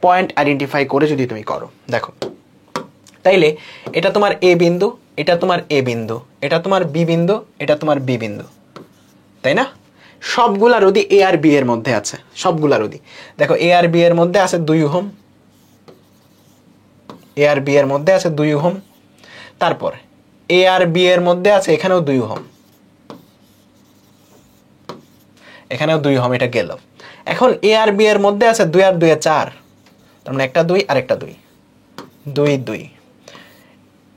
পয়েন্ট আইডেন্টিফাই করে যদি তুমি করো, দেখো তাইলে এটা তোমার এ বিন্দু, এটা তোমার এ বিন্দু, এটা তোমার বি বিন্দু, এটা তোমার বি বিন্দু, তাই না? সবগুলা রোধই এ আর বি এর মধ্যে আছে, সবগুলা রোধই। দেখো এ আর বি এর মধ্যে আছে 2 ওহম, এ আর বি এর মধ্যে আছে 2 ওহম। তারপর এ আর বি এর মধ্যে আছে এখানেও 2 ওহম, এখানেও 2 ওহম, এটা গেল। এখন এ আর বি এর মধ্যে আছে 2 আর 2 এ 4, তার মানে একটা 2 আর একটা 2, 2 2।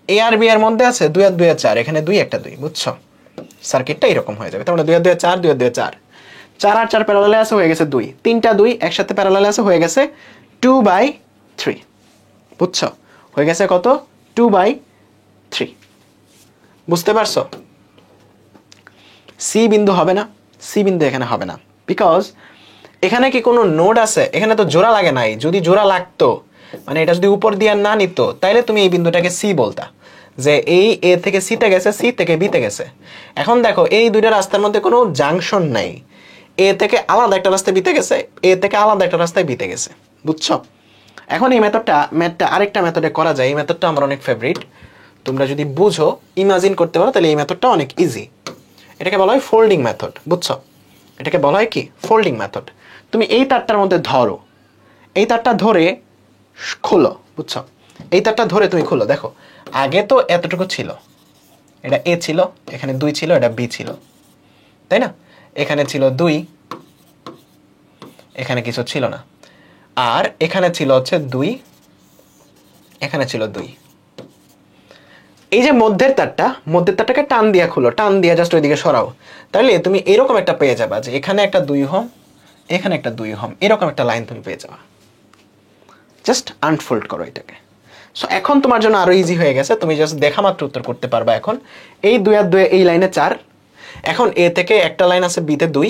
এ আর বি এর মধ্যে আছে 2 আর 2 এ 4, এখানে 2 একটা 2, বুঝছো? সার্কিটটা এরকম হয়ে যাবে। তার মানে 2 আর 2 এ 4, 2 আর 2 এ 4, 4 আর 4 প্যারালালে আছে, হয়ে গেছে 2, তিনটা 2 একসাথে প্যারালালে আছে, হয়ে গেছে 2/3। বুঝছো? হয়ে গেছে কত? 2/3। বুঝতে পারছো? সি বিন্দু হবে না, সি বিন্দু এখানে হবে না, বিকজ এখানে কি কোনো নোড আছে? এখানে তো জোড়া লাগে নাই। যদি জোড়া লাগতো, মানে এটা যদি উপর দিয়ে না নিত, তাইলে তুমি এই বিন্দুটাকে সি বলতা, যে এই এ থেকে সিতে গেছে, সি থেকে বিতে গেছে। এখন দেখো এই দুইটা রাস্তার মধ্যে কোনো জাংশন নাই, এ থেকে আলাদা একটা রাস্তায় বিতে গেছে, এ থেকে আলাদা একটা রাস্তায় বিতে গেছে। বুঝছো? এখন এই ম্যাথটা আরেকটা মেথডে করা যায়। এই মেথডটা আমার অনেক ফেভারিট। তোমরা যদি বুঝো, ইমাজিন করতে পারো, তাহলে এই মেথডটা অনেক ইজি। এটাকে বলা হয় ফোল্ডিং মেথড। বুঝছো? এটাকে বলা হয় কি? Folding method. তুমি এই তারটার মধ্যে ধরো, এই তারটা ধরে খোলো। বুঝছো? এই তারটা ধরে তুমি খোলো। দেখো আগে তো এতটুকু ছিল, এটা এ ছিল, এখানে 2 ছিল, এটা বি ছিল, তাই না? এখানে ছিল 2, এখানে কিছু ছিল না, আর এখানে ছিল হচ্ছে 2, এখানে ছিল 2। এই যে মধ্যের তারটাকে টান দিয়া খুলো, টান দিয়া জাস্ট ওইদিকে সরাও, তাহলে তুমি এরকম একটা পেয়ে যাবা যে এখানে একটা 2 ওহম, এখানে একটা 2 ওহম, এরকম একটা লাইন তুমি পেয়ে যাবা। জাস্ট আনফোল্ড করো এটাকে। সো এখন তোমার জন্য আরো ইজি হয়ে গেছে, তুমি জাস্ট দেখা মাত্র উত্তর করতে পারবা। এখন এই 2 আর 2 এই লাইনে 4, এখন এ থেকে একটা লাইন আছে বিতে 2,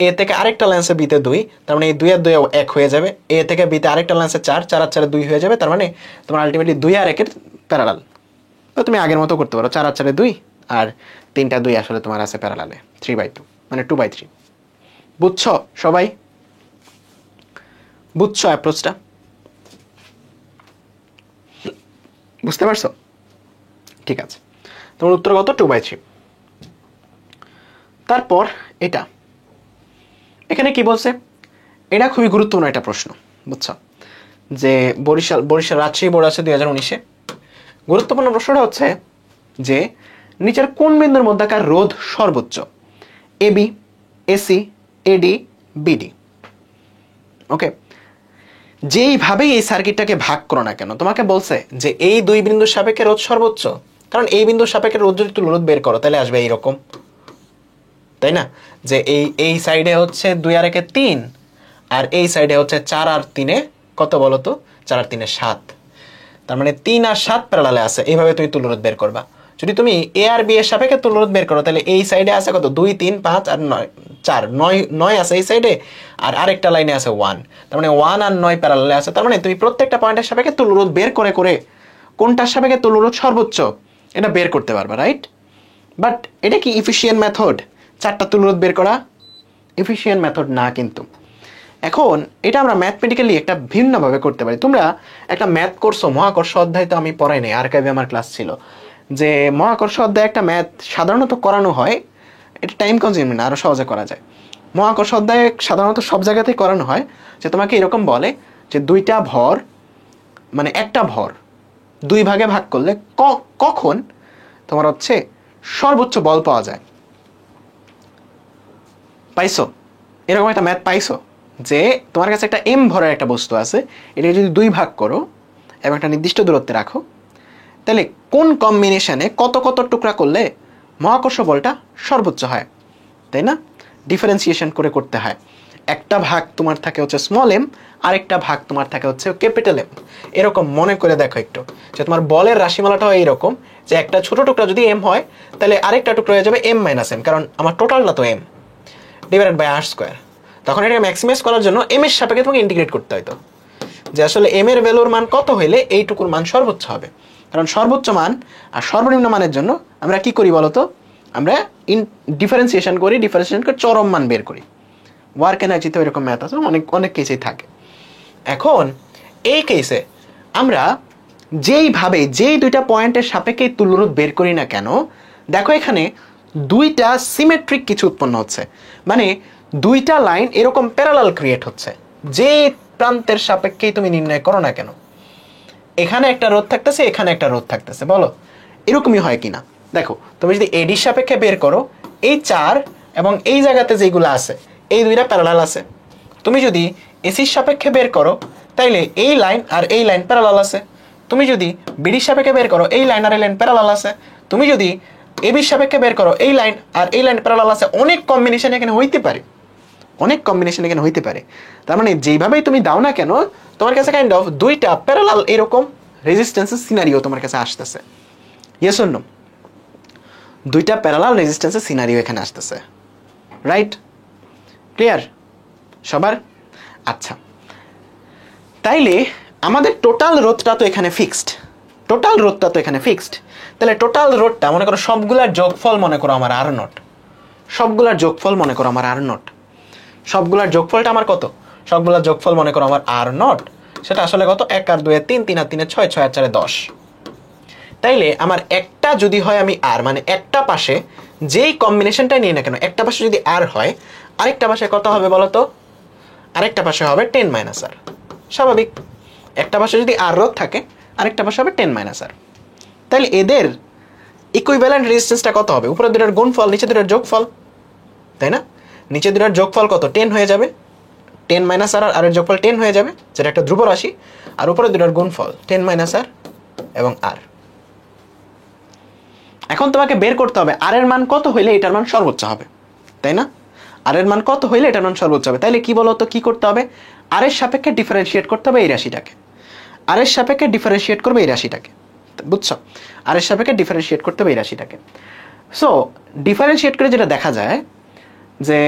এ থেকে আরেকটা লাইন আছে বিতে 2, তার মানে এই 2 আর 2 1 হয়ে যাবে। এ থেকে বিতে আরেকটা লাইন আছে 4, 4 আর 4 2 হয়ে যাবে, তার মানে তোমার আলটিমেটলি 2 আর 1 এর প্যারালাল। তো তুমি আগের মতো করতে পারো, 4 আর 4 2, আর 3টা 2 আসলে তোমার আছে প্যারালালে 3/2, মানে 2/3। বুঝছো সবাই? বুঝছো অ্যাপ্রোচটা? বুঝতে পারছো? ঠিক আছে, তোমার উত্তর কত? 2/3। তারপর এটা, এখানে কি বলছে? এটা খুবই গুরুত্বপূর্ণ একটা প্রশ্ন, বুঝছো? যে বরিশাল রাজশাহী বোর্ড আছে 2019-এ। গুরুত্বপূর্ণ প্রশ্নটা হচ্ছে যে নিচের কোন বিন্দুর মধ্যকার রোধ সর্বোচ্চ? এবি, এসি, এডি, বিডি। ওকে, যেইভাবেই এই সার্কিটটাকে ভাগ করো না কেন, তোমাকে বলছে যে এই 2 বিন্দুর সাপেক্ষে রোধ সর্বোচ্চ, কারণ এই বিন্দুর সাপেক্ষে রোধ যদি তুলো রোধ বের করো তাহলে আসবে এইরকম, তাই না? যে এই সাইডে হচ্ছে 2 আর 1 3, আর এই সাইডে হচ্ছে 4 আর 3 কত বলো তো? 4 আর 3 7, তার মানে 3 আর 7 প্যারালালে আছে। এইভাবে তুমি তুলরোধ বের করবা। যদি তুমি এ আর বি এর সাপেক্ষে তুলরোধ বের করো তাহলে এই সাইডে আছে কত? 2 3 5 আর 9, 4 9 আছে এই সাইডে, আর আরেকটা লাইনে আছে 1, তার মানে 1 আর 9 প্যারালালে আছে। তার মানে তুমি প্রত্যেকটা পয়েন্টের সাপেক্ষে তুলরোধ বের করে করে কোনটার সাপেক্ষে তুলরোধ সর্বোচ্চ এটা বের করতে পারবা, রাইট? বাট এটা কি ইফিশিয়েন্ট মেথড 4টা তুলরোধ বের করা? ইফিশিয়েন্ট মেথড না কিন্তু। এখন এটা আমরা ম্যাথমেটিক্যালি একটা ভিন্নভাবে করতে পারি। তোমরা একটা ম্যাথ করছো, মহাকর্ষ অধ্যায় তো আমি পড়াই নাই, আর্কাইভে আমার ক্লাস ছিল, যে মহাকর্ষ অধ্যায় একটা ম্যাথ সাধারণত করানো হয়, এটা টাইম কনজিউমিং না, আরও সহজে করা যায়। মহাকর্ষ অধ্যায় সাধারণত সব জায়গাতেই করানো হয় যে তোমাকে এরকম বলে যে দুইটা ভর, মানে একটা ভর 2 ভাগে ভাগ করলে কখন তোমার হচ্ছে সর্বোচ্চ বল পাওয়া যায়। পাইছো? এরকম একটা ম্যাথ পাইছো যে তোমার কাছে একটা এম ভরের একটা বস্তু আছে, এটাকে যদি 2 ভাগ করো এবং একটা নির্দিষ্ট দূরত্বে রাখো, তাহলে কোন কম্বিনেশনে কত কত টুকরা করলে মহাকর্ষ বলটা সর্বোচ্চ হয়, তাই না? ডিফারেন্সিয়েশন করে করতে হয়। একটা ভাগ তোমার থাকে হচ্ছে স্মল এম, আরেকটা ভাগ তোমার থাকে হচ্ছে ক্যাপিটাল এম। এরকম মনে করে দেখো একটু, যে তোমার বলের রাশিমালাটা হয় এইরকম যে একটা ছোট টুকরা যদি এম হয় তাহলে আরেকটা টুকরা হয়ে যাবে এম মাইনাস এম, কারণ আমার টোটালটা তো M divided by R square. তখন এটা ম্যাক্সিমাইজ করার জন্য এম এর সাপেক্ষে তোমাকে ইন্টিগ্রেট করতে হতো, যে আসলে এম এর ভ্যালুর মান কত হইলে এইটুকুর মান সর্বোচ্চ হবে। কারণ সর্বোচ্চ মান আর সর্বনিম্ন মানের জন্য আমরা কি করি বলতো? আমরা ডিফারেন্সিয়েশন করি চরম মান বের করি। ওয়ার্ক এনার্জিতে এরকম ম্যাথ আছে, অনেক কেসেই থাকে। এখন এই কেসে আমরা যেইভাবে যেই 2টা পয়েন্টের সাপেক্ষে তুলরোধ বের করি না কেন, দেখো এখানে 2টা সিমেট্রিক কিছু উৎপন্ন হচ্ছে, মানে 2টা লাইন এরকম প্যারালাল ক্রিয়েট হচ্ছে। যে প্রান্তের সাপেক্ষেই তুমি নির্ণয় করো না কেন, এখানে একটা রোধ থাকতেছে, এখানে একটা রোধ থাকতেছে, বলো এরকমই হয় কিনা? দেখো তুমি যদি এডির সাপেক্ষে বের করো, এই 4 এবং এই জায়গাতে যেগুলো আছে এই 2টা প্যারালাল আছে। তুমি যদি এসির সাপেক্ষে বের করো তাইলে এই লাইন আর এই লাইন প্যারালাল আছে। তুমি যদি বিডির সাপেক্ষে বের করো এই লাইন আর এই লাইন প্যারালাল আছে। তুমি যদি এবির সাপেক্ষে বের করো এই লাইন আর এই লাইন প্যারালাল আছে। অনেক কম্বিনেশন এখানে হইতে পারে, তার মানে যেইভাবেই তুমি দাও না কেন তোমার কাছে কাইন্ড অফ 2টা প্যারালাল এরকম রেজিস্ট্যান্সের সিনারিও তোমার কাছে আসতেছে। Yes or no? 2টা প্যারালাল রেজিস্ট্যান্সের সিনারিও এখানে আসতেছে, রাইট? ক্লিয়ার সবার? আচ্ছা, তাইলে আমাদের টোটাল রোধটা তো এখানে ফিক্সড, তাহলে টোটাল রোধটা মনে করো সবগুলার যোগফল মনে করো আমার আর নট, সবগুলার যোগফলটা আমার কত? সবগুলার যোগফল মনে করো আমার আর নট, সেটা আসলে কত? 1 আর 2 3, 3 আর 3 6, 6 আর 4 10। তাইলে আমার একটা যদি হয় আমি আর, মানে একটা পাশে যেই কম্বিনেশনটাই নিই না কেন, একটা পাশে যদি আর হয়, আরেকটা পাশে কত হবে বলো তো? আরেকটা পাশে হবে 10 মাইনাস আর। স্বাভাবিক, একটা পাশে যদি আর রোধ থাকে আরেকটা পাশে হবে 10 মাইনাস আর। তাহলে এদের ইকুইভ্যালেন্ট রেজিস্ট্যান্সটা কত হবে? উপরে দুটোর গুণফল, নিচে দুটোর যোগফল, তাই না? নিচে দুটোর যোগফল কত? 10 হয়ে যাবে, 10 মাইনাস আর আর এর যোগফল 10 হয়ে যাবে, যেটা একটা ধ্রুব রাশি। আর উপরে দুটোর গুণফল 10 মাইনাস আর এবং আর। এখন তোমাকে বের করতে হবে আর এর মান কত হইলে এটার মান সর্বোচ্চ হবে, তাই না? আর এর মান কত হইলে এটার মান সর্বোচ্চ হবে। তাইলে কি বলতো, কি করতে হবে, আর এর সাপেক্ষে ডিফারেন্সিয়েট করতে হবে এই রাশিটাকে, আর এর সাপেক্ষে ডিফারেন্সিয়েট করবে এই রাশিটাকে, বুঝছো? আর এর সাপেক্ষে ডিফারেন্সিয়েট করতে হবে এই রাশিটাকে। সো ডিফারেন্সিয়েট করে যেটা দেখা যায় যে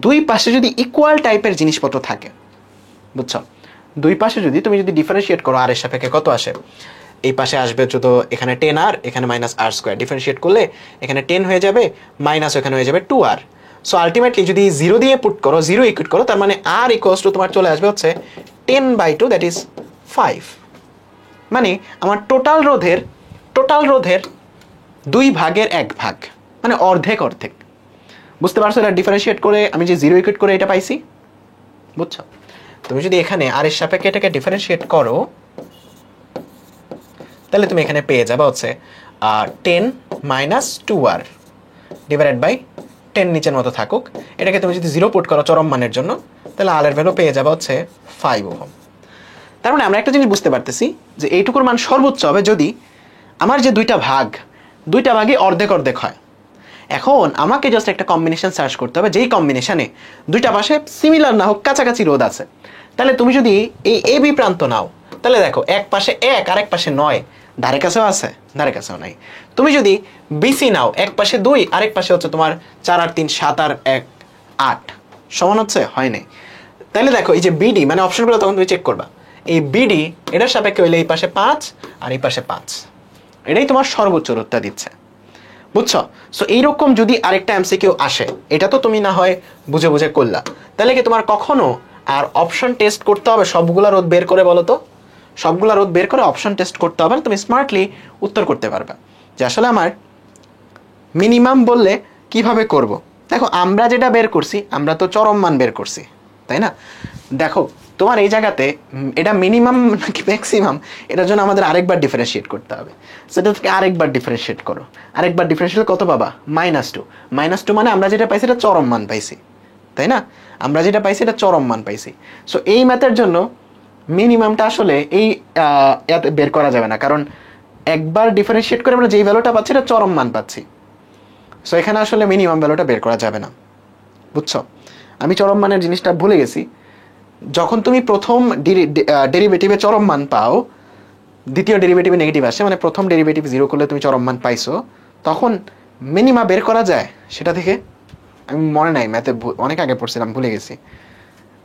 দুই পাশে যদি ইকুয়াল টাইপের জিনিসপত্র থাকে, বুঝছো, দুই পাশে যদি তুমি যদি ডিফারেন্সিয়েট করো আর এর সাপেক্ষে কত আসে, এই পাশে আসবে তো এখানে 10r, এখানে -r স্কয়ার, ডিফারেন্সিয়েট করলে এখানে 10 হয়ে যাবে, মাইনাস এখানে হয়ে যাবে 2r। সো আলটিমেটলি যদি 0 দিয়ে পুট করো, 0 ইকুইট করো, তার মানে r ইকুয়ালস টু তোমার চলে আসবে হচ্ছে 10/2, দ্যাট ইজ 5। মানে আমার টোটাল রোধের 2/1 মানে অর্ধেক। বুঝতে পারছো? এটা ডিফারেন্সিয়েট করে আমি যে 0 ইকুইট করে এটা পাইছি, বুঝছো? তুমি যদি এখানে আর এর সাপেক্ষে এটাকে ডিফারেন্সিয়েট করো, তাহলে তুমি এখানে পেয়ে যাবে হচ্ছে 10 - 2r ডিভাইডেড বাই 10 নিচের মতো থাকুক। এটাকে তুমি যদি 0 পুট করো চরম মানের জন্য, তাহলে আর এর ভ্যালু পেয়ে যাবে হচ্ছে 5 ওহম। তার মানে আমরা একটা জিনিস বুঝতে পারতেছি যে এইটুকুর মান সর্বোচ্চ হবে যদি আমার যে দুইটা ভাগে অর্ধেক হয়। এখন আমাকে জাস্ট একটা কম্বিনেশন সার্চ করতে হবে, যেই কম্বিনেশনে দুইটা পাশে সিমিলার না হোক, কাছাকাছি রোধ আছে। তাহলে তুমি যদি এই এ বি প্রান্ত নাও, তাহলে দেখো এক পাশে 1 আর এক পাশে 9, ধারে কাছেও আছে, ধারে কাছেও নাই। তুমি যদি বিসি নাও, এক পাশে 2 আরেক পাশে হচ্ছে তোমার 4 আর 3 7 আর 1 8, সমান হচ্ছে, হয় নাই। তাহলে দেখো এই যে বিডি মানে অপশনগুলো তখন তুমি চেক করবা, এই বিডি এটার সাপেক্ষে হইলে এই পাশে 5 আর এই পাশে 5, এটাই তোমার সর্বোচ্চ রোধটা দিচ্ছে, বুঝছো? সো এইরকম যদি আরেকটা এমসিকিউ আসে, এটা তো তুমি না হয় বুঝে বুঝে করলা, তাহলে কি তোমার কখনো আর অপশন টেস্ট করতে হবে সবগুলা রোধ বের করে? বলো তো, সবগুলা রোধ বের করে অপশন টেস্ট করতে হবে না, তুমি স্মার্টলি উত্তর করতে পারবে যে আসলে আমার মিনিমাম বললে কিভাবে করব। দেখো আমরা যেটা বের করছি, আমরা তো চরম মান বের করছি, তাই না? দেখো তোমার এই জায়গাতে এটা মিনিমাম নাকি ম্যাক্সিমাম, এটার জন্য আমাদের আরেকবার ডিফারেন্সিয়েট করতে হবে। সেটা থেকে আরেকবার ডিফারেন্সিয়েট করো, আরেকবার ডিফারেন্সিয়েট কত পাবা? -2 মানে আমরা যেটা পাইছি এটা চরম মান পাইছি, তাই না? আমরা যেটা পাইছি এটা চরম মান পাইছি। সো এই ম্যাথের জন্য মিনিমামটা আসলে এই এতে বের করা যাবে না, কারণ একবার ডিফারেন্সিয়েট করে আমরা যেই ভ্যালুটা পাচ্ছি এটা চরম মান পাচ্ছি। সো এখানে আসলে মিনিমাম ভ্যালুটা বের করা যাবে না, বুঝছো? আমি চরম মানের জিনিসটা ভুলে গেছি। যখন তুমি প্রথম ডেরিভেটিভে চরম মান পাও, দ্বিতীয় ডেরিভেটিভে নেগেটিভ আসে, মানে প্রথম ডেরিভেটিভ 0 করলে তুমি চরম মান পাইছো, তখন মিনিমা বের করা যায় সেটা থেকে? আমি মনে নাই, ম্যাথে অনেক আগে পড়ছিলাম, ভুলে গেছি।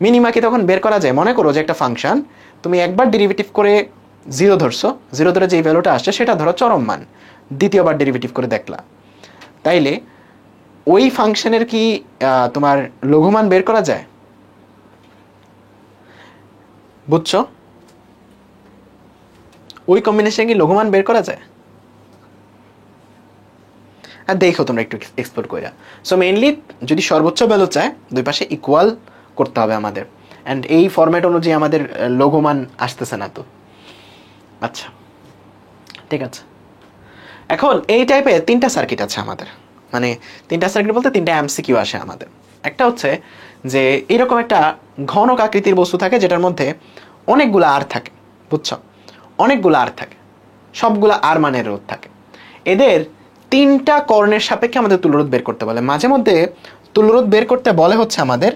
মিনিমা কি তখন বের করা যায়? মনে করো যে একটা ফাংশন তুমি একবার ডেরিভেটিভ করে 0 ধরছো, 0 ধরে যেই ভ্যালুটা আসছে সেটা ধরো চরম মান, দ্বিতীয়বার ডেরিভেটিভ করে দেখলা, তাইলে ওই ফাংশনের কি তোমার লঘুমান বের করা যায়? বুঝছো? ওই কম্বিনেশনে কি লঘুমান বের করা যায়? আর দেখো তোমরা একটু এক্সপ্লোর কইরা। সো মেইনলি যদি সর্বোচ্চ ভ্যালু চায়, দুই পাশে ইকুয়াল করতে হবে আমাদের, অ্যান্ড এই ফরম্যাট অনুযায়ী আমাদের লঘুমান আসতেছে না তো। আচ্ছা ঠিক আছে, এখন এই টাইপের 3টা সার্কিট আছে আমাদের, মানে 3টা সার্কিট বলতে 3টা এমসিকিউ আসে আমাদের। একটা হচ্ছে যে এরকম একটা ঘনক আকৃতির বস্তু থাকে যেটার মধ্যে অনেকগুলো আর থাকে, বুঝছো? অনেকগুলো আর থাকে, সবগুলো আর মানের রোধ থাকে। এদের 3টা কর্ণের সাপেক্ষে আমাদের তুল্যরোধ বের করতে বলে। মাঝে মধ্যে তুল্যরোধ বের করতে বলে হচ্ছে আমাদের,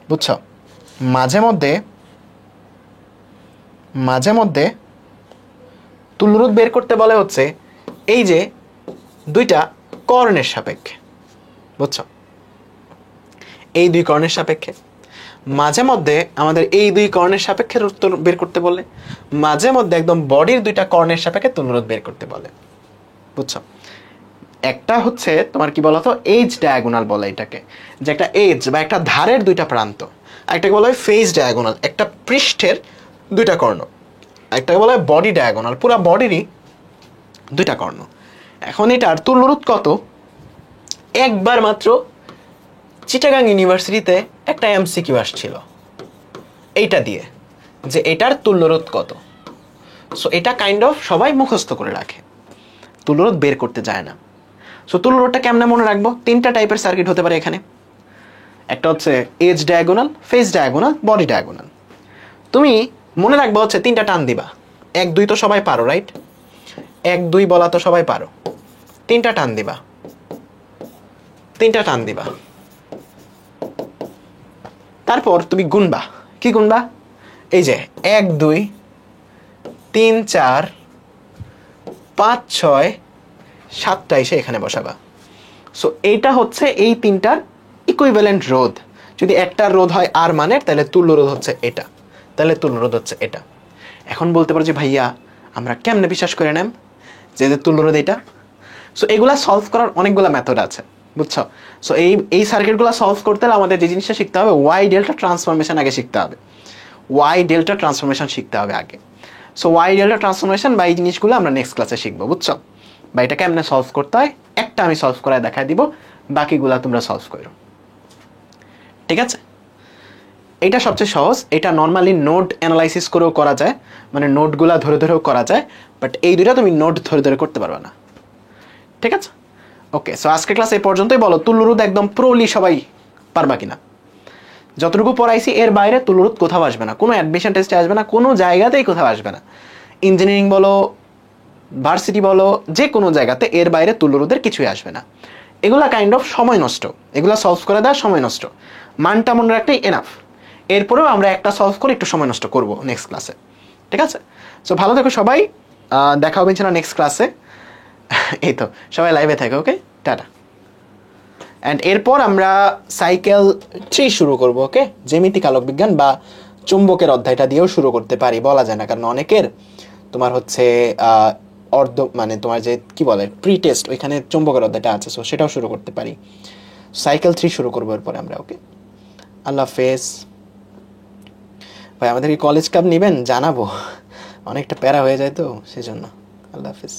বুঝছো, মাঝে মধ্যে তুল্যরোধ বের করতে বলে হচ্ছে এই যে 2টা কর্ণের সাপেক্ষে, বুঝছো, এই 2 কর্ণের সাপেক্ষে। মাঝে মধ্যে আমাদের এই 2 কর্ণের সাপেক্ষে উত্তর বের করতে বলে, মাঝে মধ্যে একদম বডির 2টা কর্ণের সাপেক্ষে তুল্যরোধ বের করতে বলে, বুঝছো? একটা হচ্ছে তোমার কি বলতো, এজ ডায়াগোনাল বলে এটাকে, যে একটা এজ বা একটা ধারের 2টা প্রান্ত। একটাকে বলা হয় ফেজ ডায়াগোনাল, একটা পৃষ্ঠের 2টা কর্ণ। একটাকে বলা হয় বডি ডায়াগোনাল, পুরো বডিরই 2টা কর্ণ। এখন এটার তুল্যরোধ কত? একবার মাত্র চিটাগাং ইউনিভার্সিটিতে একটা এমসিকিউ আসছিল এইটা দিয়ে, যে এটার তুল্যরোধ কত। সো এটা কাইন্ড অফ সবাই মুখস্থ করে রাখে, তুল্যরোধ বের করতে যায় না। সো তুল্যরোধটা কেমনে মনে রাখবো? 3টা টাইপের সার্কিট হতে পারে এখানে। একটা হচ্ছে edge diagonal, face diagonal, body diagonal. তুমি মনে রাখবা হচ্ছে 3টা টান দিবা, 1 2 তো সবাই পারো, রাইট? 1 2 বলা তো সবাই পারো। 3টা টান দিবা, 3টা টান দিবা, তারপর তুমি গুনবা, কি গুনবা? এই যে 1 2 3 4 5 6 7টা এসে এখানে বসাবা। সো এইটা হচ্ছে এই তিনটার ইকুইভ্যালেন্ট রোধ। যদি একটার রোধ হয় আর মানের, তাহলে তুল্য রোধ হচ্ছে এটা, তাহলে তুল্য রোধ হচ্ছে এটা। এখন বলতে পারো যে ভাইয়া আমরা কেমনে বিশ্বাস করে নেম যে তুল্য রোধ এটা? সো এগুলা সলভ করার অনেকগুলো মেথড আছে, বুঝছো? সো এই সার্কিটগুলো সলভ করতে হলে আমাদের যে জিনিসটা শিখতে হবে, ওয়াই ডেল্টা ট্রান্সফরমেশন আগে শিখতে হবে। ওয়াই ডেল্টা ট্রান্সফরমেশন শিখতে হবে আগে। সো ওয়াই ডেল্টা ট্রান্সফরমেশন বা এই জিনিসগুলো আমরা নেক্সট ক্লাসে শিখবো, বুঝছো? বা এটা কেমনে সলভ করতে হয় একটা আমি সলভ করে দেখাই দিব, বাকিগুলা তোমরা সলভ করো, ঠিক আছে? এটা সবচেয়ে সহজ। এটা নর্মালি নোড অ্যানালাইসিস করেও করা যায়, মানে নোটগুলা ধরে ধরেও করা যায়, বাট এই দুইটা তুমি নোট ধরে ধরে করতে পারবে না, ঠিক আছে? ওকে, সো আজকের ক্লাস এই পর্যন্তই। বলো তুল্যরোধ একদম প্রোলি সবাই পারবা কিনা? যতটুকু পড়াইছি এর বাইরে তুল্যরোধ কোথাও আসবে না, কোনো অ্যাডমিশন টেস্টে আসবে না, কোনো জায়গাতেই কোথাও আসবে না। ইঞ্জিনিয়ারিং বলো, ভার্সিটি বলো, যে কোনো জায়গাতে এর বাইরে তুল্যরোধের কিছুই আসবে না। এগুলা কাইন্ড অফ সময় নষ্ট, এগুলা সলভ করে দেওয়া সময় নষ্ট। মানটা মনে রাখলেই এনাফ। এরপরেও আমরা একটা সলভ করে একটু সময় নষ্ট করবো নেক্সট ক্লাসে, ঠিক আছে? সো ভালো থেকো সবাই, দেখা হবে ইনশাআল্লাহ নেক্সট ক্লাসে। এই তো, সবাই লাইভে থাকে, ওকে, টাটা। অ্যান্ড এরপর আমরা সাইকেল 3 শুরু করবো, ওকে? জ্যামিতিক আলোক বিজ্ঞান বা চুম্বকের অধ্যায়টা দিয়েও শুরু করতে পারি, বলা যায় না, কারণ অনেকের তোমার হচ্ছে অর্ধ মানে তোমার যে কি বলে প্রি টেস্ট, ওইখানে চুম্বকের অধ্যায়টা আছে, সো সেটাও শুরু করতে পারি। সাইকেল 3 শুরু করবো এরপরে আমরা, ওকে? আল্লাহ হাফেজ। ভাই আমাদের কি কলেজ কাপ নেবেন জানাবো, অনেকটা প্যারা হয়ে যায় তো সেজন্য। আল্লাহ হাফেজ।